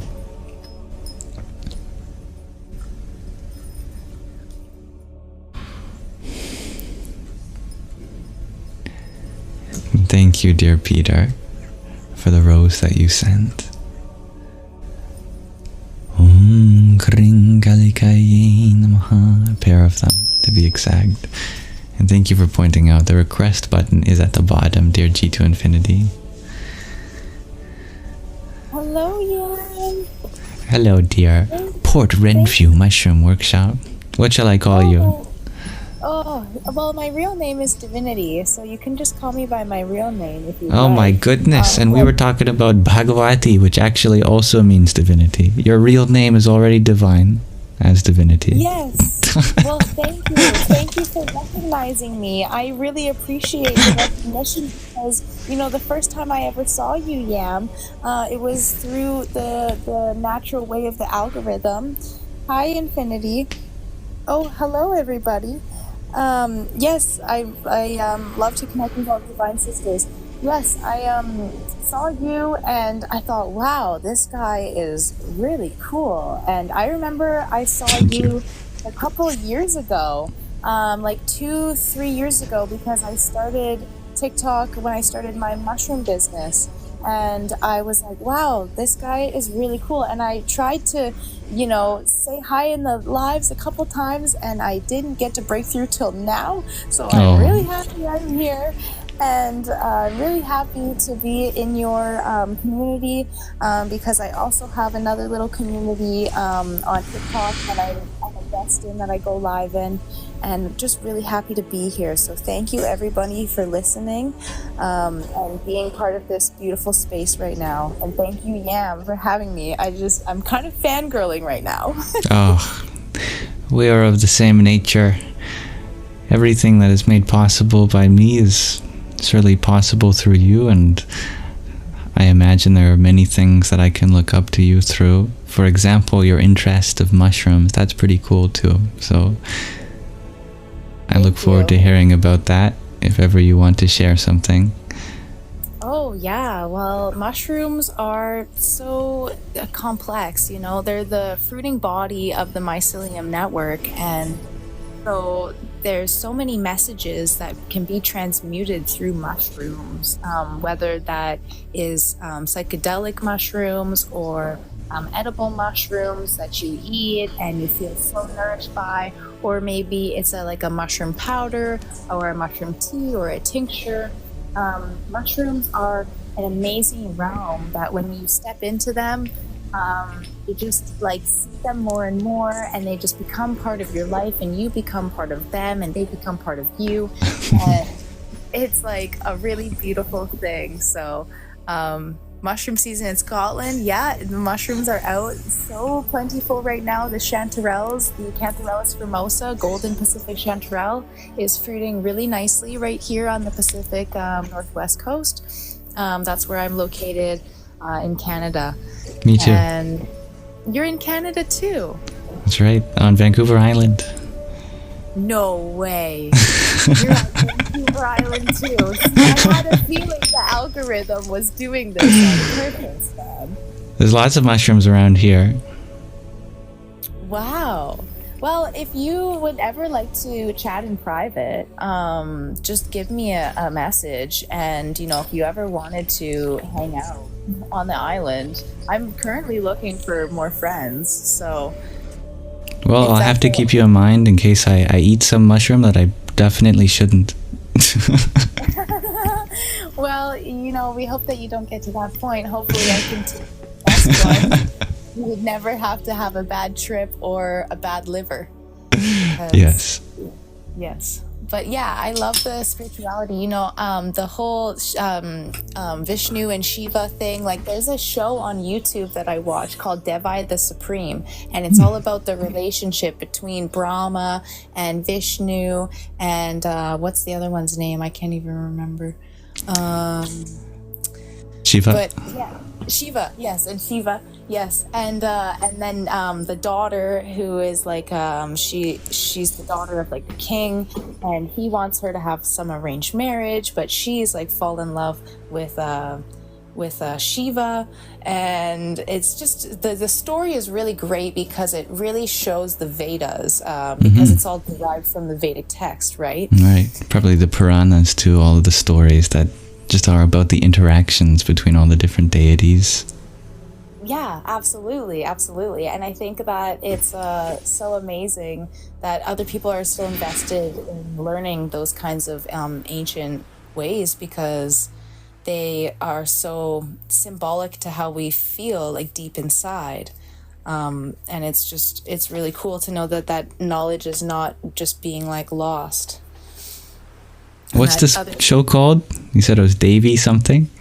Thank you, dear Peter, for the rose that you sent. A pair of them, to be exact. And thank you for pointing out the request button is at the bottom, dear G2 Infinity. Hello, Yan. Hello, dear Port Renfrew Mushroom Workshop. What shall I call you? Oh, well, my real name is Divinity, so you can just call me by my real name if you like. Oh my goodness, and we were talking about Bagmati, which actually also means divinity. Your real name is already divine as divinity. Yes. Well, thank you. Thank you for recognizing me. I really appreciate the recognition because, you know, the first time I ever saw you, Yam, it was through the natural way of the algorithm. Hi, Infinity. Oh, hello, everybody. Yes, I love to connect with all divine sisters. Yes, I saw you and I thought, wow, this guy is really cool. And I remember I saw you a couple of years ago, like 2-3 years ago, because I started TikTok when I started my mushroom business. And I was like, wow, this guy is really cool. And I tried to, you know, say hi in the lives a couple times, and I didn't get to break through till now. So I'm really happy I'm here. And I'm really happy to be in your community because I also have another little community on TikTok that I'm a guest in, that I go live in, and just really happy to be here. So thank you, everybody, for listening and being part of this beautiful space right now. And thank you, Yam, for having me. I'm kind of fangirling right now. Oh, we are of the same nature. Everything that is made possible by me is surely possible through you, and I imagine there are many things that I can look up to you through. For example, your interest of mushrooms, that's pretty cool too. So I look forward to hearing about that if ever you want to share something. Oh yeah, well, mushrooms are so complex, you know, they're the fruiting body of the mycelium network, and so there's so many messages that can be transmuted through mushrooms, whether that is psychedelic mushrooms or edible mushrooms that you eat and you feel so nourished by, or maybe it's like a mushroom powder or a mushroom tea or a tincture. Mushrooms are an amazing realm that when you step into them, you just like see them more and more, and they just become part of your life, and you become part of them, and they become part of you. And it's like a really beautiful thing. So mushroom season in Scotland, yeah, the mushrooms are out so plentiful right now. The chanterelles, the Cantharellus formosa, golden Pacific chanterelle, is fruiting really nicely right here on the Pacific Northwest coast. That's where I'm located in Canada. Me too. And you're in Canada too. That's right, on Vancouver Island. No way. You're on Vancouver Island too. I had a feeling the algorithm was doing this on purpose, man. There's lots of mushrooms around here. Wow. Well, if you would ever like to chat in private, just give me a message. And, you know, if you ever wanted to hang out on the island, I'm currently looking for more friends. So, well, I'll have to keep you in mind in case I eat some mushroom that I definitely shouldn't. Well, you know, we hope that you don't get to that point. Hopefully I can take the best one. You would never have to have a bad trip or a bad liver. Yes. Yes. But yeah, I love the spirituality. You know, the whole Vishnu and Shiva thing. Like, there's a show on YouTube that I watch called Devi the Supreme, and it's all about the relationship between Brahma and Vishnu and what's the other one's name? I can't even remember. Shiva. But yeah, Shiva, yes, and Shiva, yes, and then the daughter who is like she's the daughter of like the king, and he wants her to have some arranged marriage, but she's like fall in love with Shiva, and it's just the story is really great because it really shows the Vedas because it's all derived from the Vedic text, right? Right, probably the Puranas too. All of the stories that just are about the interactions between all the different deities. Yeah, absolutely, absolutely. And I think that it's so amazing that other people are so invested in learning those kinds of ancient ways, because they are so symbolic to how we feel like deep inside. And it's really cool to know that knowledge is not just being like lost. What's this show called? You said it was Devi something?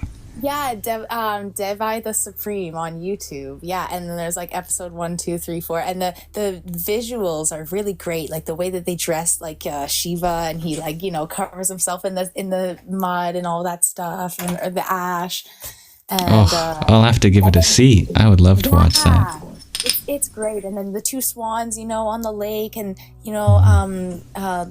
Yeah, Devi the Supreme on YouTube. Yeah, and then there's like episode 1, 2, 3, 4, and the visuals are really great. Like the way that they dress, like Shiva, and he like, you know, covers himself in the mud and all that stuff, and or the ash. And, I'll have to give it a see. I would love to watch that. It's great. And then the two swans, you know, on the lake, and you know,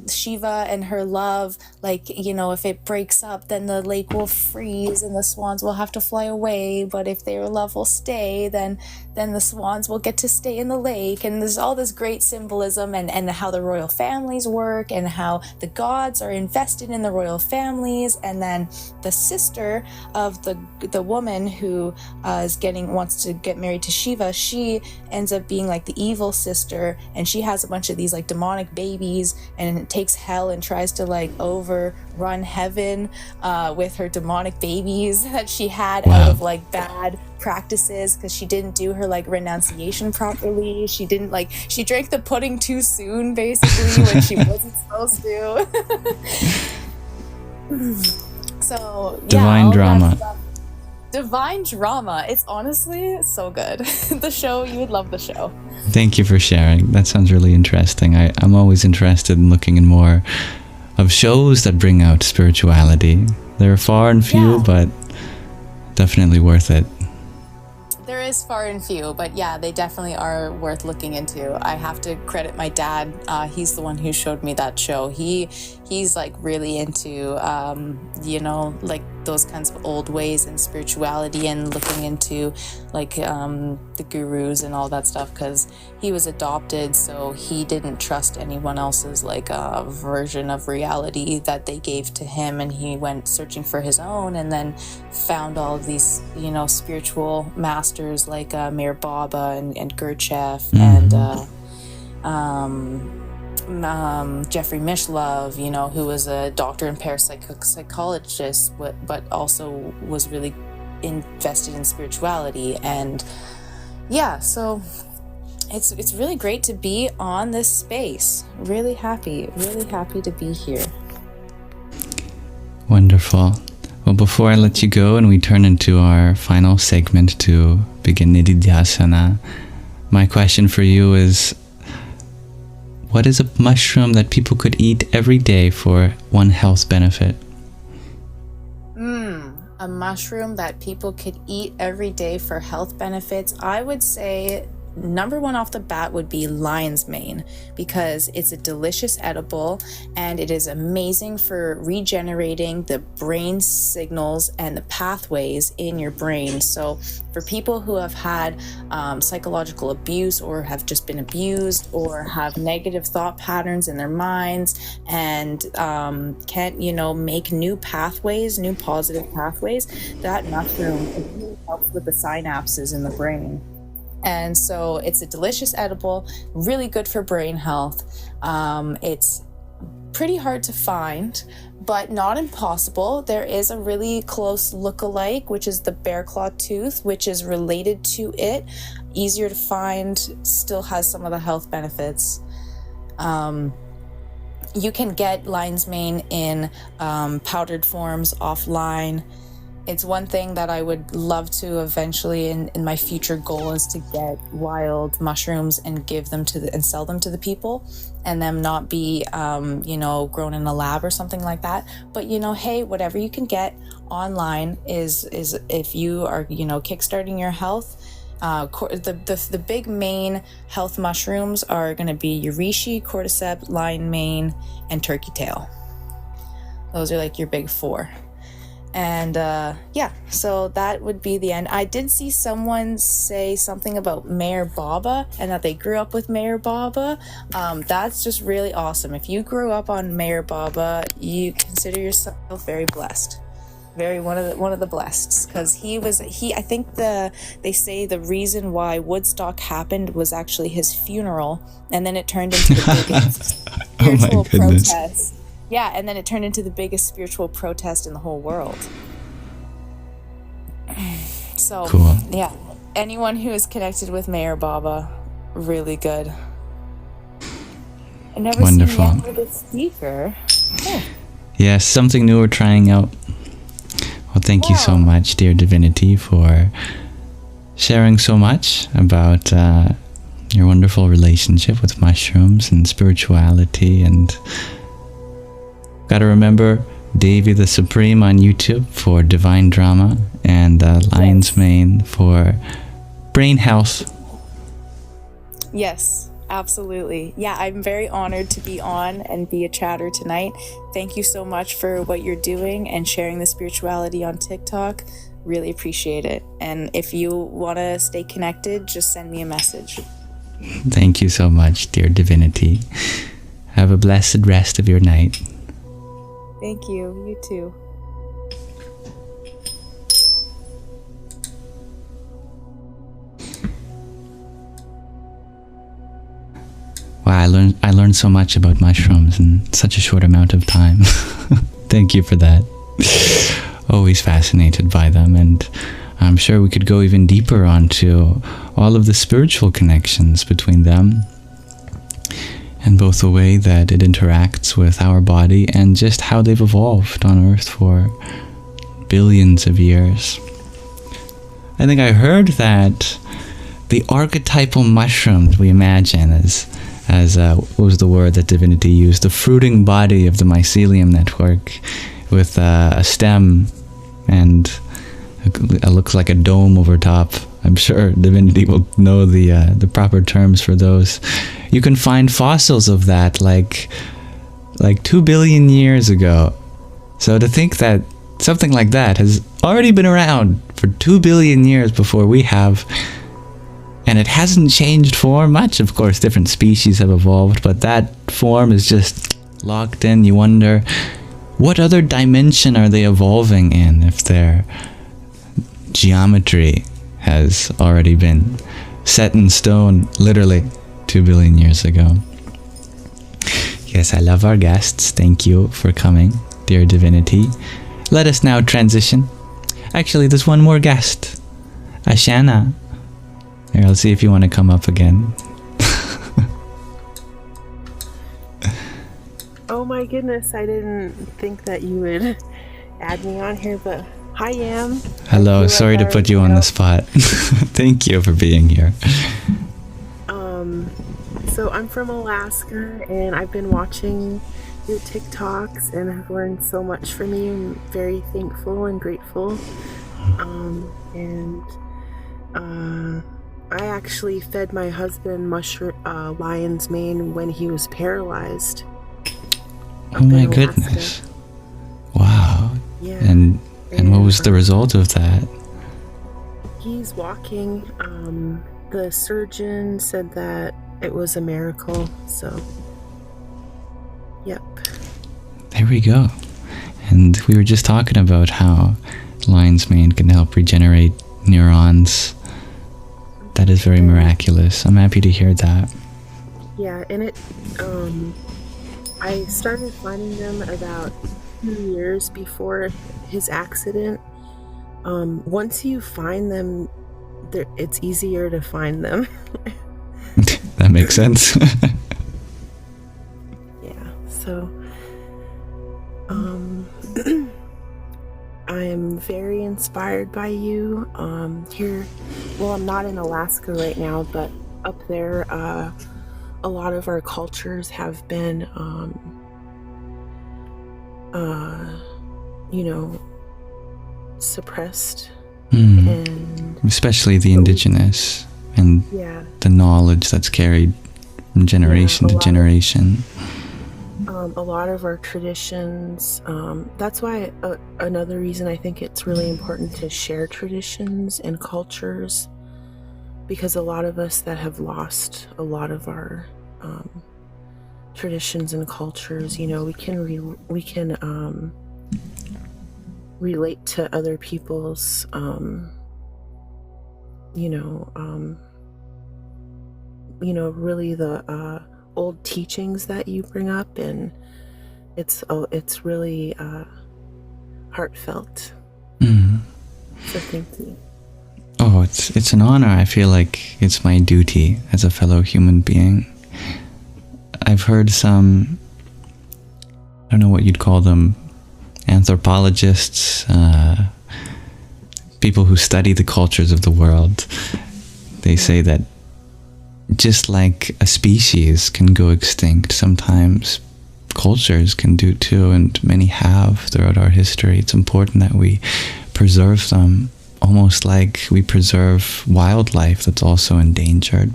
Shiva and her love, like, you know, if it breaks up, then the lake will freeze and the swans will have to fly away, but if their love will stay, then the swans will get to stay in the lake. And there's all this great symbolism, and how the royal families work, and how the gods are invested in the royal families. And then the sister of the woman who wants to get married to Shiva, she ends up being like the evil sister, and she has a bunch of these like demonic babies, and it takes hell and tries to like overrun heaven with her demonic babies that she had out of like bad practices, because she didn't do her like renunciation properly. She drank the pudding too soon, basically, when she wasn't supposed to. So divine drama. Divine drama. It's honestly so good. The show, you would love the show. Thank you for sharing. That sounds really interesting. I'm always interested in looking in more of shows that bring out spirituality. They're far and few, but definitely worth it. There is far and few, but yeah, they definitely are worth looking into. I have to credit my dad. He's the one who showed me that show. He's like really into, you know, like those kinds of old ways and spirituality, and looking into like the gurus and all that stuff, because he was adopted, so he didn't trust anyone else's like version of reality that they gave to him, and he went searching for his own, and then found all of these, you know, spiritual masters like Mare Baba and Gurdjieff and Jeffrey Mishlove, you know, who was a doctor and parapsychologist, but also was really invested in spirituality. And yeah, so it's really great to be on this space. Really happy to be here. Wonderful. Well, before I let you go and we turn into our final segment to begin Nididhyāsana, my question for you is, what is a mushroom that people could eat every day for one health benefit? A mushroom that people could eat every day for health benefits, I would say number one off the bat would be lion's mane, because it's a delicious edible and it is amazing for regenerating the brain signals and the pathways in your brain. So for people who have had psychological abuse or have just been abused or have negative thought patterns in their minds and can't, you know, make new pathways, new positive pathways, that mushroom really helps with the synapses in the brain. And so it's a delicious edible, really good for brain health. It's pretty hard to find, but not impossible. There is a really close look-alike, which is the bear claw tooth, which is related to it. Easier to find, still has some of the health benefits. You can get lion's mane in powdered forms offline. It's one thing that I would love to eventually, in my future goal, is to get wild mushrooms and give them to and sell them to the people, and them not be, you know, grown in a lab or something like that. But, you know, hey, whatever you can get online is if you are, you know, kickstarting your health. The big main health mushrooms are going to be Reishi, cordyceps, lion mane, and turkey tail. Those are like your big four. And yeah, so that would be the end. I did see someone say something about Mayor Baba and that they grew up with Mayor Baba. That's just really awesome. If you grew up on Mayor Baba, you consider yourself very blessed. Very one of the blessed, because I think they say the reason why Woodstock happened was actually his funeral, and then it turned into the biggest spiritual protest. Yeah, and then it turned into the biggest spiritual protest in the whole world. So, cool. Yeah, anyone who is connected with Mayor Baba, really good. I never seen Yam with a speaker. Oh. Yes, something new we're trying out. Well, thank you so much, dear Divinity, for sharing so much about your wonderful relationship with mushrooms and spirituality. And gotta remember Davy the Supreme on YouTube for divine drama, and Lion's Mane for brain health. Yes, absolutely. Yeah, I'm very honored to be on and be a chatter tonight. Thank you so much for what you're doing and sharing the spirituality on TikTok. Really appreciate it. And if you want to stay connected, just send me a message. Thank you so much, dear Divinity. Have a blessed rest of your night. Thank you. You too. Wow, I learned so much about mushrooms in such a short amount of time. Thank you for that. Always fascinated by them, and I'm sure we could go even deeper onto all of the spiritual connections between them, and both the way that it interacts with our body and just how they've evolved on Earth for billions of years. I think I heard that the archetypal mushrooms we imagine as what was the word that Divinity used? The fruiting body of the mycelium network, with a stem and it looks like a dome over top. I'm sure Divinity will know the proper terms for those. You can find fossils of that like 2 billion years ago. So to think that something like that has already been around for 2 billion years before we have, and it hasn't changed form much. Of course, different species have evolved, but that form is just locked in. You wonder, what other dimension are they evolving in if their geometry has already been set in stone literally 2 billion years ago? Yes, I love our guests. Thank you for coming, dear divinity. Let us now transition. Actually, there's one more guest. Ashana. Here, I'll see if you want to come up again. Oh my goodness, I didn't think that you would add me on here, but hi, Yam. Hello, sorry to put you on the spot. Thank you for being here. So I'm from Alaska, and I've been watching your TikToks, and I've learned so much from you. I'm very thankful and grateful. I actually fed my husband lion's mane when he was paralyzed. Oh my goodness. Wow. Yeah. And what was the result of that? He's walking. The surgeon said that it was a miracle, so yep. There we go. And we were just talking about how lion's mane can help regenerate neurons. That is very miraculous. I'm happy to hear that. Yeah, and it I started finding them about 2 years before his accident. Once you find them, it's easier to find them. That makes sense. Yeah, so I'm very inspired by you. Here, well, I'm not in Alaska right now, but up there, a lot of our cultures have been, suppressed. And especially the indigenous and the knowledge that's carried from generation to generation. A lot of our traditions, that's why another reason I think it's really important to share traditions and cultures, because a lot of us that have lost a lot of our traditions and cultures, we can relate to other people's really the old teachings that you bring up, and it's really heartfelt. So thank you. Oh, it's an honor. I feel like it's my duty as a fellow human being. I've heard some, I don't know what you'd call them, anthropologists, people who study the cultures of the world. They say that just like a species can go extinct, sometimes cultures can do too, and many have throughout our history. It's important that we preserve them, almost like we preserve wildlife that's also endangered.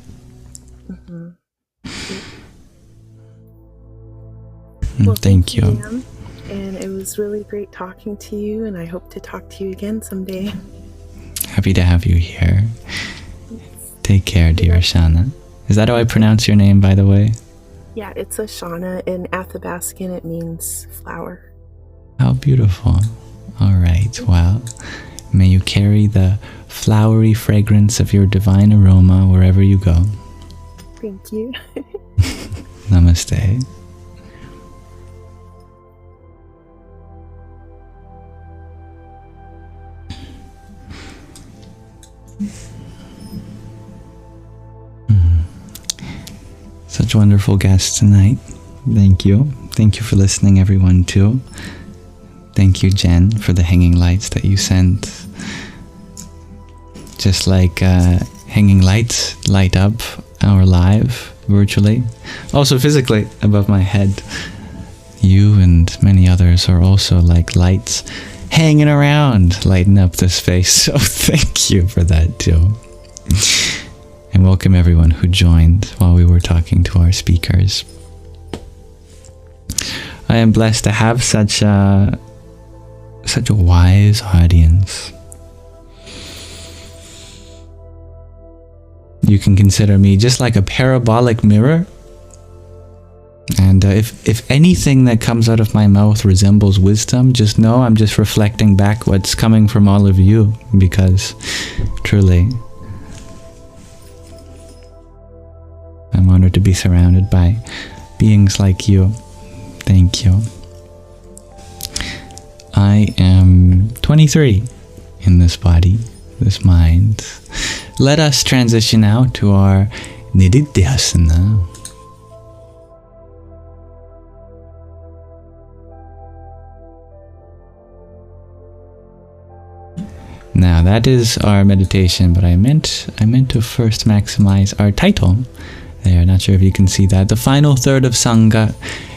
Well, thank you. Ma'am. And it was really great talking to you, and I hope to talk to you again someday. Happy to have you here. Take care, dear Ashana. Is that how I pronounce your name, by the way? Yeah, it's Ashana. In Athabascan, it means flower. How beautiful. All right, well, may you carry the flowery fragrance of your divine aroma wherever you go. Thank you. Namaste. Such wonderful guests tonight. Thank you. Thank you for listening, everyone, too. Thank you, Jen, for the hanging lights that you sent. Just like hanging lights light up our live virtually, also physically above my head. You and many others are also like lights hanging around, lighting up this space. So thank you for that, too. And welcome everyone who joined while we were talking to our speakers. I am blessed to have such a wise audience. You can consider me just like a parabolic mirror. And if anything that comes out of my mouth resembles wisdom, just know I'm just reflecting back what's coming from all of you, because truly, I'm honored to be surrounded by beings like you Thank you. I am 23 in this body, this mind. Let us transition now to our Nididhyāsana. Now that is our meditation, but I meant to first maximize our title. There, not sure if you can see that. The final third of Sangha,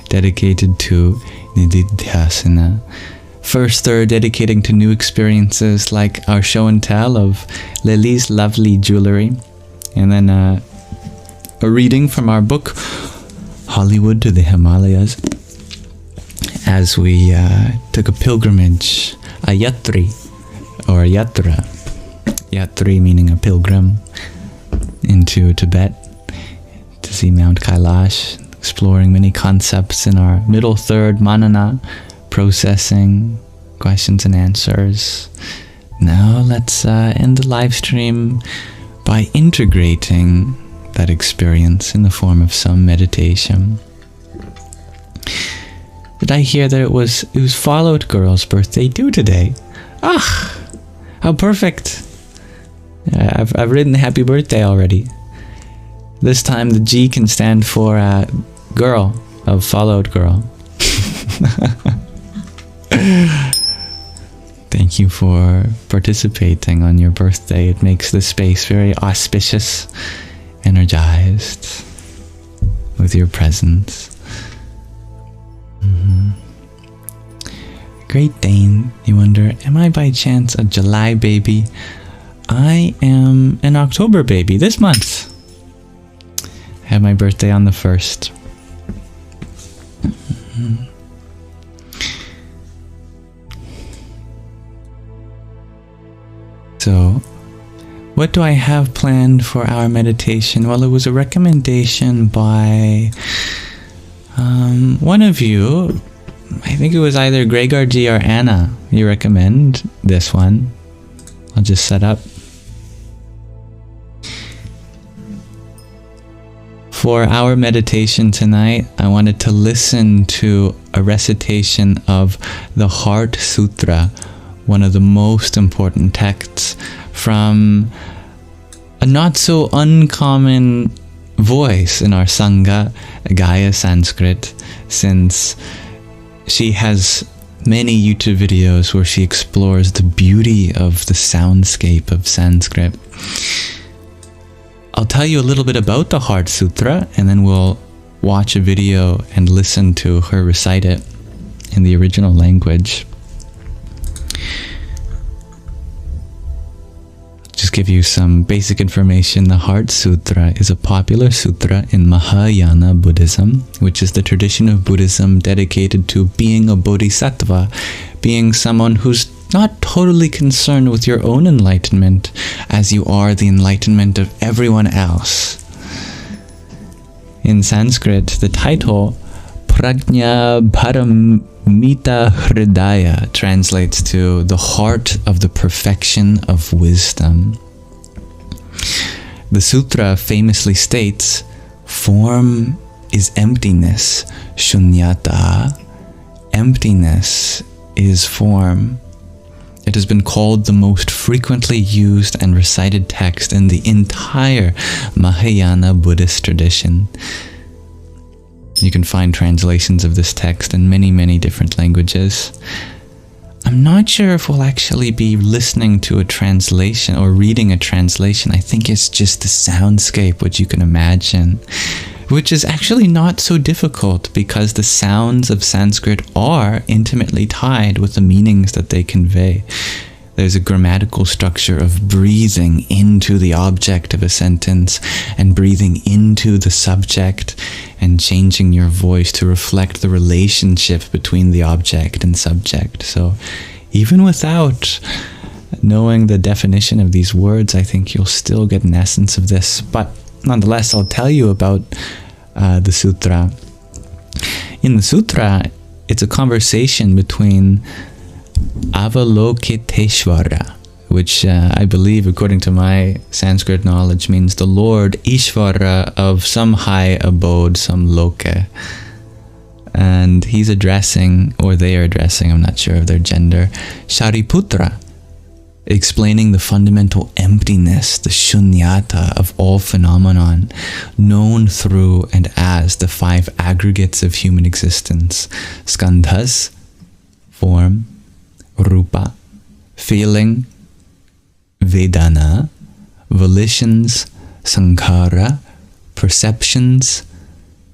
dedicated to Nididhyāsana. First third dedicating to new experiences like our show and tell of Lily's lovely jewelry. And then a reading from our book, Hollywood to the Himalayas, as we took a pilgrimage, a yatri, or yatra. Yatri meaning a pilgrim, into Tibet to see Mount Kailash, exploring many concepts in our middle third, manana, processing, questions and answers. Now let's end the live stream by integrating that experience in the form of some meditation. Did I hear that it was Followed Girl's birthday due today? Ah, how perfect! I've written happy birthday already. This time the G can stand for girl, of Followed Girl. Thank you for participating on your birthday. It makes the space very auspicious, energized with your presence. Great Dane, you wonder, am I by chance a July baby? I am an October baby this month. I have my birthday on the 1st. So, what do I have planned for our meditation? Well, it was a recommendation by one of you. I think it was either Gregor G or Anna. You recommend this one. I'll just set up. For our meditation tonight, I wanted to listen to a recitation of the Heart Sutra, one of the most important texts from a not so uncommon voice in our Sangha, Gaia Sanskrit, since she has many YouTube videos where she explores the beauty of the soundscape of Sanskrit. I'll tell you a little bit about the Heart Sutra, and then we'll watch a video and listen to her recite it in the original language. Just give you some basic information. The Heart Sutra is a popular sutra in Mahayana Buddhism, which is the tradition of Buddhism dedicated to being a bodhisattva, being someone who's not totally concerned with your own enlightenment as you are the enlightenment of everyone else. In Sanskrit, the title Prajna Paramita Hridaya translates to the heart of the perfection of wisdom. The sutra famously states, form is emptiness, shunyata. Emptiness is form. It has been called the most frequently used and recited text in the entire Mahayana Buddhist tradition. You can find translations of this text in many, many different languages. I'm not sure if we'll actually be listening to a translation or reading a translation. I think it's just the soundscape, which you can imagine, which is actually not so difficult because the sounds of Sanskrit are intimately tied with the meanings that they convey. There's a grammatical structure of breathing into the object of a sentence and breathing into the subject and changing your voice to reflect the relationship between the object and subject. So even without knowing the definition of these words, I think you'll still get an essence of this. But nonetheless, I'll tell you about the sutra. In the sutra, it's a conversation between Avalokiteshvara, which I believe, according to my Sanskrit knowledge, means the Lord Ishvara of some high abode, some loka. And he's addressing, or they are addressing, I'm not sure of their gender, Shariputra, explaining the fundamental emptiness, the shunyata of all phenomenon, known through and as the 5 aggregates of human existence: skandhas, form; rupa, feeling; vedana, volitions; sankhara, perceptions;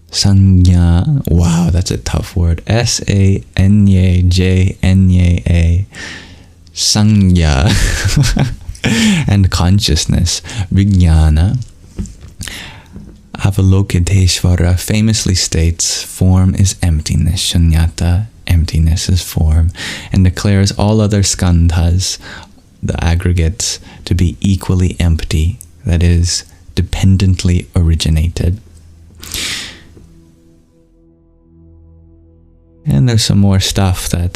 sanya, wow, that's a tough word, S-A-N-Y-J-N-Y-A, sanya, and consciousness; vijnana. Avalokiteshvara famously states, form is emptiness, shunyata, emptiness is form, and declares all other skandhas, the aggregates, to be equally empty, that is, dependently originated. And there's some more stuff that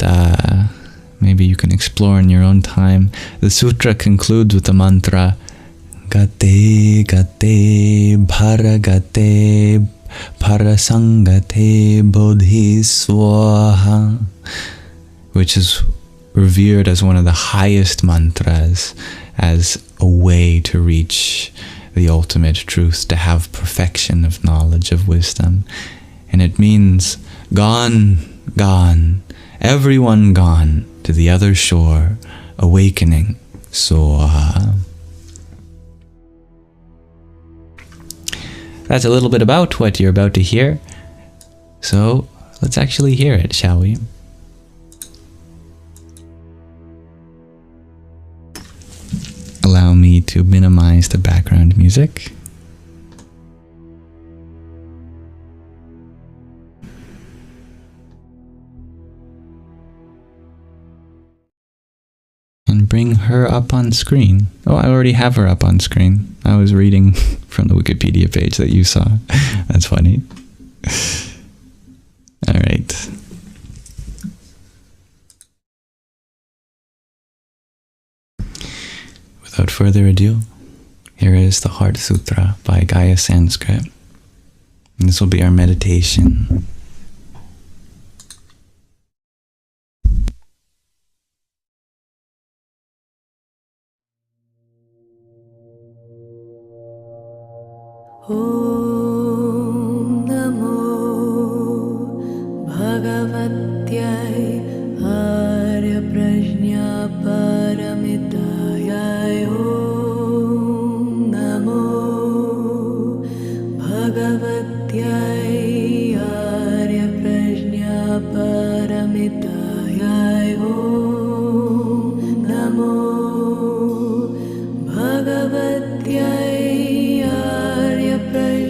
maybe you can explore in your own time. The sutra concludes with the mantra Gate Gate Bharagate Parasangate Bodhi Swaha, which is revered as one of the highest mantras, as a way to reach the ultimate truth, to have perfection of knowledge, of wisdom. And it means gone, gone, everyone gone to the other shore, awakening. Swaha. That's a little bit about what you're about to hear. So let's actually hear it, shall we? Allow me to minimize the background music. And bring her up on screen. Oh, I already have her up on screen. I was reading from the Wikipedia page that you saw. That's funny. All right. Without further ado, here is the Heart Sutra by Gaia Sanskrit. And this will be our meditation. Om Namo Bhagavatyai Arya Prajna Paramitayai. Om Namo Bhagavatyai Arya Prajna Paramitayai. Om Namo Bhagavatyai Arya Prajna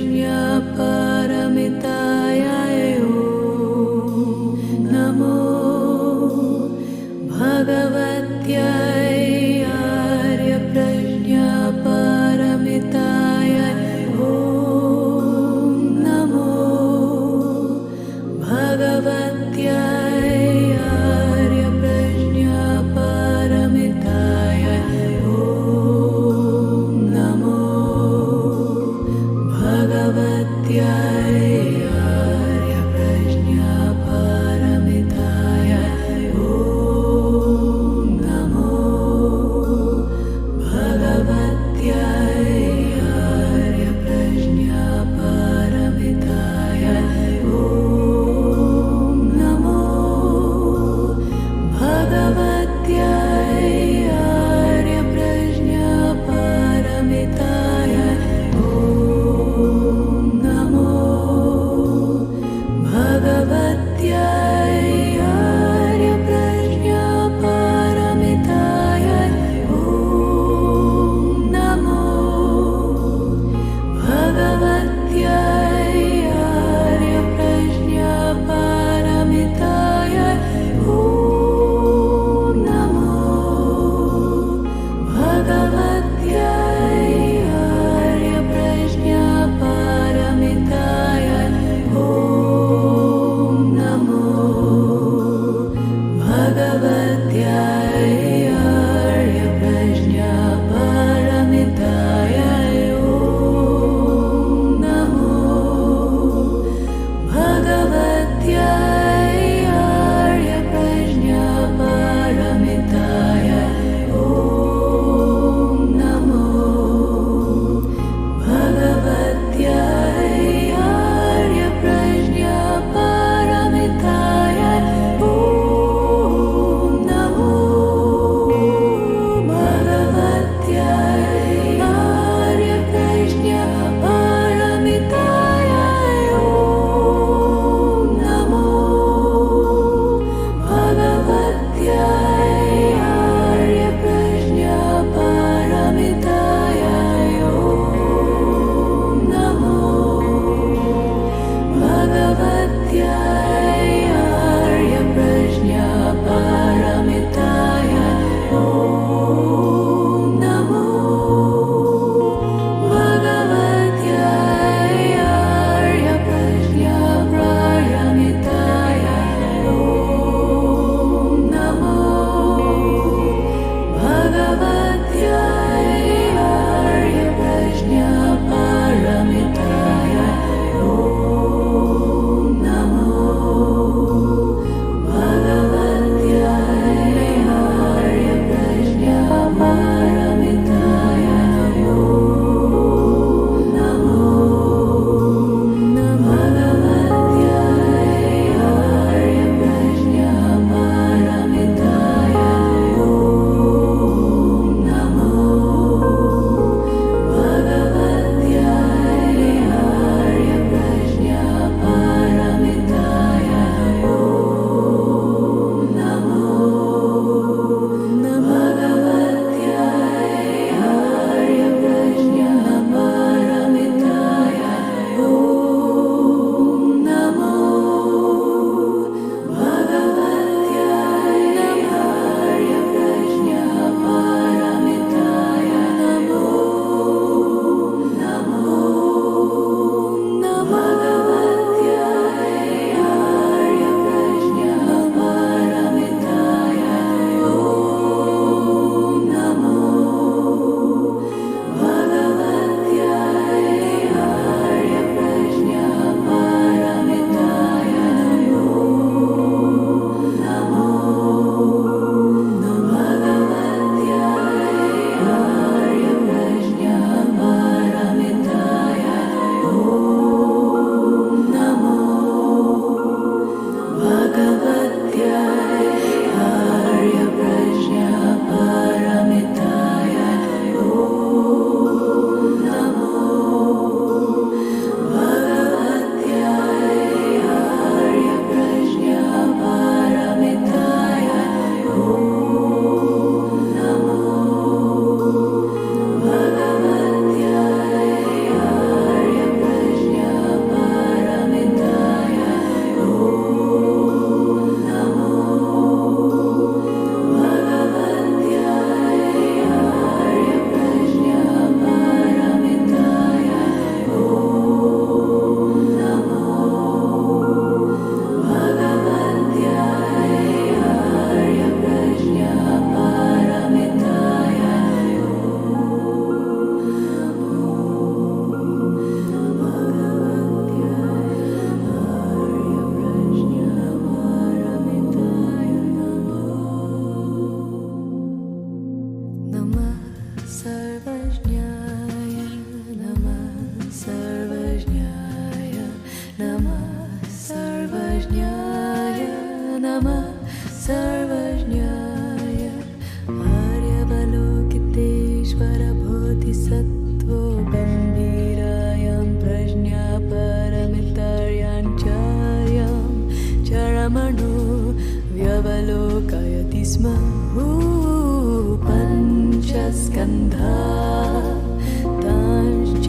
तांश्च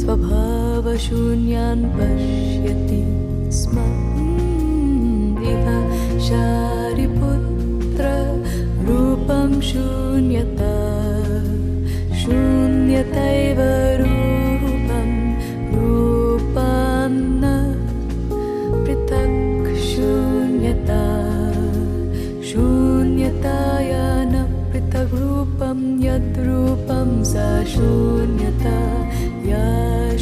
स्वभावशून्यान् पश्यति स्म इह शारिपुत्र रूपं शून्यता शून्यतैव रूपं रूपान्न पृथक् शून्यता शून्यताया न पृथक् रूपं यद्रूपं सा शून्यता या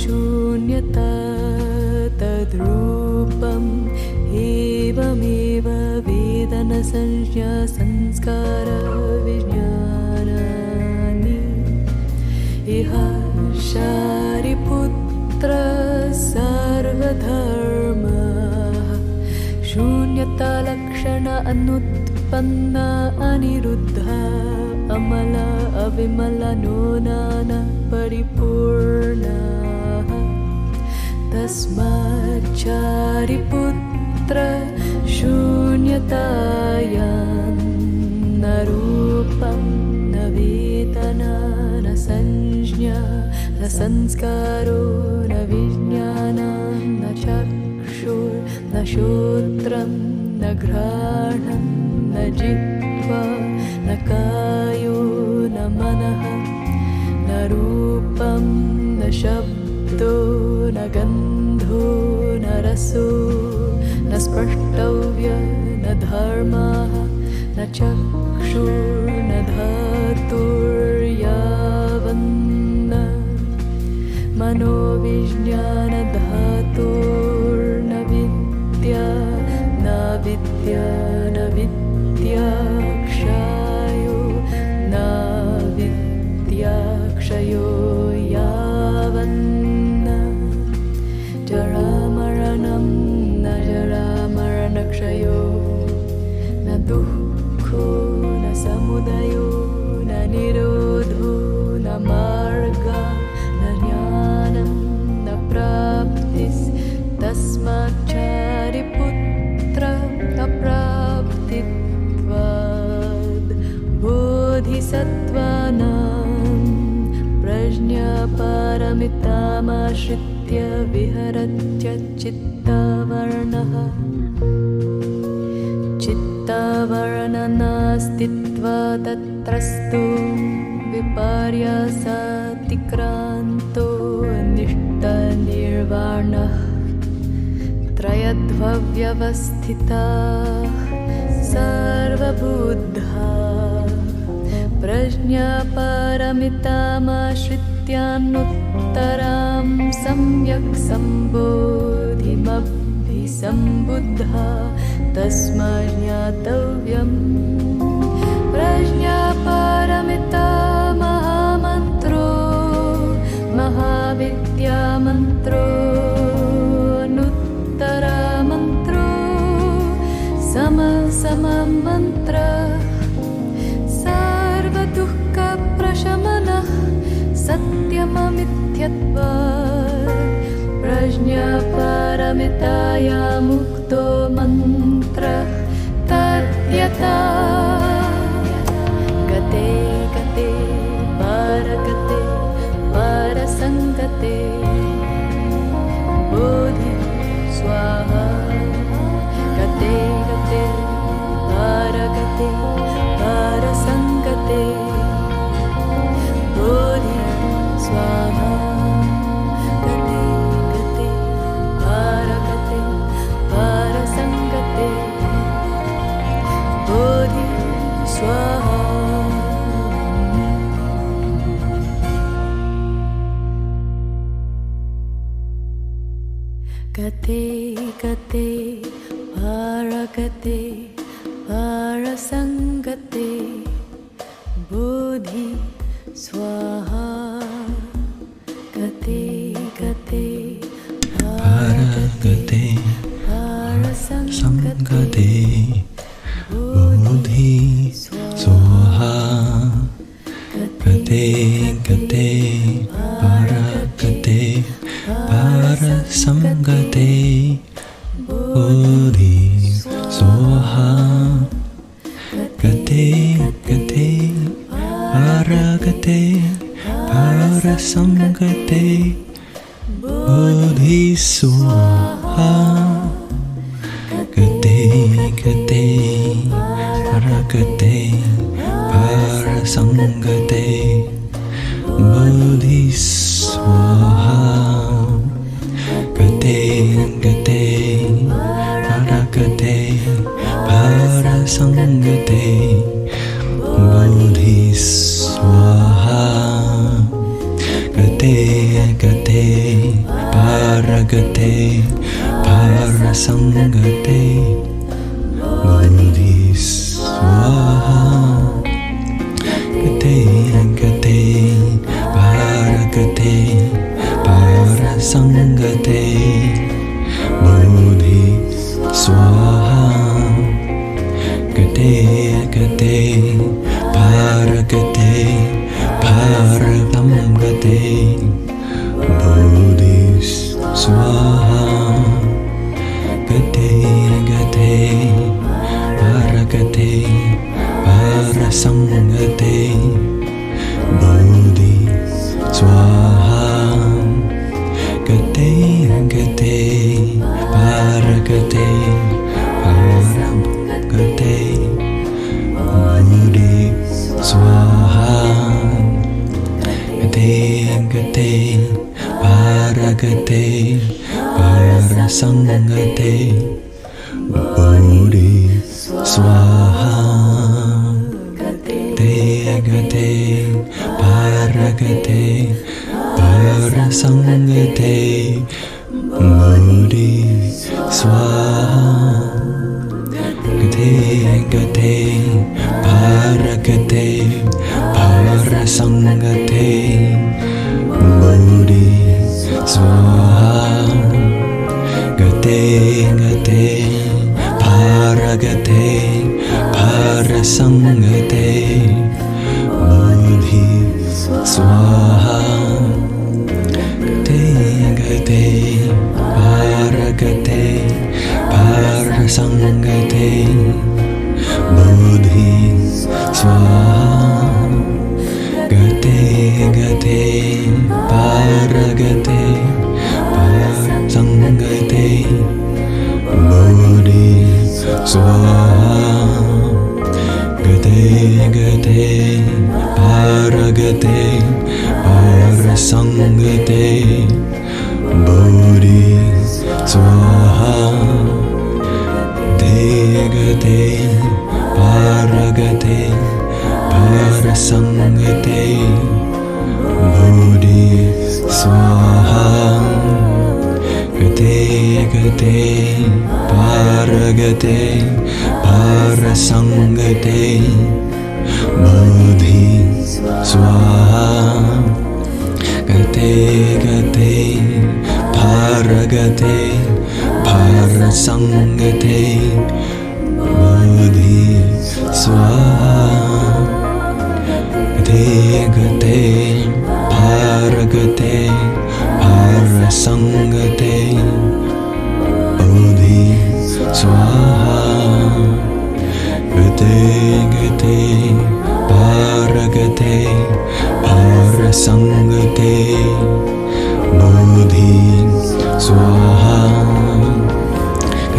शून्यता तद्रूपम् एवमेव वेदनसंज्ञा संस्कार विज्ञानानि इह शारिपुत्र सर्वधर्माः शून्यतालक्षण अनुत्पन्ना अनिरुद्धा अमला अविमला नो नाना परिपूर्णाः तस्माच्चारिपुत्र शून्यतायां न रूपं न वेदना न संज्ञा न संस्कारो न विज्ञानं न चक्षुर्न श्रोत्रं न घ्राणं न जिह्वा न कायो न मनः न रूपं न शब्दो न गन्धो न रसो न स्पष्टव्य न धर्मः न चक्षुर्न धातुर्यावन्न मनोविज्ञानधातुर्न विद्या न विद्या न विद्याक्षयो न विद्याक्षयो यावन्न जरामरणं न जरामरणक्षयो न दुःखो न समुदयो न निरोधो न मार्गः न ज्ञानं न प्राप्तिस्तस्माच्चारिपुत्र अप्राप्तित्वाद् बोधिसत्त्वानां प्रज्ञापारमितामाश्रित्य विहरत्य चित्तावर्णः चित्तावर्णनास्तित्वा तत्रस्तु विपर्यासातिक्रान्तो निष्ठनिर्वाणः त्रयध्वव्यवस्थिता सर्वबुद्धा प्रज्ञापारमितामाश्रित्यानुत्तरां सम्यक् सम्बोधिमभिसम्बुद्धा तस्मात् ज्ञातव्यम् प्रज्ञापारमिता महामन्त्रो महाविद्यामन्त्रो अनुत्तरामन्त्रो सममन्त्रः सर्वदुःखप्रशमनः सत्यममिथ्यत्वात् प्रज्ञापारमिताया मुक्तो मन्त्रः तद्यथा गते गते पारगते पारसङ्गते बोधि स्वाहा गते गते पारगते पारसङ्गते बोधि स्वाहा गते गते पारगते पारसङ्गते बोधि स्वाहा गते गते पारगते पारसङ्गते बोधि स्वाहा गते गते पारगते पारसङ्गते बोधि स्वाहा गते गते पारगते पारसङ्गते बोधि स्वाहा गते गते पारगते Parasangate Bodhi Swaha Gate Gate Paragate Parasangate Bodhi Swaha Gate Gate Paragate Parasangate Bodhi Swaha Gate Gate Paragate Parasangate Bodhi Swaha Gate Gate Paragate Parasangate Bodhi Swaha Gate Gate Paragate Parasamgate Bodhi Swaha Gate Gate Paragate Parasamgate Bodhi Swaha Gate Gate Paragate Parasamgate Bodhi Swaha Gate Gate Paragate Parasangate Bodhi Swaha Gate Gate Paragate Parasangate Bodhi Swaha Gate Gate Paragate Parasangate Bodhi Swaha Gate Gate Paragate Parasangate Bodhi Swaha Gate Gate Paragate Parasangate Bodhi Swaha Gate Gate Paragate Parasangate Bodhi Swaha Gate Gate Paragate Parasangate Bodhi Swaha Gate Paragate Parasangate Bodhi Swaha Gate Gate Paragate Parasangate Bodhi Swaha Gate Gate Paragate Parasangate Bodhi Swaha Gate Gate Paragate Parasangate Bodhi Swaha Gate Gate Paragate Parasangate Bodhi Swaha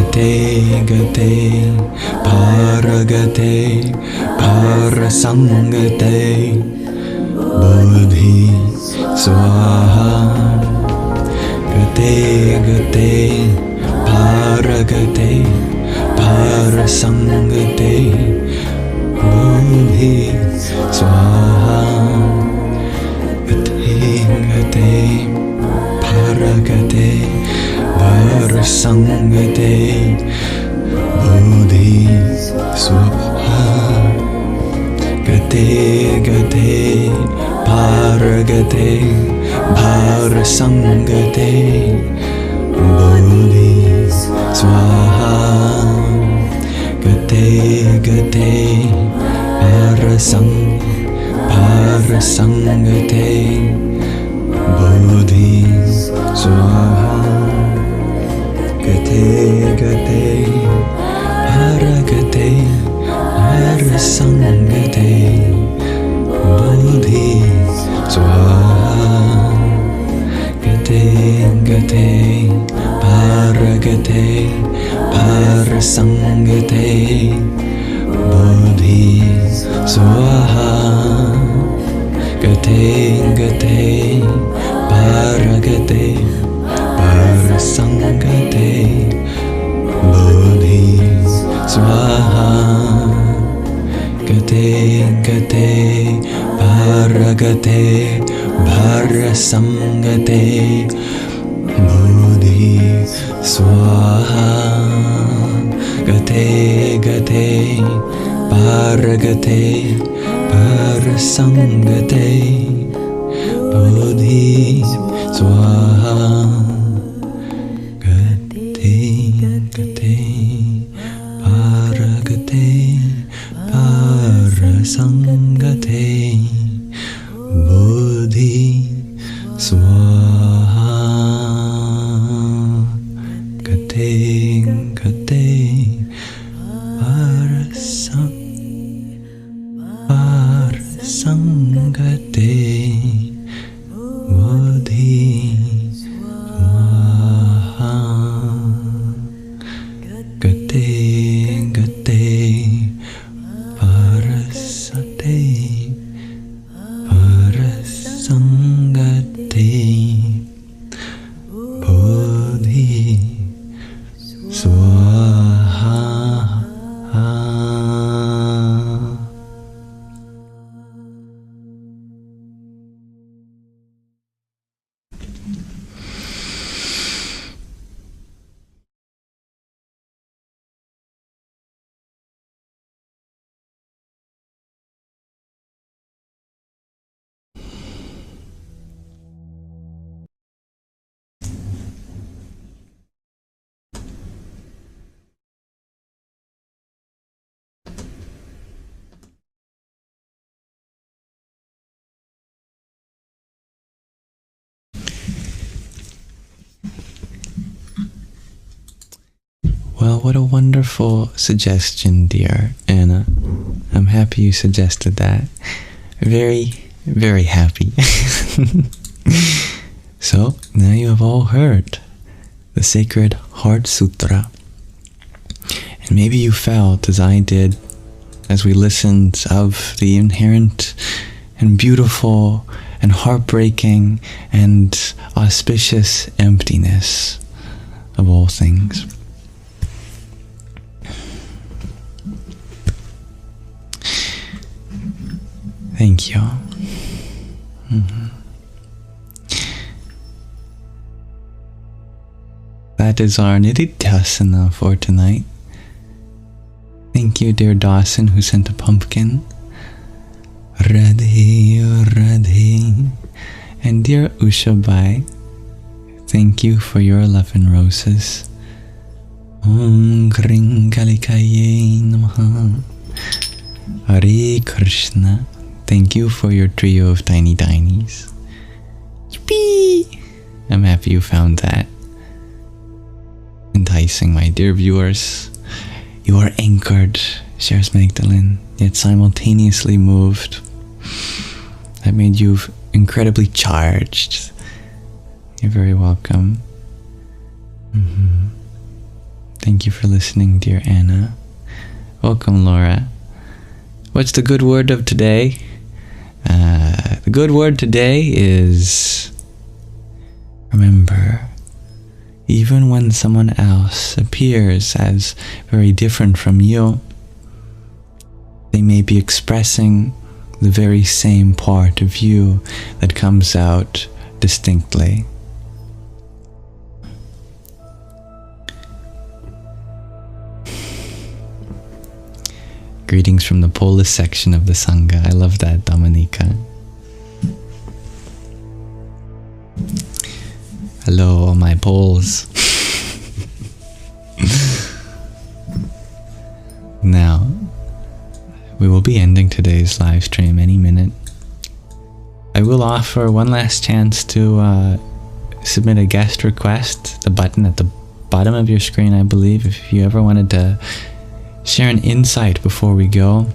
Gate Gate Paragate Parasangate Bodhi Swaha Gate Gate Paragate Parasangate Bodhi Swaha Gate Gate Paragate Parasangate Bodhi Swaha Gate Gate Paragate Parasangate Bodhi Swaha Gate Gate Parasangate Bodhi Swaha Gate Gate Paragate Parasangate Bodhi Swaha Prasangate Bodhi Swaha Gate Gate Paragate Parasangate Bodhi Swaha Gate Gate Paragate Parasangate Bodhi Swaha Gate Gate Paragate Parasangate Bodhi Swaha Gate Gate Paragate Parasangate Bodhi Swaha Gate Gate Parasangate Bodhi Swaha Gate Gate Parasate Parasangate Bodhi Swaha. Well, what a wonderful suggestion, dear Anna. I'm happy you suggested that. Very, very happy. So, now you have all heard the sacred Heart Sutra. And maybe you felt, as I did, as we listened, of the inherent and beautiful and heartbreaking and auspicious emptiness of all things. Thank you. That is our Nididhyāsana for tonight. Thank you, dear Dawson, who sent a pumpkin. Radhe, Radhe. And dear Ushabai, thank you for your 11 roses. Om Kring Kalikaye Namaha. Hare Krishna. Thank you for your trio of tiny tinies. Yippee! I'm happy you found that enticing, my dear viewers. You are anchored, shares Magdalene, yet simultaneously moved. That made you incredibly charged. You're very welcome. Thank you for listening, dear Anna. Welcome, Laura. What's the good word of today? The good word today is remember. Even when someone else appears as very different from you, they may be expressing the very same part of you that comes out distinctly. Greetings from the Polis section of the Sangha. I love that, Dominica. Hello, all my Poles. Now, we will be ending today's live stream any minute. I will offer one last chance to submit a guest request. The button at the bottom of your screen, I believe, if you ever wanted to share an insight before we go.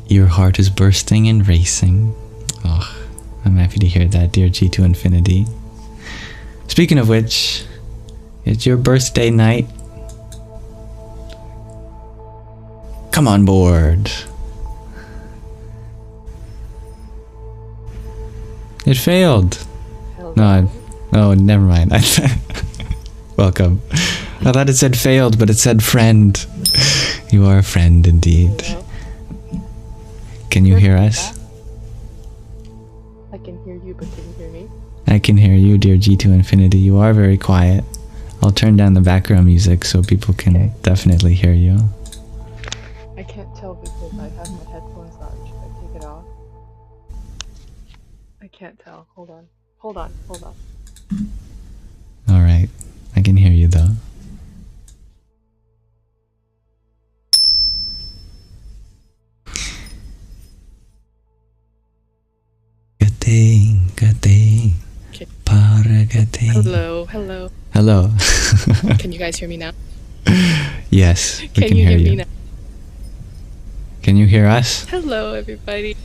Your heart is bursting and racing. Oh, I'm happy to hear that, dear G2 Infinity. Speaking of which, It's your birthday night. Come on board. It failed. No, never mind. Welcome. I thought it said failed, but it said friend. You are a friend indeed. Hello. Can you hear us? I can hear you, but can you hear me? I can hear you, dear G2 Infinity. You are very quiet. I'll turn down the background music so people can definitely hear you. I can't tell because I have my headphones on. Should I take it off? I can't tell. Hold on. Alright. I can hear you though. Gating. Okay. Para gating. Hello. Hello. Can you guys hear me now? Yes, we Can you hear me now? Can you hear us? Hello, everybody.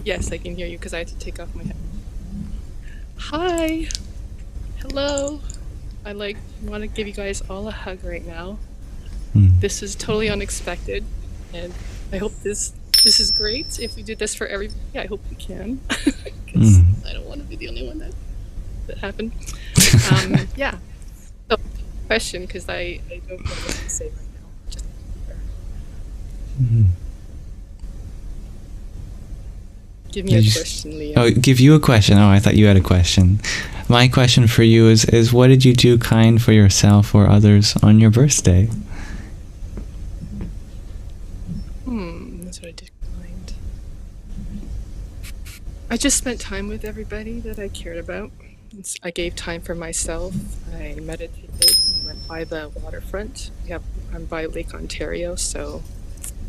Yes, I can hear you because I had to take off my head. Hi. Hello. I want to give you guys all a hug right now. This is totally unexpected, and I hope this is great. If we do this for everybody, I hope we can. Because I don't want to be the only one that happened. Yeah. So, question, because I don't know what to say right now. Just give me a question, Liam. Oh, give you a question. Oh, I thought you had a question. My question for you is what did you do kind for yourself or others on your birthday? That's what I did kind. I just spent time with everybody that I cared about. I gave time for myself. I meditated, went by the waterfront. I'm by Lake Ontario, so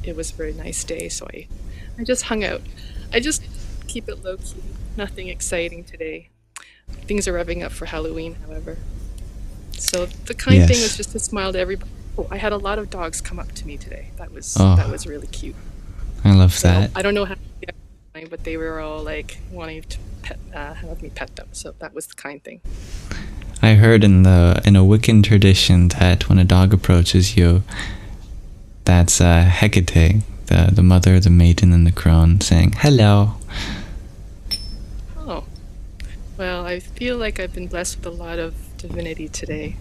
it was a very nice day. So I just hung out. I just keep it low key. Nothing exciting today. Things are revving up for Halloween, however. So the kind thing was just to smile to everybody. Oh, I had a lot of dogs come up to me today. That was really cute. I love that. I don't know how, but they were all like wanting to have me pet them. So that was the kind thing. I heard in a Wiccan tradition that when a dog approaches you, that's Hecate, the mother, the maiden, and the crone saying hello. Oh, well, I feel like I've been blessed with a lot of divinity today,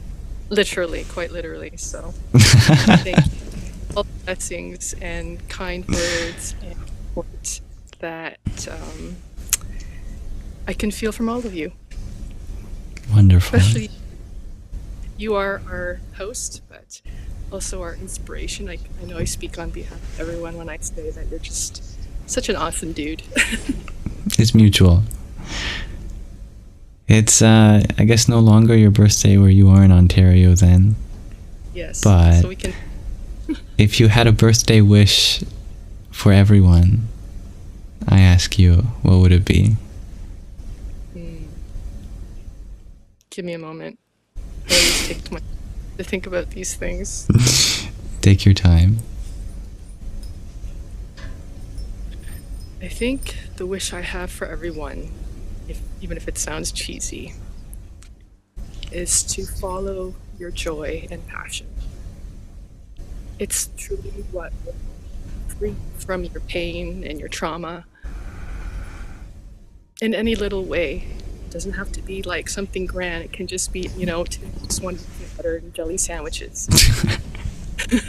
literally, quite literally. So thank you. All blessings and kind words and support that I can feel from all of you. Wonderful. Especially you are our host, but also our inspiration. I know I speak on behalf of everyone when I say that you're just such an awesome dude. It's mutual. It's, I guess, no longer your birthday where you are in Ontario then. Yes. But so we can. if you had a birthday wish for everyone, I ask you, what would it be? Give me a moment. I always take to think about these things. Take your time. I think the wish I have for everyone, even if it sounds cheesy, is to follow your joy and passion. It's truly what will free from your pain and your trauma in any little way. It doesn't have to be like something grand. It can just be, just one peanut butter and jelly sandwiches. But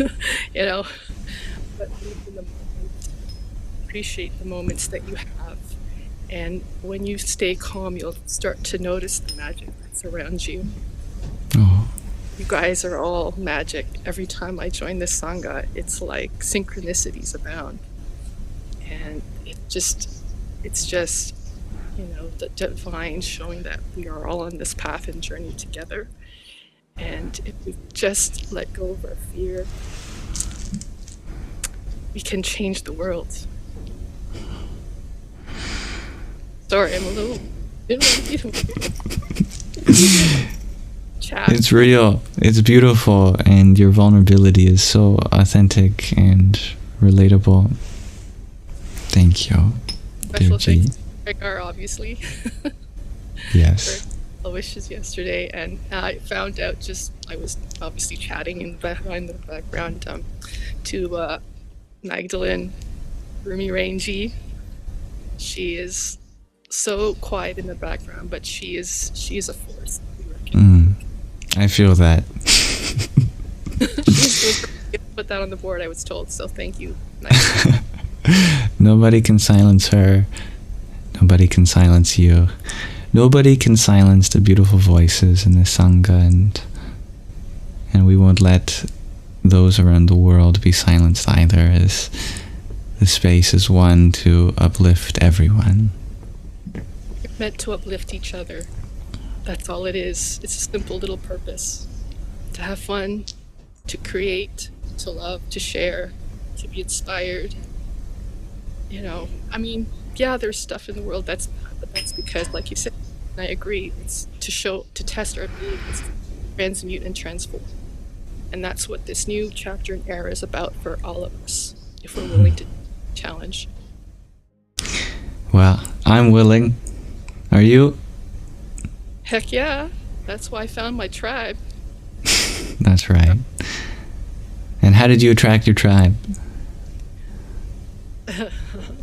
live in the moment, appreciate the moments that you have. And when you stay calm, you'll start to notice the magic that's around you. Oh. You guys are all magic. Every time I join this Sangha, it's like synchronicities abound. And it's just, the divine showing that we are all on this path and journey together. And if we just let go of our fear, we can change the world. Sorry, I'm a little... Chat. It's real. It's beautiful, and your vulnerability is so authentic and relatable. Thank you, Special dear G. thanks to Edgar, obviously. Yes. wishes yesterday, and I found out I was obviously chatting in the background to Magdalene Rumi Rangi. She is so quiet in the background, but she is a force. I feel that. Put that on the board, I was told, so thank you. Nobody can silence her. Nobody can silence you. Nobody can silence the beautiful voices in the Sangha, and we won't let those around the world be silenced either, as the space is one to uplift everyone. We're meant to uplift each other. That's all it is. It's a simple little purpose. To have fun, to create, to love, to share, to be inspired. You know, I mean, yeah, there's stuff in the world that's bad, but that's because, like you said, and I agree, it's to test our abilities, transmute and transform. And that's what this new chapter and era is about for all of us, if we're willing to challenge. Well, I'm willing. Are you? Heck yeah. That's why I found my tribe. That's right. And how did you attract your tribe?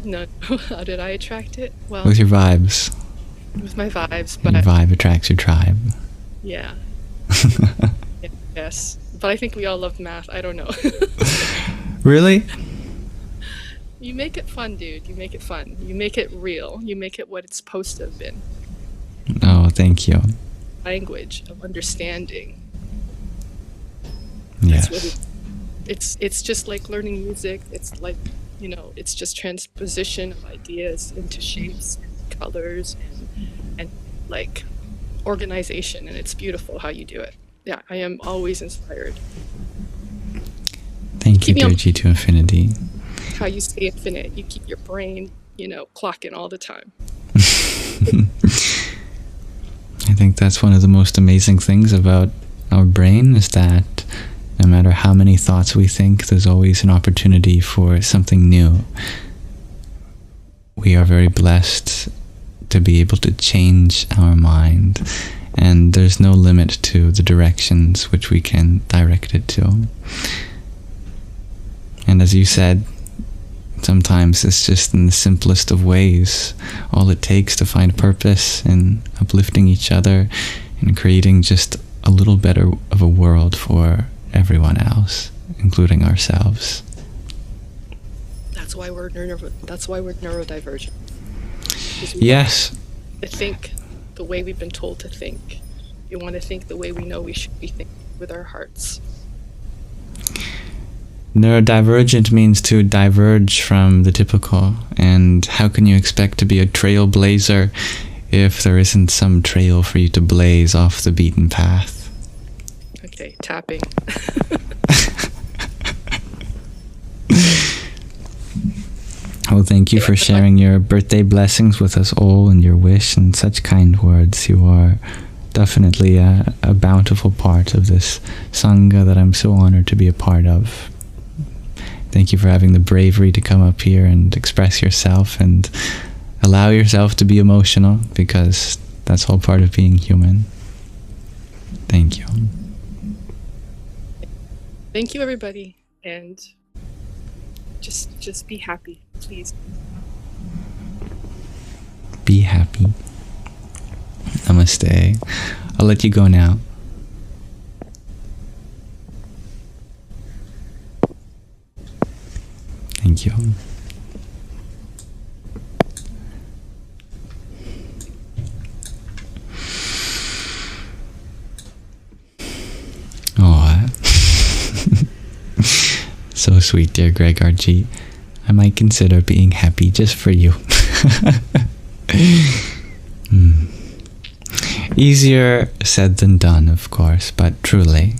No, how did I attract it? Well, With your vibes. With my vibes, And your vibe attracts your tribe. Yeah. Yes. But I think we all love math. I don't know. Really? You make it fun, dude. You make it fun. You make it real. You make it what it's supposed to have been. Oh, thank you. Language of understanding. Yes. That's what it's just like learning music. It's like, you know, it's just transposition of ideas into shapes and colors and like organization, and it's beautiful how you do it. Yeah, I am always inspired. Thank you, dear G to infinity. How you stay infinite. You keep your brain, you know, clocking all the time. I think that's one of the most amazing things about our brain, is that no matter how many thoughts we think, there's always an opportunity for something new. We are very blessed to be able to change our mind, and there's no limit to the directions which we can direct it to. And as you said, sometimes it's just in the simplest of ways. All it takes to find purpose in uplifting each other and creating just a little better of a world for everyone else, including ourselves. That's why we're neurodivergent. Yes. To think the way we've been told to think. You want to think the way we know we should be thinking with our hearts. Neurodivergent means to diverge from the typical, and how can you expect to be a trailblazer if there isn't some trail for you to blaze off the beaten path? Okay, tapping. Well, thank you for sharing your birthday blessings with us all, and your wish and such kind words. You are definitely a bountiful part of this Sangha that I'm so honored to be a part of. Thank you for having the bravery to come up here and express yourself and allow yourself to be emotional, because that's all part of being human. Thank you. Thank you, everybody, and just be happy, please. Be happy. Namaste. I'll let you go now. Thank you. Oh, so sweet, dear Greg RG. I might consider being happy just for you. Easier said than done, of course, but truly,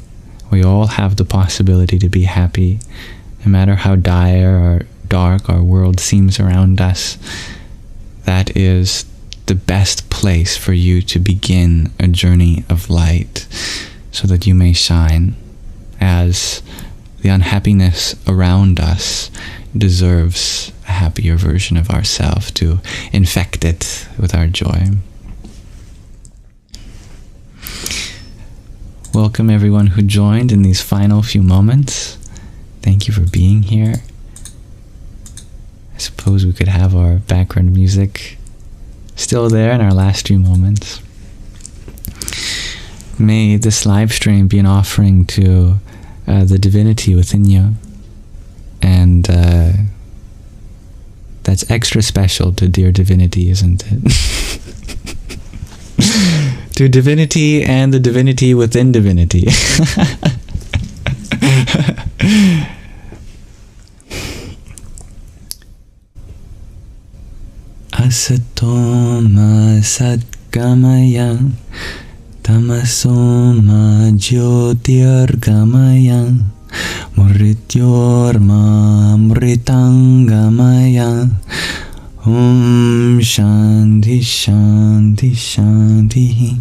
we all have the possibility to be happy, no matter how dire or dark our world seems around us. That is the best place for you to begin a journey of light, so that you may shine, as the unhappiness around us deserves a happier version of ourselves to infect it with our joy. welcome everyone who joined in these final few moments. Thank you for being here. I suppose we could have our background music still there in our last few moments. May this live stream be an offering to the divinity within you, and that's extra special to dear divinity, isn't it? To divinity and the divinity within divinity. Asatoma satgamaya tamasoma jyotirgamaya mrityorma mritangamaya. Shanti Shanti Shanti.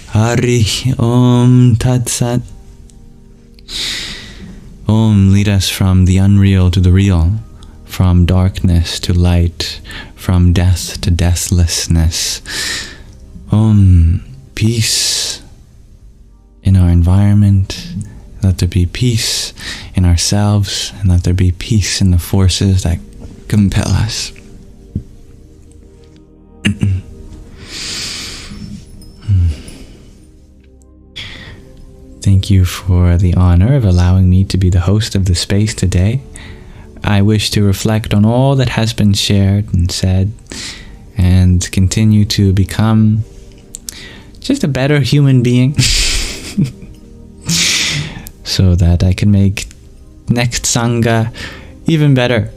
Hari Om Tat Sat. Om, lead us from the unreal to the real, from darkness to light, from death to deathlessness. Om, peace in our environment. Let there be peace in ourselves, and let there be peace in the forces that compel us. Thank you for the honor of allowing me to be the host of the space today. I wish to reflect on all that has been shared and said, and continue to become just a better human being, so that I can make next Sangha even better.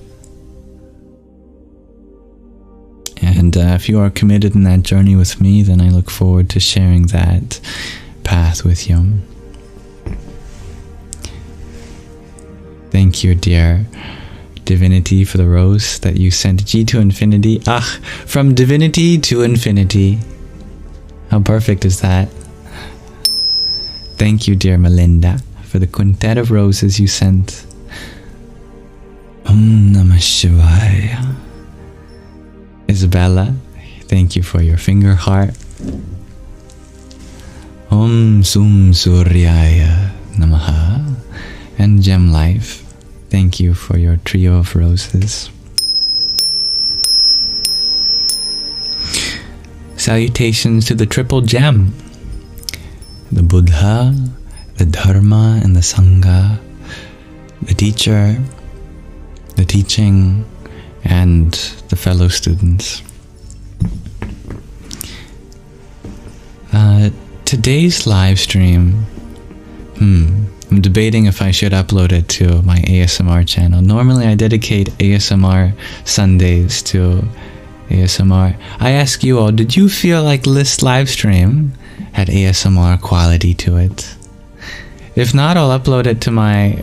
And if you are committed in that journey with me, then I look forward to sharing that path with you. Thank you, dear divinity, for the rose that you sent G to infinity. From divinity to infinity. How perfect is that? Thank you, dear Melinda, for the quintet of roses you sent. Om Namah Shivaya. Isabella, thank you for your finger heart. Om Sum Suryaya Namaha. And Gem Life, thank you for your trio of roses. Salutations to the triple gem, the Buddha, the Dharma, and the Sangha, the teacher, the teaching, and the fellow students. Today's live stream, I'm debating if I should upload it to my ASMR channel. Normally I dedicate ASMR Sundays to ASMR. I ask you all, did you feel like this live stream had ASMR quality to it? If not, I'll upload it to my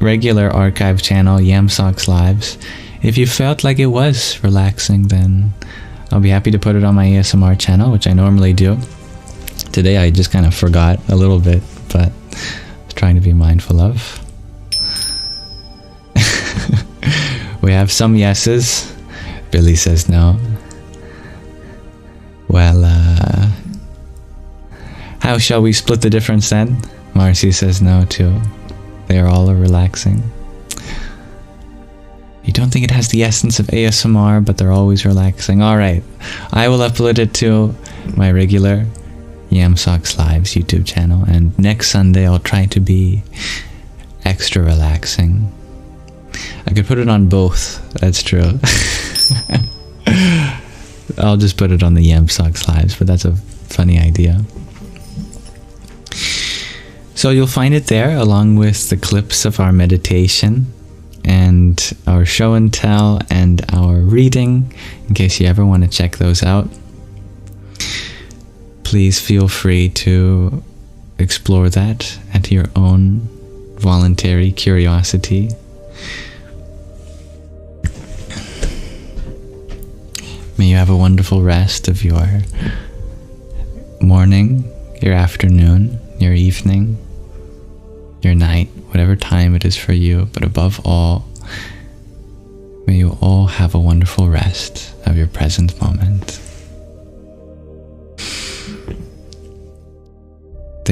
regular archive channel, Yamsox Lives. If you felt like it was relaxing, then I'll be happy to put it on my ASMR channel, which I normally do. Today I just kind of forgot a little bit, but trying to be mindful of. We have some yeses. Billy says no. Well, how shall we split the difference then? Marcy says no too. They are all relaxing. You don't think it has the essence of ASMR, but they're always relaxing. Alright, I will upload it to my regular Yamsox Lives YouTube channel, and next Sunday I'll try to be extra relaxing. I could put it on both, that's true. I'll just put it on the Yamsox Lives, but that's a funny idea. So you'll find it there along with the clips of our meditation and our show and tell and our reading, in case you ever want to check those out. Please feel free to explore that at your own voluntary curiosity. May you have a wonderful rest of your morning, your afternoon, your evening, your night, whatever time it is for you. But above all, may you all have a wonderful rest of your present moment.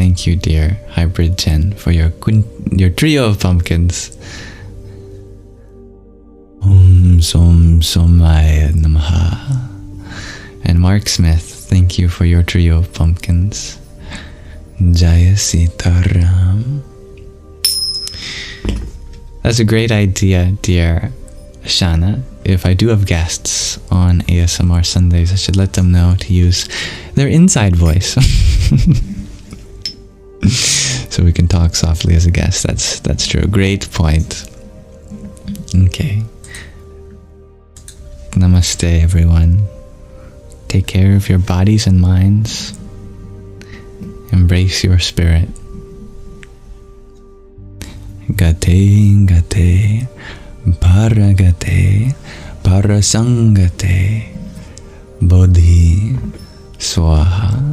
Thank you, dear Hybrid Jen, for your trio of pumpkins. Om Som Somaya Namaha. And Mark Smith, thank you for your trio of pumpkins. Jaya Sitaram. That's a great idea, dear Shana. If I do have guests on ASMR Sundays, I should let them know to use their inside voice. So we can talk softly as a guest. That's true. Great point. Okay. Namaste, everyone. Take care of your bodies and minds. Embrace your spirit. Gate, gate, paragate, parasangate, bodhi, swaha.